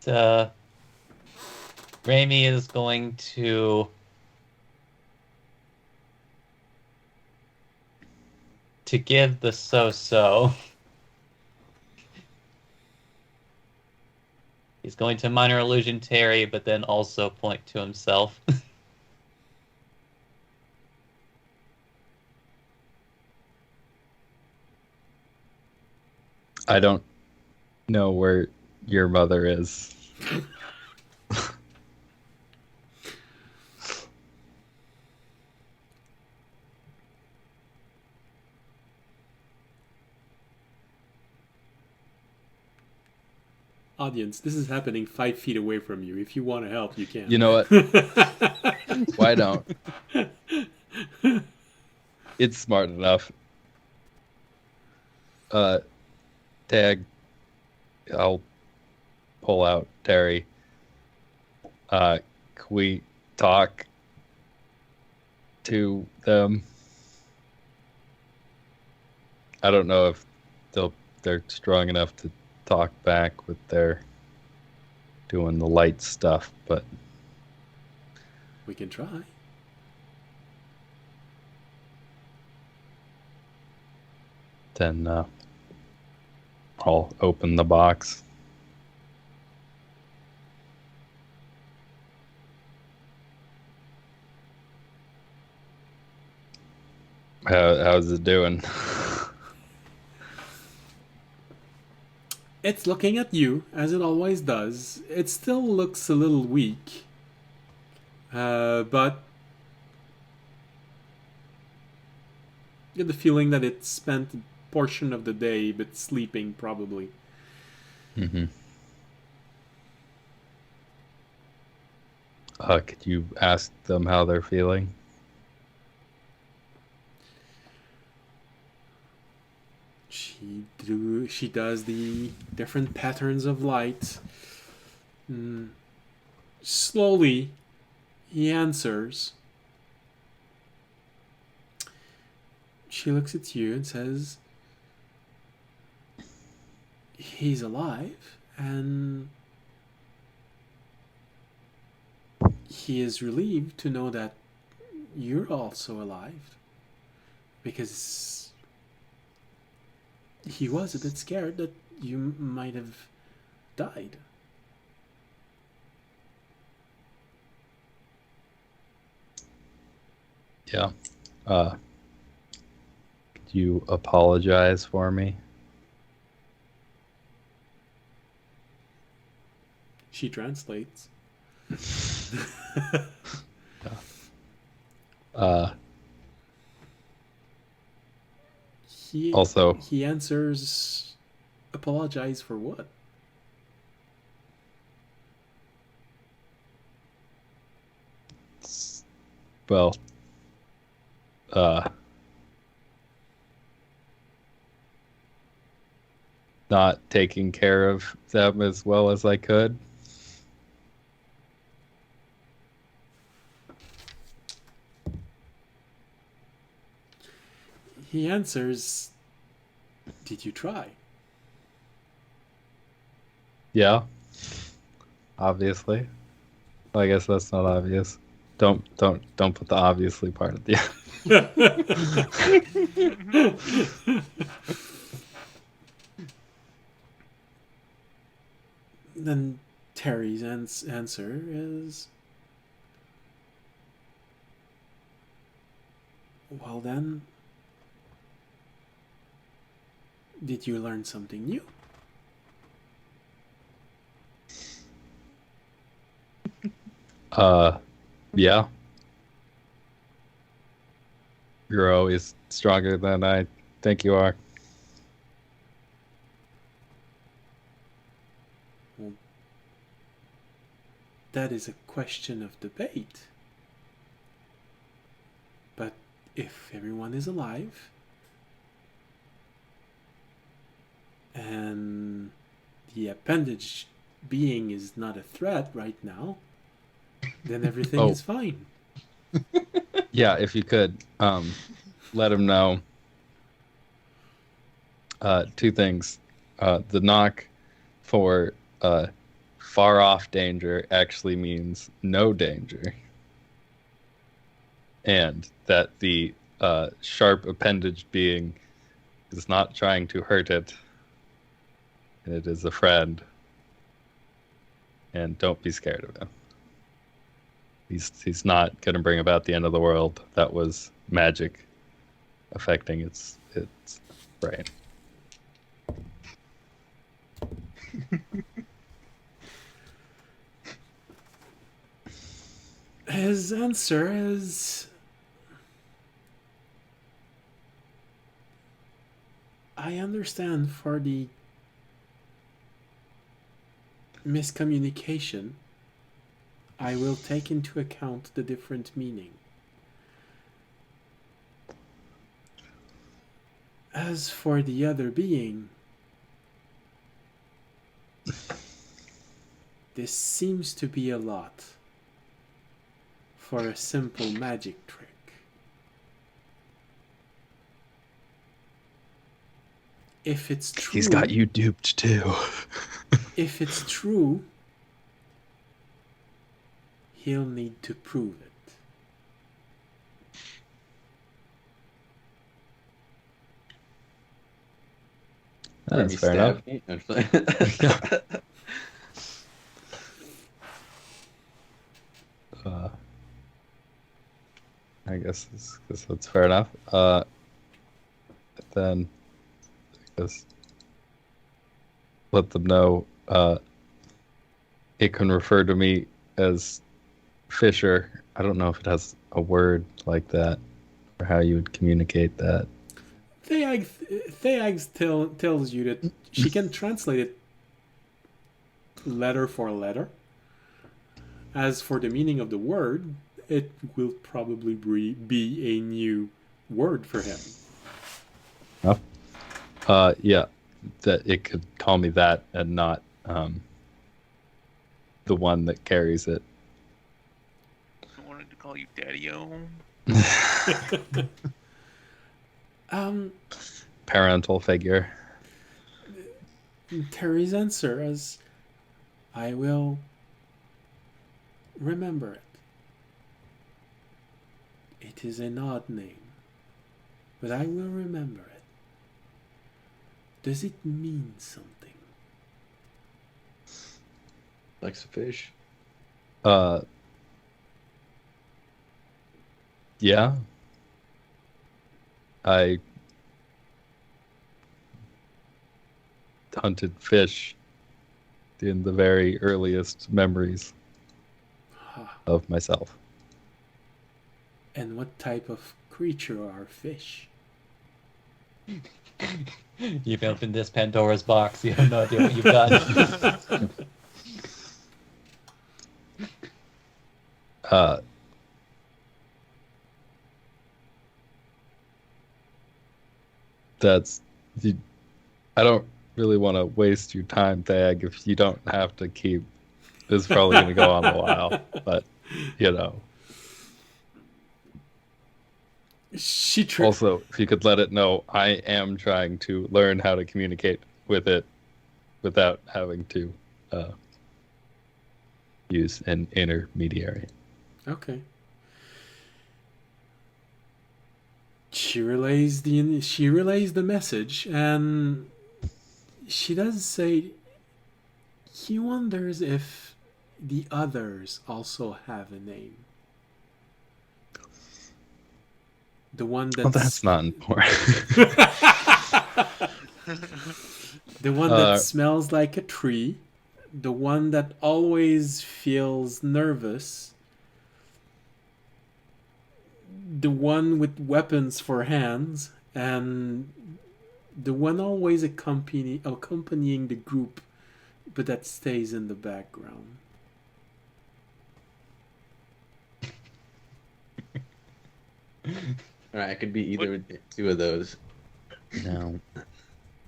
Raimi is going to give the so-so. He's going to minor illusion Terry, but then also point to himself. I don't know where your mother is. Audience, this is happening 5 feet away from you. If you want to help, you can. You know what? Why don't? It's smart enough. Tag. I'll pull out Terry. Can we talk to them? I don't know if they're strong enough to talk back with their doing the light stuff, but We can try. then I'll open the box. How's it doing? It's looking at you, as it always does. It still looks a little weak. But you get the feeling that it spent a portion of the day but sleeping, probably. Mm-hmm. Could you ask them how they're feeling? She does the different patterns of light. Slowly, he answers. She looks at you and says, he's alive, and he is relieved to know that you're also alive, because he was a bit scared that you might have died. Yeah. Could you apologize for me? She translates. Also, he answers, apologize for what? well, not taking care of them as well as I could. He answers, did you try? Yeah. Obviously. Well, I guess that's not obvious. Don't put the obviously part at the end. Then Terry's answer is, well then, did you learn something new? Yeah. You're always stronger than I think you are. Well, that is a question of debate. But if everyone is alive, and the appendage being is not a threat right now, then everything is fine. Yeah, if you could, let him know. Two things. The knock for far off danger actually means no danger. And that the sharp appendage being is not trying to hurt it. And it is a friend. And don't be scared of him. He's not going to bring about the end of the world. That was magic affecting its brain. His answer is, I understand for the miscommunication. I will take into account the different meaning. As for the other being, this seems to be a lot for a simple magic trick. If it's true, He's got you duped too. if it's true, he'll need to prove it. Let me stab me. I'm I guess that's fair enough. then I guess let them know it can refer to me as Fisher. I don't know if it has a word like that or how you would communicate that. Theag tells you that she can translate it letter for letter. As for the meaning of the word, it will probably be a new word for him. Yeah, that it could call me that and not the one that carries it. I wanted to call you Daddy-O. Parental figure. Terry's answer is, I will remember it. It is an odd name, but I will remember it. Does it mean something? Likes a fish. Yeah. I hunted fish in the very earliest memories of myself. And what type of creature are fish? You've opened this Pandora's box. You have no idea what you've done. I don't really want to waste your time, Thag, if you don't have to keep. This is probably going to go on a while, but you know. Also, if you could let it know, I am trying to learn how to communicate with it without having to use an intermediary. Okay. She relays the message, and she does say he wonders if the others also have a name. The one that's... Well, that's not important. The one that smells like a tree. The one that always feels nervous. The one with weapons for hands. And the one always accompanying the group, but that stays in the background. Alright, it could be either two of those. No.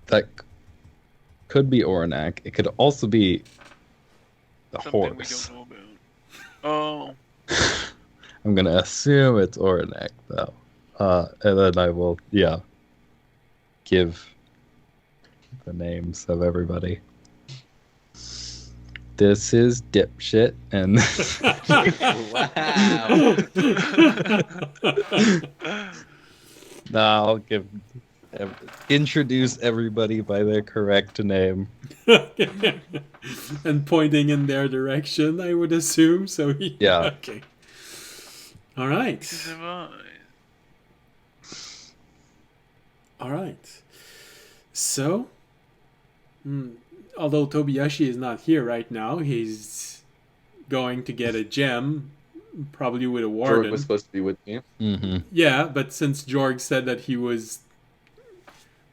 That could be Oranak. It could also be the Something horse. we don't know about. Oh. I'm going to assume it's Oranak, though. And then I will, give the names of everybody. This is Dipshit, and Wow. now I'll introduce everybody by their correct name. And pointing in their direction, I would assume. So Yeah. Okay. All right. All right. So, although Tobiyashi is not here right now, he's going to get a gem, probably with a warden. Jorg was supposed to be with me. Mm-hmm. Yeah, but since Jorg said that he was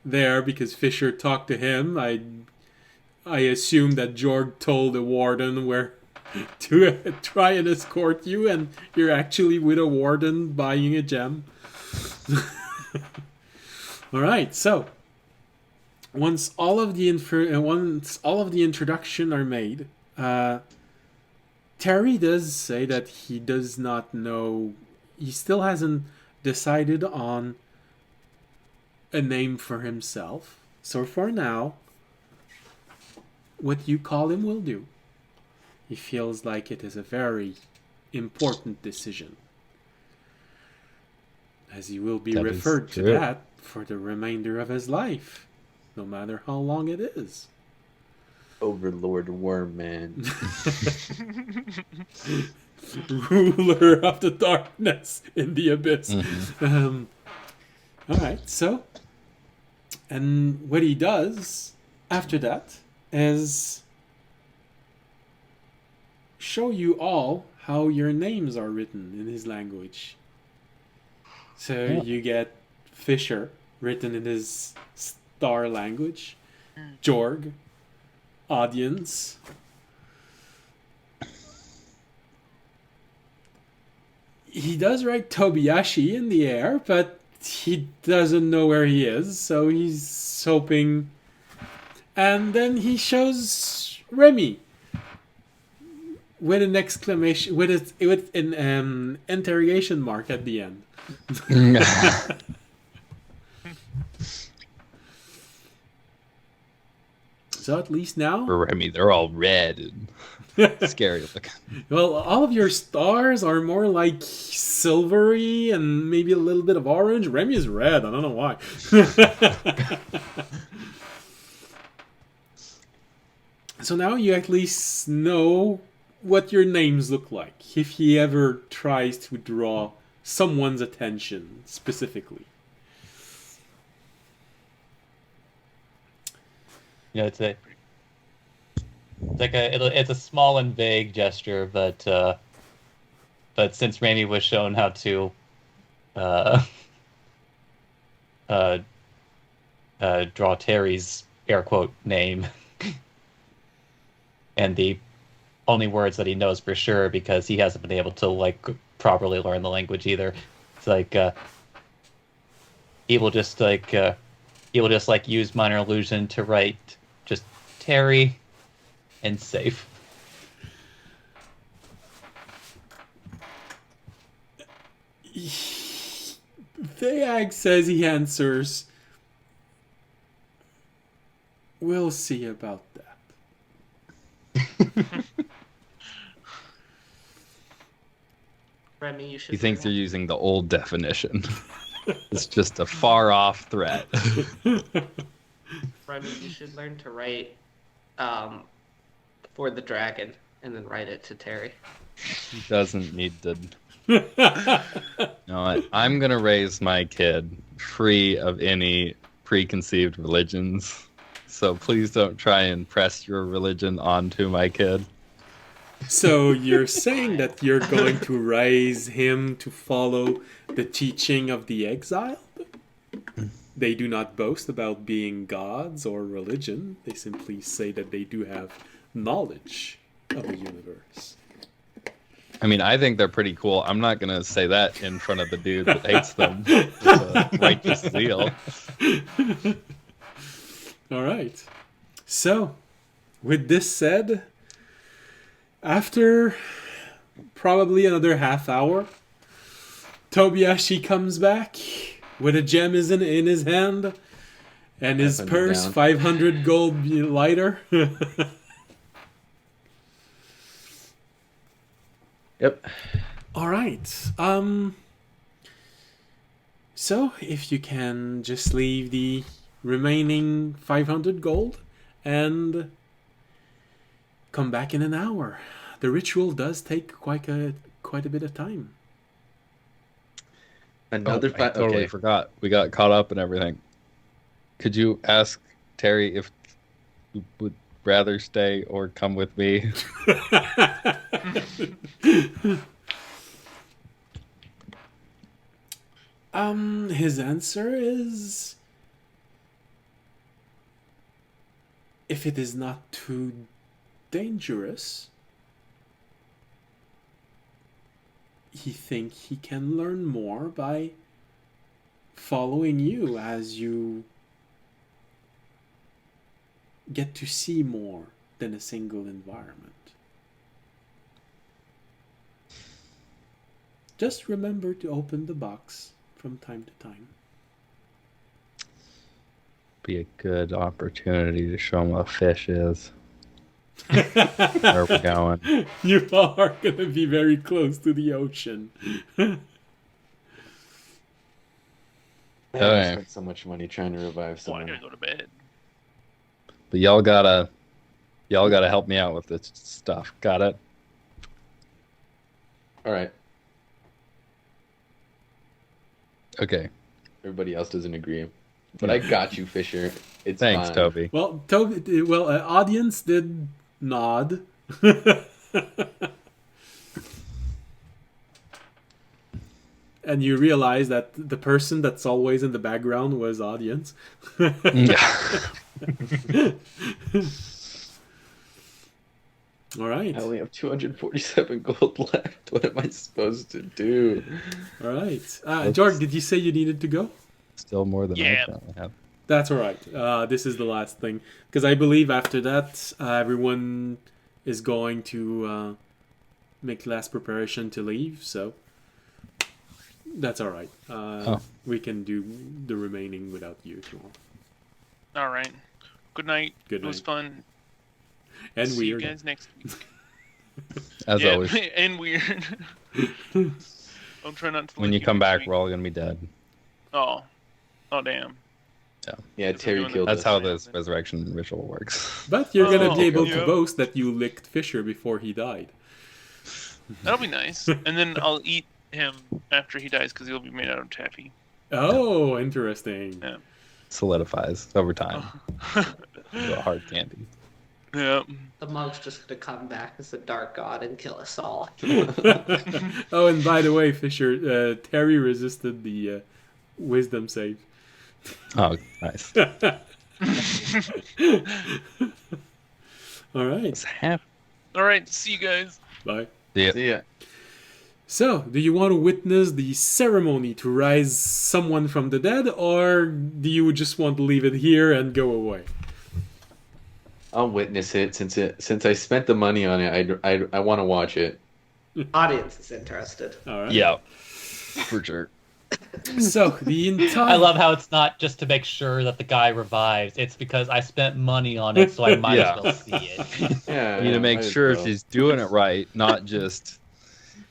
there because Fisher talked to him, I assume that Jorg told the warden where to try and escort you, and you're actually with a warden buying a gem. All right, so once all of the introduction are made, Terry does say that he does not know. He still hasn't decided on a name for himself. So for now, what you call him will do. He feels like it is a very important decision, as he will be That referred is to true. that for the remainder of his life, no matter how long it is. Overlord Wormman. Ruler of the darkness in the abyss. Mm-hmm. All right, so And what he does after that is show you all how your names are written in his language. So you get Fisher written in his star language, Jorg, audience. He does write Tobiyashi in the air, but he doesn't know where he is, so he's hoping. And then he shows Remy with an exclamation, with an interrogation mark at the end. So at least now, Remy, they're all red and scary looking. well, all of your stars are more like silvery and maybe a little bit of orange. Remy is red. I don't know why. So now you at least know what your names look like if he ever tries to draw someone's attention specifically. You know, it's a small and vague gesture, but since Raimi was shown how to draw Terry's air quote name, and the only words that he knows for sure because he hasn't been able to like properly learn the language either. It's like he will just use minor illusion to write just Terry and safe. Theag says he answers, "We'll see about that." Remy, you should. He thinks you're using the old definition. It's just a far off threat. Remy, you should learn to write for the dragon and then write it to Terry. He doesn't need to. No, I'm gonna raise my kid free of any preconceived religions. So please don't try and press your religion onto my kid. So you're saying that you're going to raise him to follow the teaching of the exiled? They do not boast about being gods or religion. They simply say that they do have knowledge of the universe. I mean, I think they're pretty cool. I'm not gonna say that in front of the dude that hates them with a righteous zeal. All right. So, with this said, after probably another half hour, Tobiyashi comes back with a gem in his hand and his Up and purse, down. 500 gold lighter. Yep. All right. So, if you can just leave the remaining 500 gold and come back in an hour. The ritual does take quite a bit of time. Another I totally forgot. We got caught up and everything. Could you ask Terry if you would rather stay or come with me? His answer is, if it is not too dangerous, he think he can learn more by following you as you get to see more than a single environment. Just remember to open the box from time to time. Be a good opportunity to show him what a fish is. Where we're going. You are going to be very close to the ocean. I Okay. spent so much money trying to revive Well, I'm someone. gonna go to bed. But y'all gotta help me out with this stuff. Got it? All right. Okay. Everybody else doesn't agree. But I got you, Fisher. It's Thanks, fine. Toby. Well, audience did nod. And you realize that the person that's always in the background was audience. Yeah. All right. I only have 247 gold left. What am I supposed to do? All right. George, did you say you needed to go? Still more than Yeah. I currently have. That's all right. This is the last thing. Because I believe after that, everyone is going to make last preparation to leave. So that's all right. We can do the remaining without you if you want. All right. Good night. Good It was night. fun. And See you weird. guys next week. As Yeah, always, and weird. I'll try not to. when leave you come next back, week. we're all gonna be dead. Oh damn. Yeah, Terry doing killed That's us. how this resurrection ritual works. But you're going to Oh, be able yeah. to boast that you licked Fisher before he died. That'll be nice. And then I'll eat him after he dies because he'll be made out of taffy. Oh, interesting. Yeah. Solidifies over time. The hard candy. Yeah. The monk's just gonna come back as a dark god and kill us all. Oh, and by the way, Fisher, Terry resisted the wisdom save. Oh, nice. All right. It's half. All right. See you guys. Bye. Yeah. See ya. So, do you want to witness the ceremony to rise someone from the dead, or do you just want to leave it here and go away? I'll witness it since I spent the money on it. I want to watch it. Audience is interested. All right. Yeah. For sure. So, the entire... I love how it's not just to make sure that the guy revives. It's because I spent money on it, so I might Yeah. as well see it. Yeah. You need to make might as sure well. she's doing it right, not just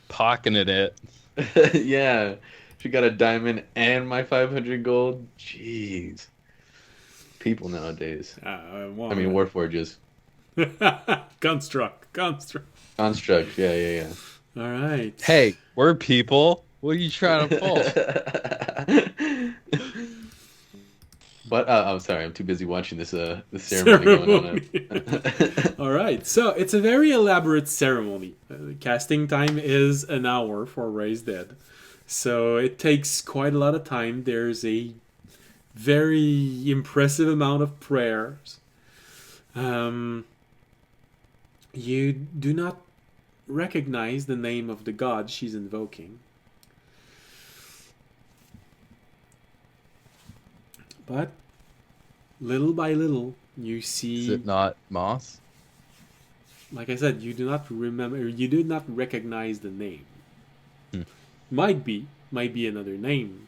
pocketing it. Yeah. She got a diamond and my 500 gold. Jeez. People nowadays. I mean, Warforges. Construct. Construct. Yeah. All right. Hey, we're people. What are you trying to pull? But I'm sorry, I'm too busy watching this ceremony going on. All right. So it's a very elaborate ceremony. Casting time is an hour for Raise Dead, so it takes quite a lot of time. There's a very impressive amount of prayers. You do not recognize the name of the god she's invoking. But little by little, you see... Is it not Moss? Like I said, you do not remember... You do not recognize the name. Hmm. Might be another name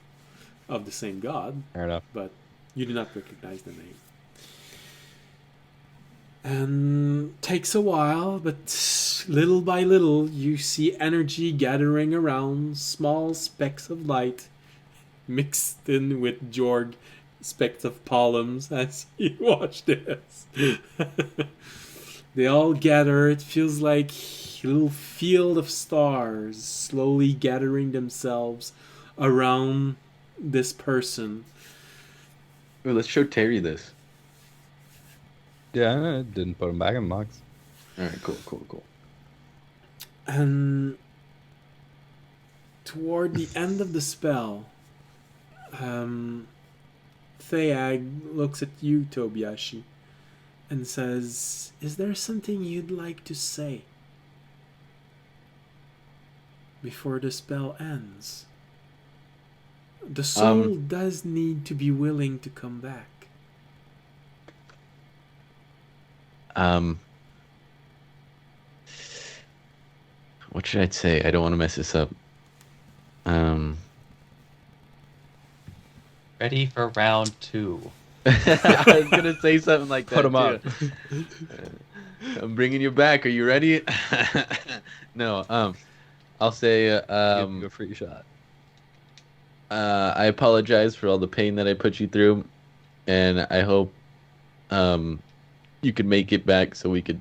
of the same god, Fair enough. but you do not recognize the name. And takes a while, but little by little, you see energy gathering around, small specks of light mixed in with Jorg specks of columns as you watch this. They all gather. It feels like a little field of stars slowly gathering themselves around this person. Ooh, let's show Terry this. Yeah, I didn't put him back in the box. All right, cool. And toward the end of the spell, Theag looks at you, Tobiashi, and says, "Is there something you'd like to say before the spell ends? The soul does need to be willing to come back." What should I say? I don't want to mess this up. Ready for round 2. I was gonna say something like that. Put him up. I'm bringing you back. Are you ready? No. I'll say. Give you a free shot. I apologize for all the pain that I put you through, and I hope you could make it back so we could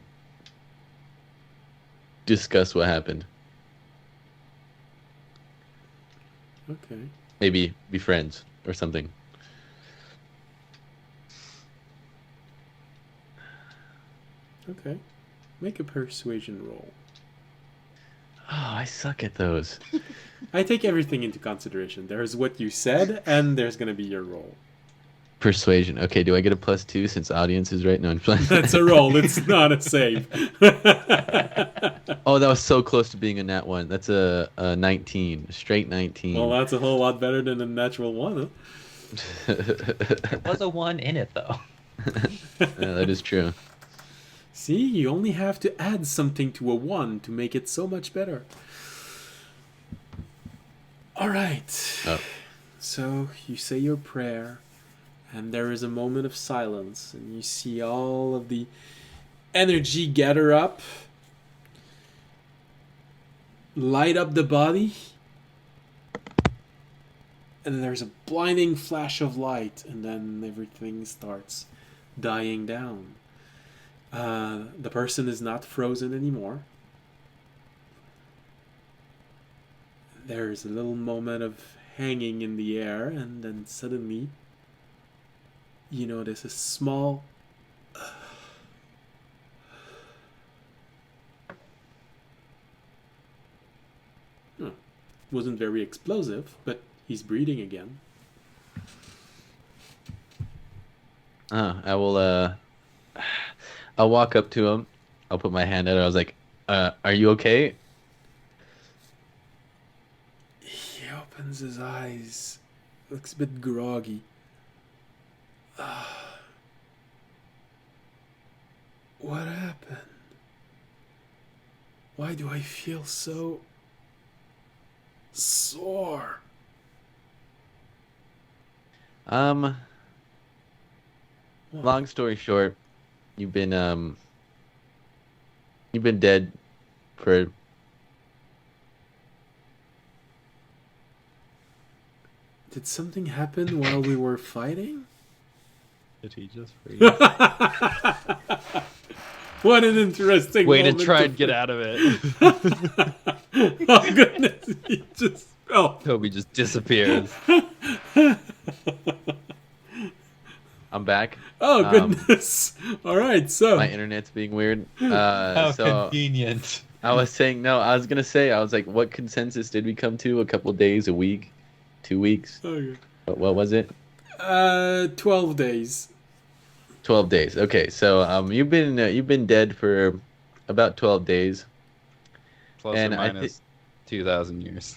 discuss what happened. Okay. Maybe be friends or something. Okay. Make a persuasion roll. Oh, I suck at those. I take everything into consideration. There's what you said, and there's gonna be your roll. Persuasion. Okay, do I get a +2 since audience is right? No, I'm playing. That's a roll. It's not a save. Oh, that was so close to being a nat 1. That's a 19. Straight 19. Well, that's a whole lot better than a natural one, huh? There was a 1 in it, though. Yeah, that is true. See, you only have to add something to a 1 to make it so much better. Alright. Oh. So, you say your prayer, and there is a moment of silence, and you see all of the energy gather up, light up the body, and there's a blinding flash of light, and then everything starts dying down. The person is not frozen anymore. There's a little moment of hanging in the air, and then suddenly you notice a small wasn't very explosive, but he's breathing again. I will, I'll walk up to him. I'll put my hand out. I was like, are you okay? He opens his eyes, looks a bit groggy. What happened? Why do I feel so sore? Long story short, you've been dead for Did something happen while we were fighting? Did he just freeze? What an interesting Way to moment try and get out of it. Oh goodness, he just fell. Toby just disappears. I'm back. Oh goodness. All right, so My internet's being weird. How So convenient. I was saying no. I was gonna say I was like, what consensus did we come to? A couple days, a week, 2 weeks? Okay. What was it? 12 days. 12 days. Okay, so you've been dead for about 12 days. Plus And or I minus 2,000 years.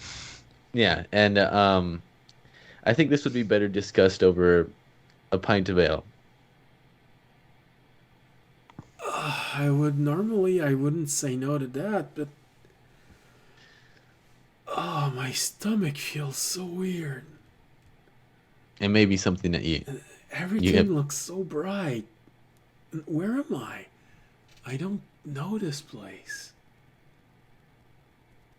Yeah, and I think this would be better discussed over a pint of ale. I wouldn't say no to that, but oh, my stomach feels so weird. And maybe something to eat. Everything looks so bright. Where am I? I don't know this place.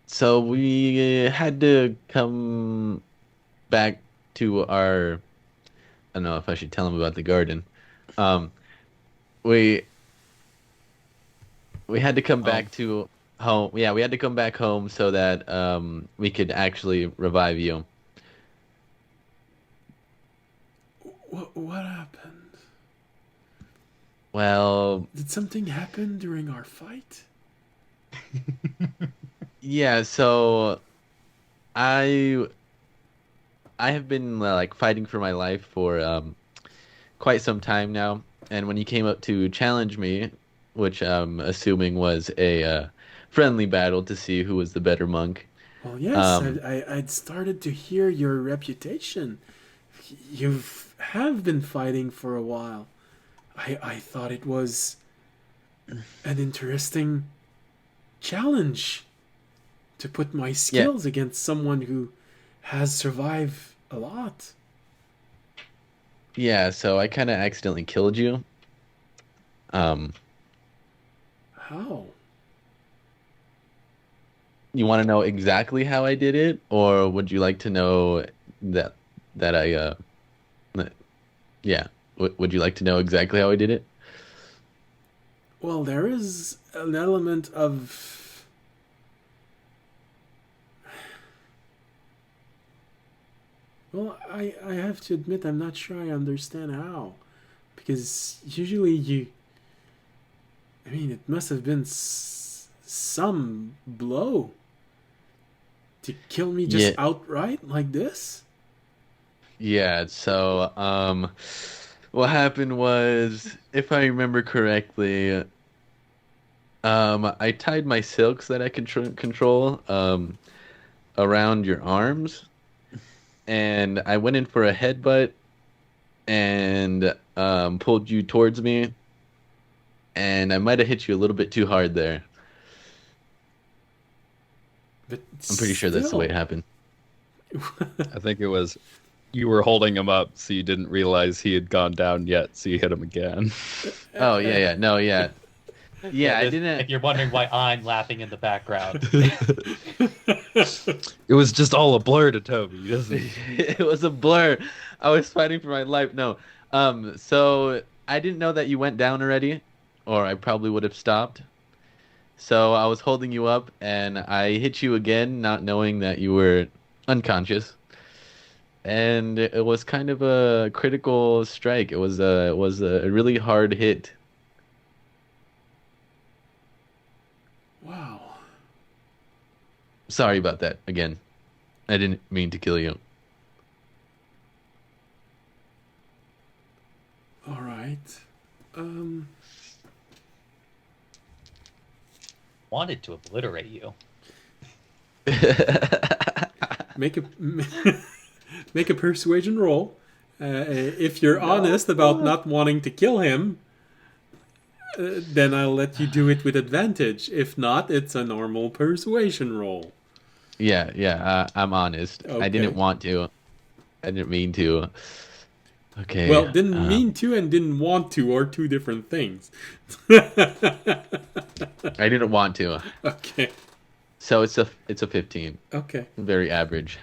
So we had to come back to our. I don't know if I should tell him about the garden. We had to come back to home. Yeah, we had to come back home so that we could actually revive you. What happened? Well, Did something happen during our fight? yeah. So I have been like fighting for my life for quite some time now, and when you came up to challenge me, which I'm assuming was a friendly battle to see who was the better monk. Well, yes, I'd started to hear your reputation. You have been fighting for a while. I thought it was an interesting challenge to put my skills against someone who has survived a lot. Yeah, so I kind of accidentally killed you. How? You want to know exactly how I did it, or would you like to know that I yeah, would you like to know exactly how I did it? Well, there is an element of... Well, I have to admit I'm not sure I understand how. Because usually I mean, it must have been some blow to kill me just Yeah. outright like this. Yeah, so what happened was, if I remember correctly, I tied my silks that I control around your arms, and I went in for a headbutt and pulled you towards me, and I might have hit you a little bit too hard there. But I'm pretty sure that's the way it happened. I think it was you were holding him up, so you didn't realize he had gone down yet, so you hit him again. Oh yeah, no, yeah. Yeah, I If didn't. you're wondering why I'm laughing in the background, It was just all a blur to Toby, doesn't it? It was a blur. I was fighting for my life. No. So I didn't know that you went down already, or I probably would have stopped. So I was holding you up, and I hit you again, not knowing that you were unconscious. And it was kind of a critical strike. It was a really hard hit. Wow. Sorry about that again. I didn't mean to kill you. All right. wanted to obliterate you. Make a make a persuasion roll. If you're honest about not wanting to kill him, then I'll let you do it with advantage. If not, it's a normal persuasion roll. Yeah, I'm honest. Okay. I didn't want to. I didn't mean to. Okay. Well, didn't mean to and didn't want to are two different things. I didn't want to. Okay. So it's a 15. Okay. Very average.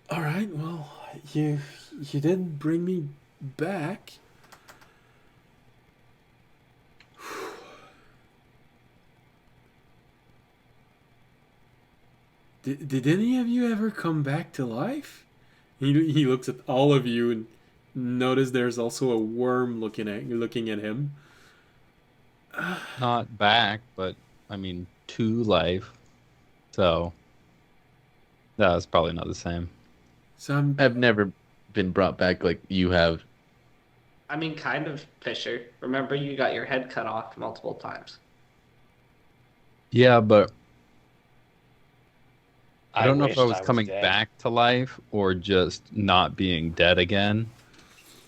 All right. Well, you didn't bring me back. Did any of you ever come back to life? He looks at all of you and notice there's also a worm looking at him. Not back, but I mean to life. So that was probably not the same. So I've never been brought back like you have. I mean, kind of, Fisher. Remember, you got your head cut off multiple times. Yeah, but I don't know if I wished was coming dead. back to life or just not being dead again,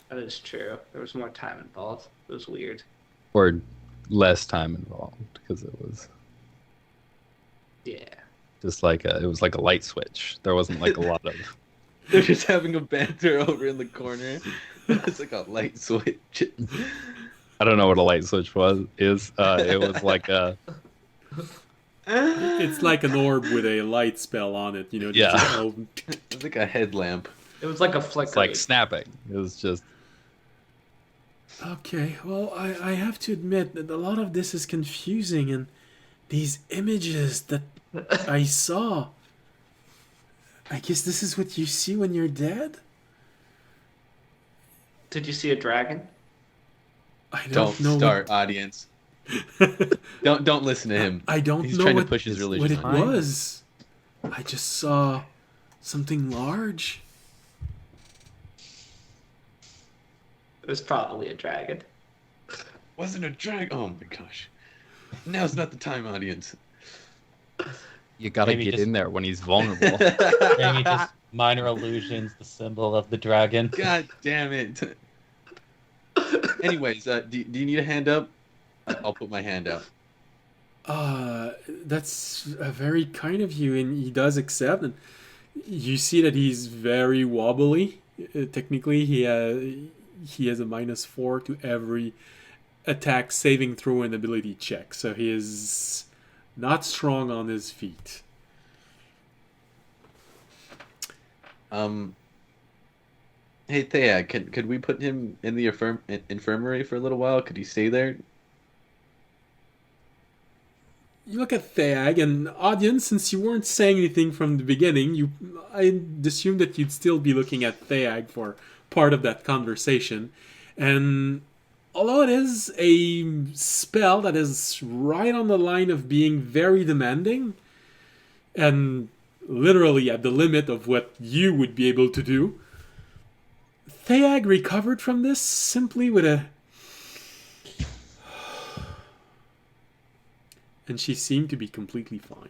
That is true. There was more time involved. It was weird. or less time involved because it was Yeah. just like it was like a light switch. There wasn't like a lot of. They're just having a banter over in the corner. It's like a light switch. I don't know what a light switch is. It was like a. it's like an orb with a light spell on it. Yeah. It's like a headlamp. It was like a flicker. It's like snapping. It was just. Okay, well, I have to admit that a lot of this is confusing, and these images that I saw, I guess this is what you see when you're dead? Did you see a dragon? I Don't know start, audience. Don't listen to him. I don't He's know trying what, to push his what religion. it was. I just saw something large. It was probably a dragon. Wasn't a drag. Oh my gosh. Now's not the time, audience. You gotta Maybe get just- in there when he's vulnerable. Maybe just minor illusions, the symbol of the dragon. God damn it. Anyways, do you need a hand up? I'll put my hand out. That's very kind of you, and he does accept. And you see that he's very wobbly. Technically, he has a -4 to every attack, saving throw, and ability check. So he is not strong on his feet. Hey Thea, could we put him in the infirmary for a little while? Could he stay there? You look at Theag, and audience, since you weren't saying anything from the beginning, I assumed that you'd still be looking at Theag for part of that conversation. And although it is a spell that is right on the line of being very demanding, and literally at the limit of what you would be able to do, Theag recovered from this simply with a... And she seemed to be completely fine.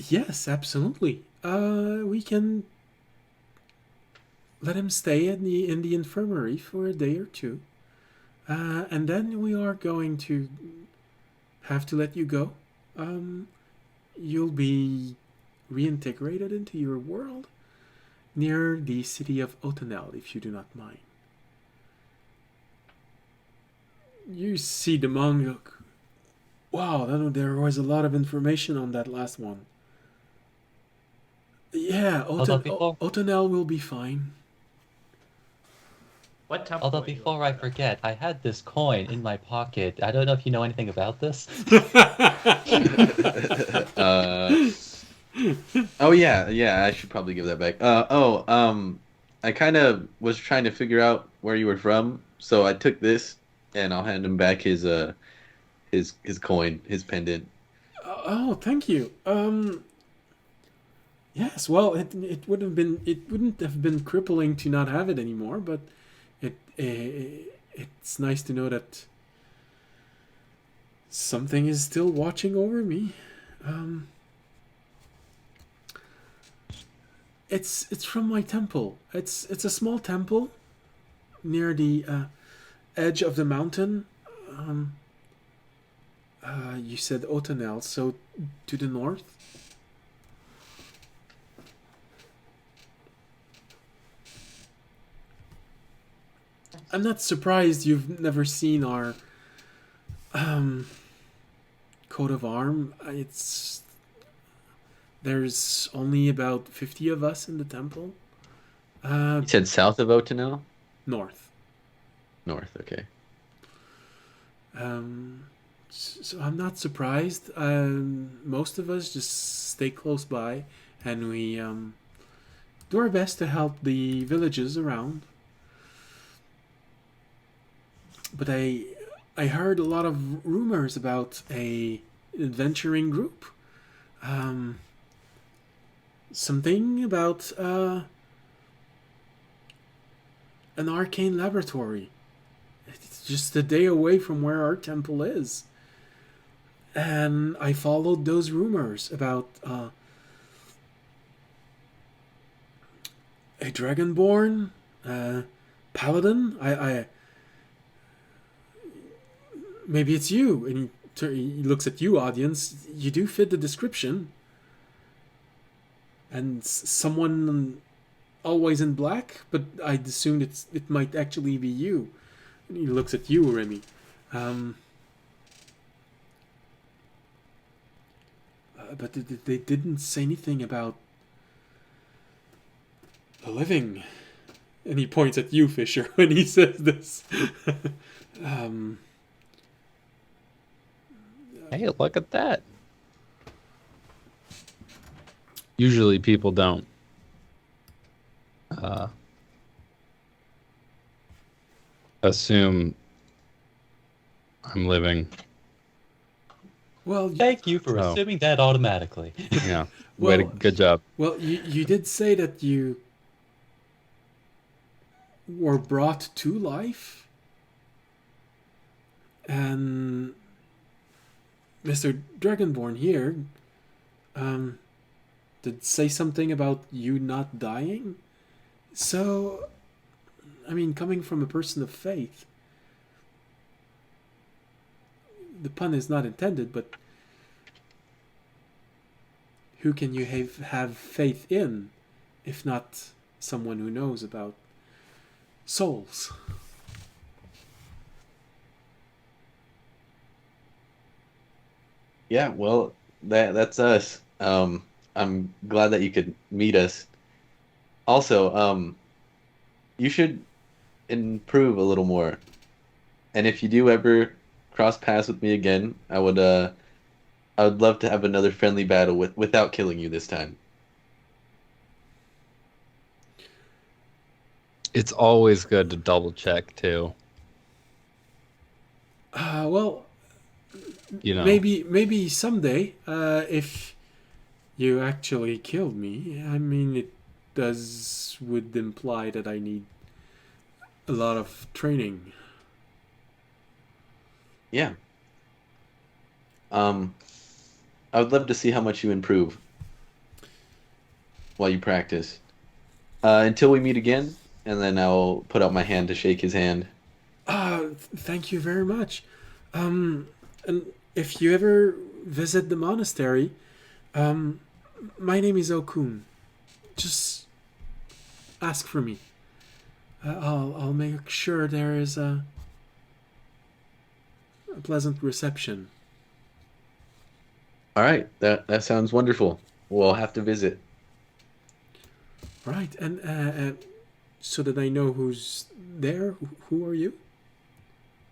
Yes, absolutely. We can let him stay in the infirmary for a day or two. And then we are going to have to let you go. You'll be reintegrated into your world near the city of Otanel, if you do not mind. You see the monk look. Wow, there was a lot of information on that last one. Yeah, Otanel will be fine. What temple? Although were you before at? I forget, I had this coin in my pocket. I don't know if you know anything about this. Oh yeah, I should probably give that back. I kind of was trying to figure out where you were from, so I took this, and I'll hand him back his coin, his pendant. Oh, thank you. Yes, well, it wouldn't have been crippling to not have it anymore, but it's nice to know that something is still watching over me. It's from my temple. It's a small temple near the edge of the mountain. You said Otanel, so to the north. I'm not surprised you've never seen our coat of arm. There's only about 50 of us in the temple. You said south of Otanel? North. North, okay. So I'm not surprised. Most of us just stay close by, and we do our best to help the villages around. But I heard a lot of rumors about a adventuring group. Something about an arcane laboratory. It's just a day away from where our temple is. And I followed those rumors about a dragonborn, paladin. I maybe it's you. And he looks at you, audience. You do fit the description. And someone always in black, but I'd assumed it might actually be you. And he looks at you, Remy. But they didn't say anything about the living. And he points at you, Fisher, when he says this. Hey, look at that. Usually people don't assume I'm living. Well, Thank you for Oh. assuming that automatically. Yeah. Well- Good job. well, you did say that you were brought to life, and Mr. Dragonborn here did say something about you not dying. So, I mean, coming from a person of faith, the pun is not intended, but who can you have faith in if not someone who knows about souls? Yeah, well, that's us. I'm glad that you could meet us. Also, you should improve a little more. And if you do ever cross paths with me again, I would love to have another friendly battle without killing you this time. It's always good to double check too. Well, You know. maybe someday, if you actually killed me. I mean, it would imply that I need a lot of training. Yeah. I would love to see how much you improve while you practice. Until we meet again, and then I'll put out my hand to shake his hand. Thank you very much. And if you ever visit the monastery, my name is Okun. Just ask for me. I'll make sure there is a pleasant reception. All right, that sounds wonderful. We'll have to visit. Right, and so that I know who's there. Who are you?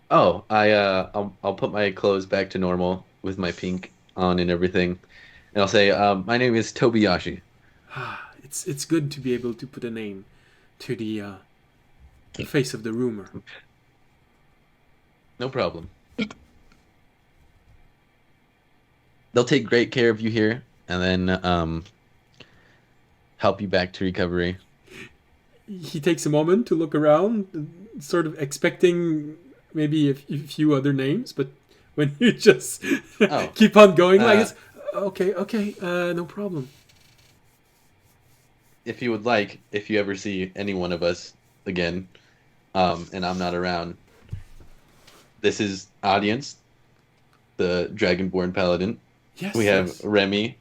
Oh, I'll put my clothes back to normal with my pink on and everything, and I'll say, my name is Tobiyashi. It's good to be able to put a name to the face of the rumor. No problem. They'll take great care of you here, and then help you back to recovery. He takes a moment to look around, sort of expecting maybe a few other names, but when you just keep on going like this, okay, no problem. If you would like, if you ever see any one of us again, and I'm not around, this is Audience, the Dragonborn Paladin. Yes. We have Remy.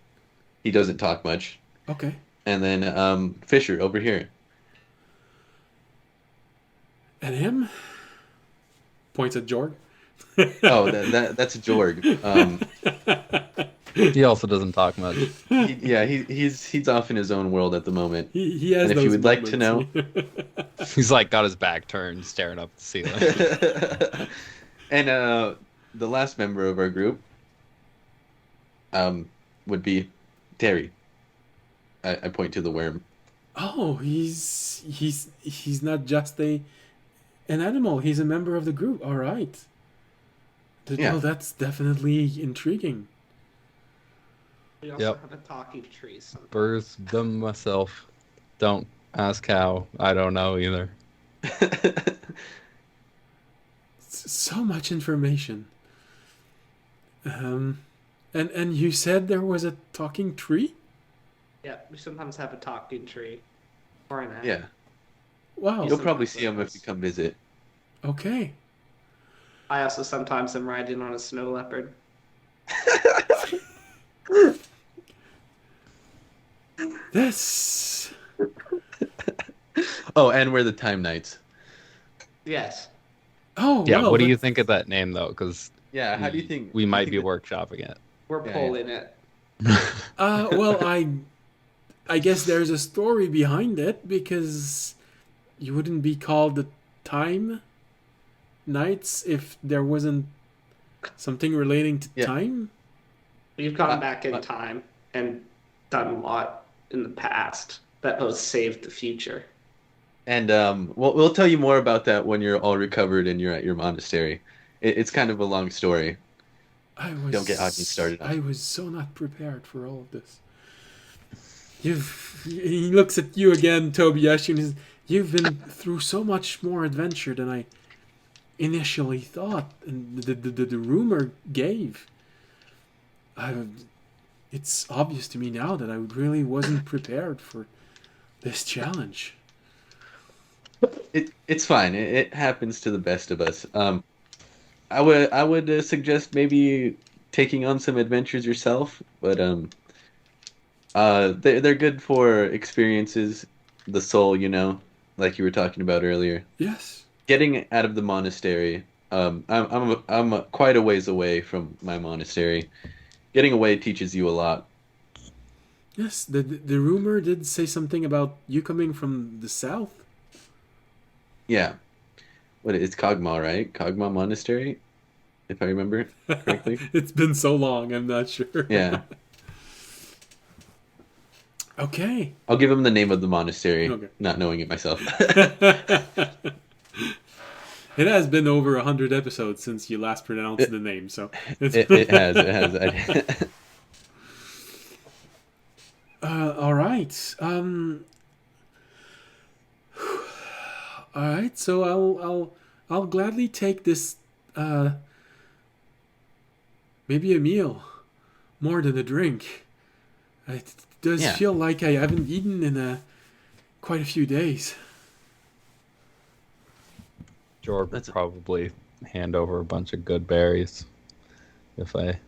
He doesn't talk much. Okay. And then Fisher over here. And him? Points at Jorg. Oh, that's Jorg. He also doesn't talk much. He's off in his own world at the moment. He has. And if you would like to know, He's like got his back turned, staring up at the ceiling. and the last member of our group would be Terry. I point to the worm. Oh, he's not just an animal. He's a member of the group. All right. Yeah. Oh, that's definitely intriguing. We also Yep. have a talking tree. Sometimes. Birthed them myself. Don't ask how. I don't know either. So much information. And you said there was a talking tree? Yeah, we sometimes have a talking tree. Or an Yeah. Wow. You'll probably see him if you come visit. Okay. I also sometimes am riding on a snow leopard. This. Oh, and we're the Time Knights. Yes. Oh, Yeah, well, what do you think of that name though? Because Yeah, how do you think we might be that- workshopping it? We're Yeah, pulling it. Well, I guess there's a story behind it, because you wouldn't be called the Time Knights if there wasn't something relating to Yeah. time. We've gone back in time and done a lot in the past that both saved the future. And we'll tell you more about that when you're all recovered and you're at your monastery. It's kind of a long story. Don't get Agni started on it. I was so not prepared for all of this. He looks at you again, Tobiyashi, and says, you've been through so much more adventure than I initially thought, and the rumor gave. It's obvious to me now that I really wasn't prepared for this challenge. It's fine. It happens to the best of us. I would suggest maybe taking on some adventures yourself, but they're good for experiences, the soul, like you were talking about earlier. Yes. Getting out of the monastery. I'm quite a ways away from my monastery. Getting away teaches you a lot. Yes, the rumor did say something about you coming from the south. Yeah. It's Kog'Maw, right? Kog'Maw Monastery, if I remember correctly. It's been so long, I'm not sure. Yeah. Okay. I'll give him the name of the monastery, Okay. not knowing it myself. It has been over 100 episodes since you last pronounced the name, so it's It has. It has. all right. All right. So I'll gladly take this. Maybe a meal, more than a drink. It does Yeah. feel like I haven't eaten in quite a few days. Jorg would That's- probably hand over a bunch of good berries if I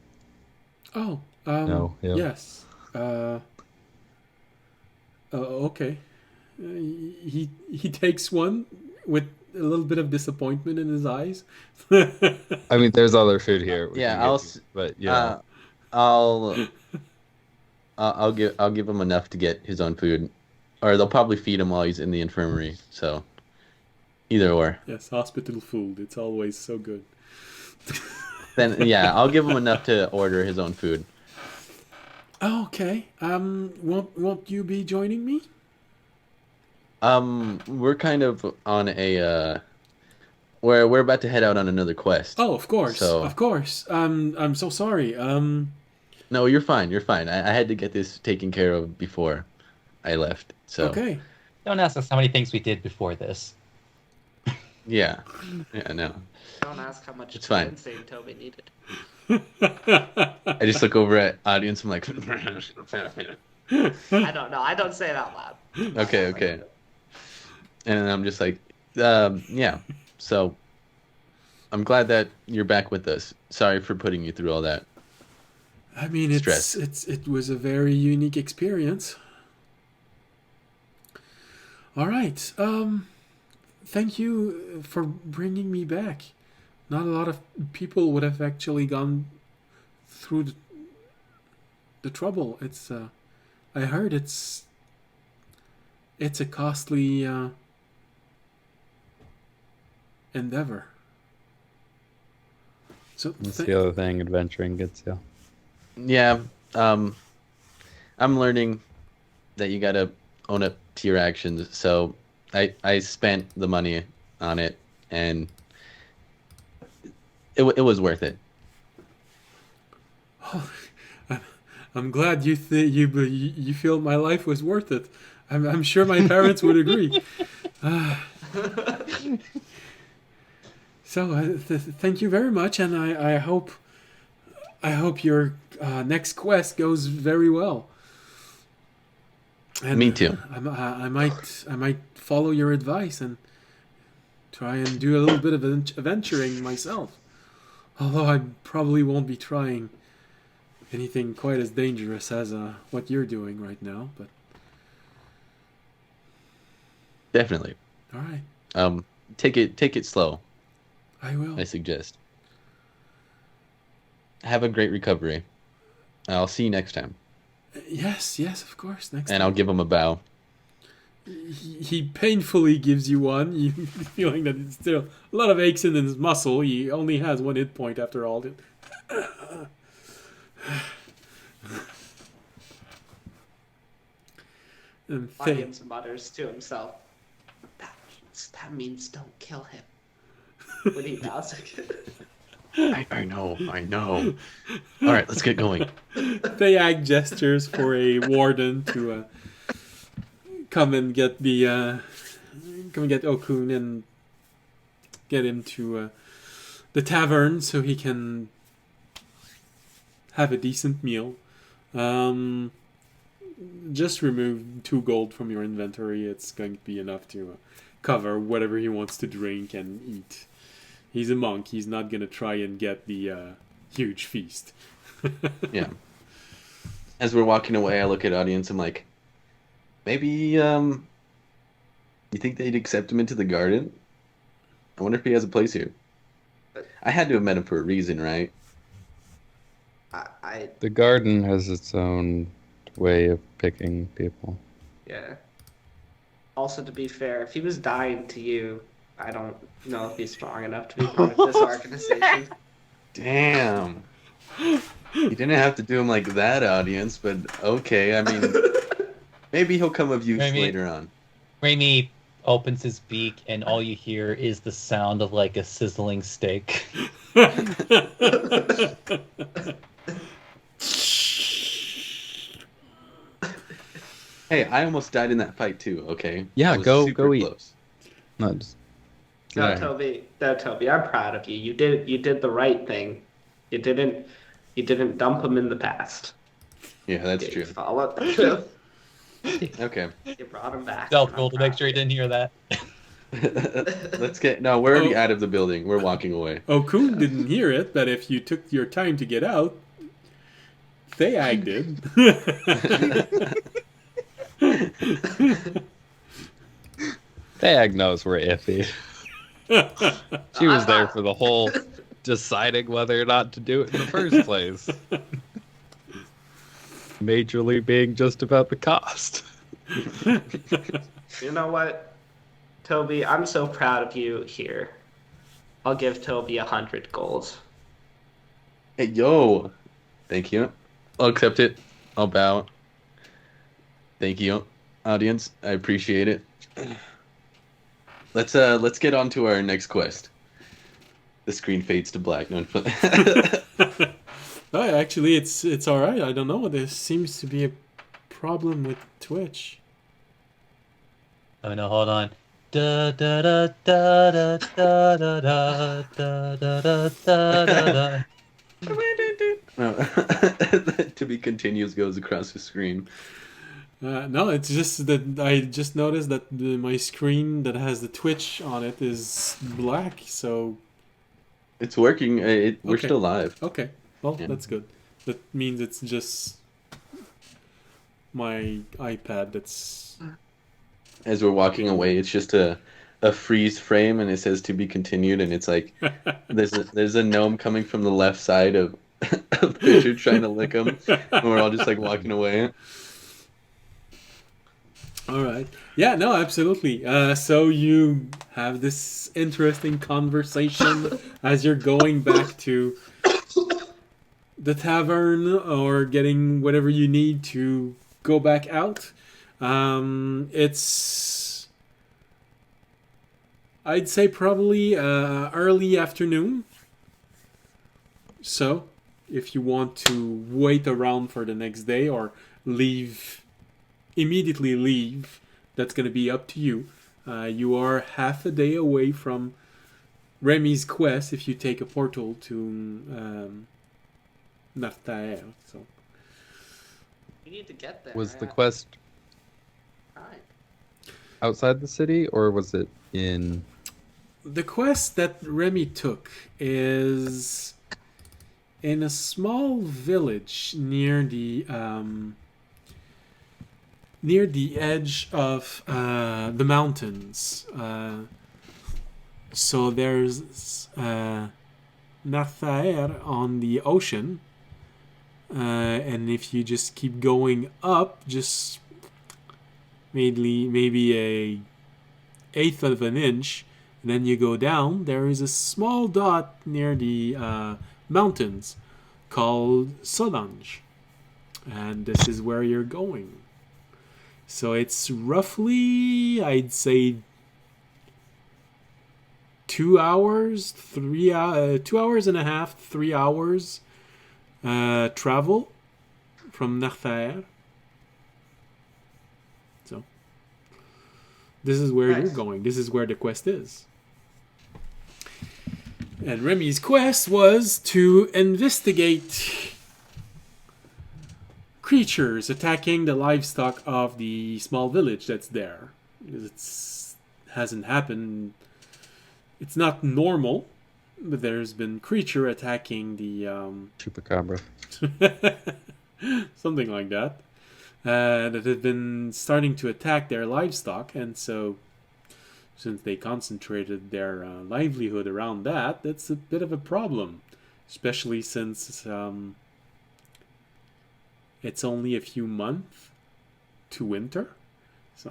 Oh. know him. Yes. Okay. He takes one with a little bit of disappointment in his eyes. I mean, there's other food here. we Yeah, can I'll give you, but yeah, I'll give him enough to get his own food, or they'll probably feed him while he's in the infirmary. So, either or. Yes, hospital food. It's always so good. Then yeah, I'll give him enough to order his own food. Okay. Won't you be joining me? We're kind of on a we're about to head out on another quest. Oh, of course. So- Of course. I'm so sorry. No, you're fine. You're fine. I had to get this taken care of before I left. So Okay. Don't ask us how many things we did before this. yeah, no. Don't ask how much It's fine. insane Toby needed. I just look over at audience. I'm like, I don't know. I don't say it out loud. okay. And I'm just like, yeah. So I'm glad that you're back with us. Sorry for putting you through all that. I mean, Stress. it was a very unique experience. All right. Thank you for bringing me back. Not a lot of people would have actually gone through the trouble. It's I heard it's a costly endeavor. So that's the other thing adventuring gets you. Yeah. I'm learning that you gotta own up to your actions. So I spent the money on it, and it was worth it. I'm glad you you feel my life was worth it. I'm sure my parents would agree. So thank you very much, and I hope your next quest goes very well. And Me too. I might follow your advice and try and do a little bit of adventuring myself. Although I probably won't be trying anything quite as dangerous as what you're doing right now. But Definitely. all right, Take it slow, I will. I suggest. Have a great recovery. I'll see you next time. Yes, of course. Next And time. I'll give him a bow. He painfully gives you one. You feeling that it's still a lot of aches in his muscle. He only has one hit point after all. And Audience mutters to himself. That means don't kill him. When he bows again. I know. All right, let's get going. Theag gestures for a warden to come and get Okun and get him to the tavern so he can have a decent meal. Just remove 2 gold from your inventory. It's going to be enough to cover whatever he wants to drink and eat. He's a monk. He's not going to try and get the huge feast. Yeah. As we're walking away, I look at audience. I'm like, maybe you think they'd accept him into the garden? I wonder if he has a place here. I had to have met him for a reason, right? I The garden has its own way of picking people. yeah. Also, to be fair, if he was dying to you, I don't know if he's strong enough to be part of this organization. Damn. You didn't have to do him like that, audience, but okay. I mean, Maybe he'll come of use Maybe. later on. Raimi opens his beak, and all you hear is the sound of like a sizzling steak. Hey, I almost died in that fight too. Okay. Yeah, I was go super eat. close. No, just No, Yeah. Toby, I'm proud of you. You did the right thing. You didn't dump him in the past. Yeah, that's You true. followed through. Okay. You brought him back. Stealth I'm roll to proud make sure he of you. didn't hear that. Let's get. No, we're already Oh. out of the building. We're walking away. Okun didn't hear it, but if you took your time to get out, Theag did. Tag knows we're iffy. She was there for the whole deciding whether or not to do it in the first place. Majorly being just about the cost. You know what, Toby? I'm so proud of you here. I'll give Toby 100 gold. Hey, yo. Thank you. I'll accept it. I'll bow. Thank you, audience. I appreciate it. Let's get on to our next quest. The screen fades to black. No, Oh, actually, it's all right. I don't know. There seems to be a problem with Twitch. Oh no, hold on. Da da da da da da da da da da da da da. No. To be continues goes across the screen. No, it's just that I just noticed that my screen that has the Twitch on it is black. So It's working. We're Okay. still live. okay, well Yeah. that's good. That means it's just my iPad that's. As we're walking away, it's just a freeze frame, and it says to be continued, and it's like there's a gnome coming from the left side of Fisher trying to lick him, and we're all just like walking away. All right. Yeah, no, absolutely. So you have this interesting conversation as you're going back to the tavern or getting whatever you need to go back out. It's, I'd say, probably early afternoon. So if you want to wait around for the next day or immediately leave, that's going to be up to you. You are half a day away from Remy's quest if you take a portal to Nartaer. So You need to get there. Was the yeah. quest Right. outside the city, or was it in? the quest that Remy took is in a small village near the edge of the mountains. So there's Narthaer on the ocean, and if you just keep going up, just maybe a eighth of an inch, and then you go down, there is a small dot near the mountains called Solange, and this is where you're going. So it's roughly, I'd say, 2 hours, 2 hours and a half, 3 hours travel from Narthaer. So this is where Nice. you're going. This is where the quest is. And Remy's quest was to investigate creatures attacking the livestock of the small village that's there. It hasn't happened. It's not normal, but there's been creature attacking the Chupacabra. something like that that have been starting to attack their livestock, and so since they concentrated their livelihood around that, that's a bit of a problem, especially since it's only a few months to winter. So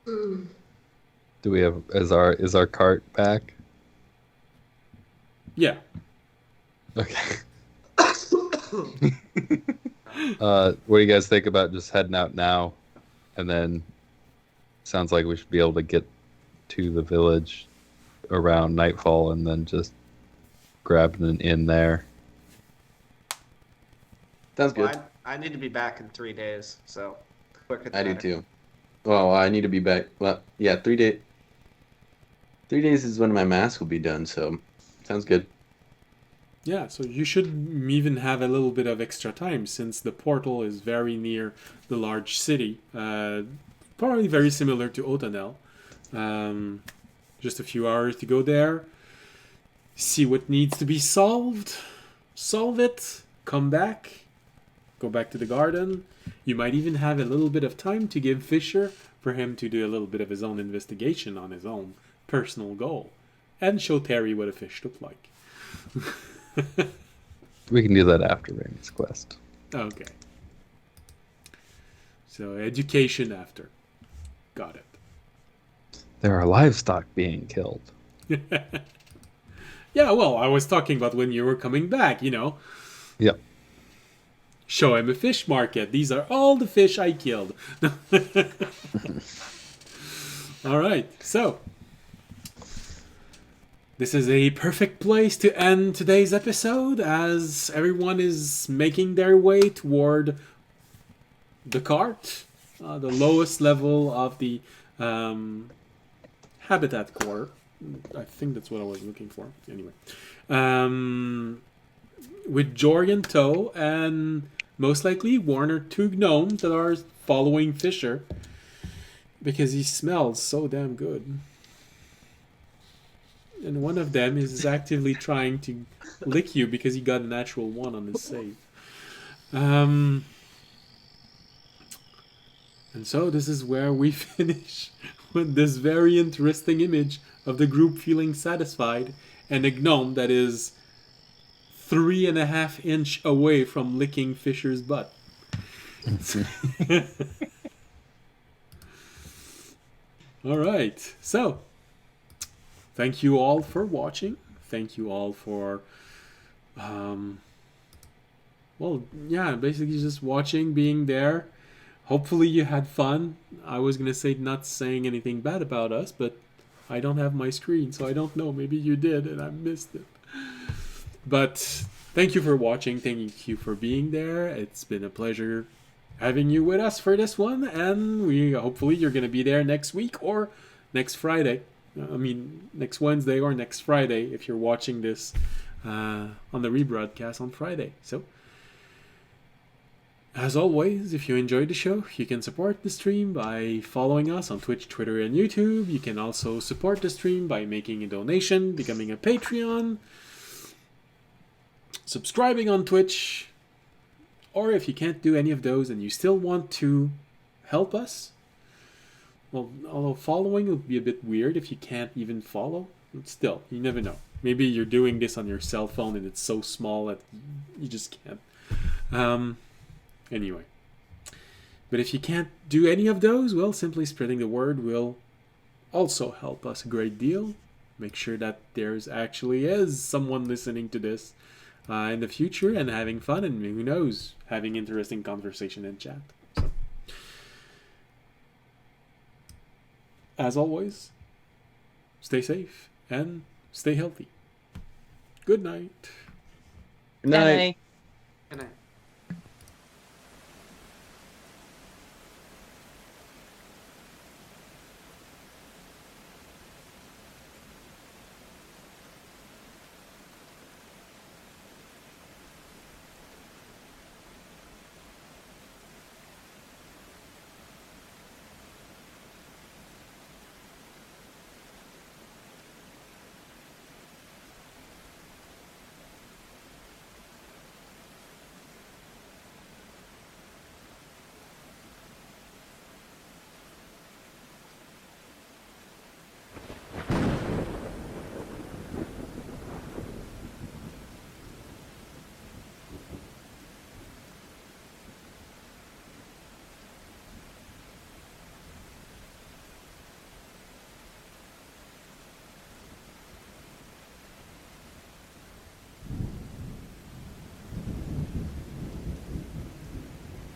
Do we have is our cart back? yeah. Okay. What do you guys think about just heading out now? And then sounds like we should be able to get to the village around nightfall and then just grab an inn there. Sounds good. Well, I need to be back in 3 days, so quicker the I do better. too. Well, I need to be back. Well, yeah, 3 days. 3 days is when my mask will be done. So, sounds good. Yeah, so you should even have a little bit of extra time since the portal is very near the large city. Probably very similar to Otanel. Just a few hours to go there, see what needs to be solved, solve it, come back, go back to the garden. You might even have a little bit of time to give Fisher for him to do a little bit of his own investigation on his own personal goal and show Terry what a fish looked like. We can do that after Rainey's quest. Okay. So education after. Got it. There are livestock being killed. Yeah, well, I was talking about when you were coming back, you know. Yep. Show him a fish market. These are all the fish I killed. All right, so this is a perfect place to end today's episode as everyone is making their way toward the cart, the lowest level of the habitat core. I think that's what I was looking for. Anyway, with Jorg in tow and most likely one or two gnomes that are following Fisher because he smells so damn good. And one of them is actively trying to lick you because he got a natural 1 on his save. And so this is where we finish with this very interesting image of the group feeling satisfied and a gnome that is 3.5 inch away from licking Fisher's butt. All right, so thank you all for watching. Thank you all for, basically just watching, being there. Hopefully you had fun. I was going to say not saying anything bad about us, but I don't have my screen, so I don't know. Maybe you did and I missed it. But thank you for watching. Thank you for being there. It's been a pleasure having you with us for this one, and hopefully you're going to be there next week or next Friday. Next Wednesday or next Friday if you're watching this on the rebroadcast on Friday. So, as always, if you enjoyed the show, you can support the stream by following us on Twitch, Twitter, and YouTube. You can also support the stream by making a donation, becoming a Patreon, subscribing on Twitch, or if you can't do any of those and you still want to help us, well, although following would be a bit weird if you can't even follow, but still, you never know. Maybe you're doing this on your cell phone and it's so small that you just can't. Anyway. But if you can't do any of those, well, simply spreading the word will also help us a great deal. Make sure that there's actually is someone listening to this in the future and having fun, and who knows, having interesting conversation in chat. So, as always, stay safe and stay healthy. Good night. Good night. Bye. Good night.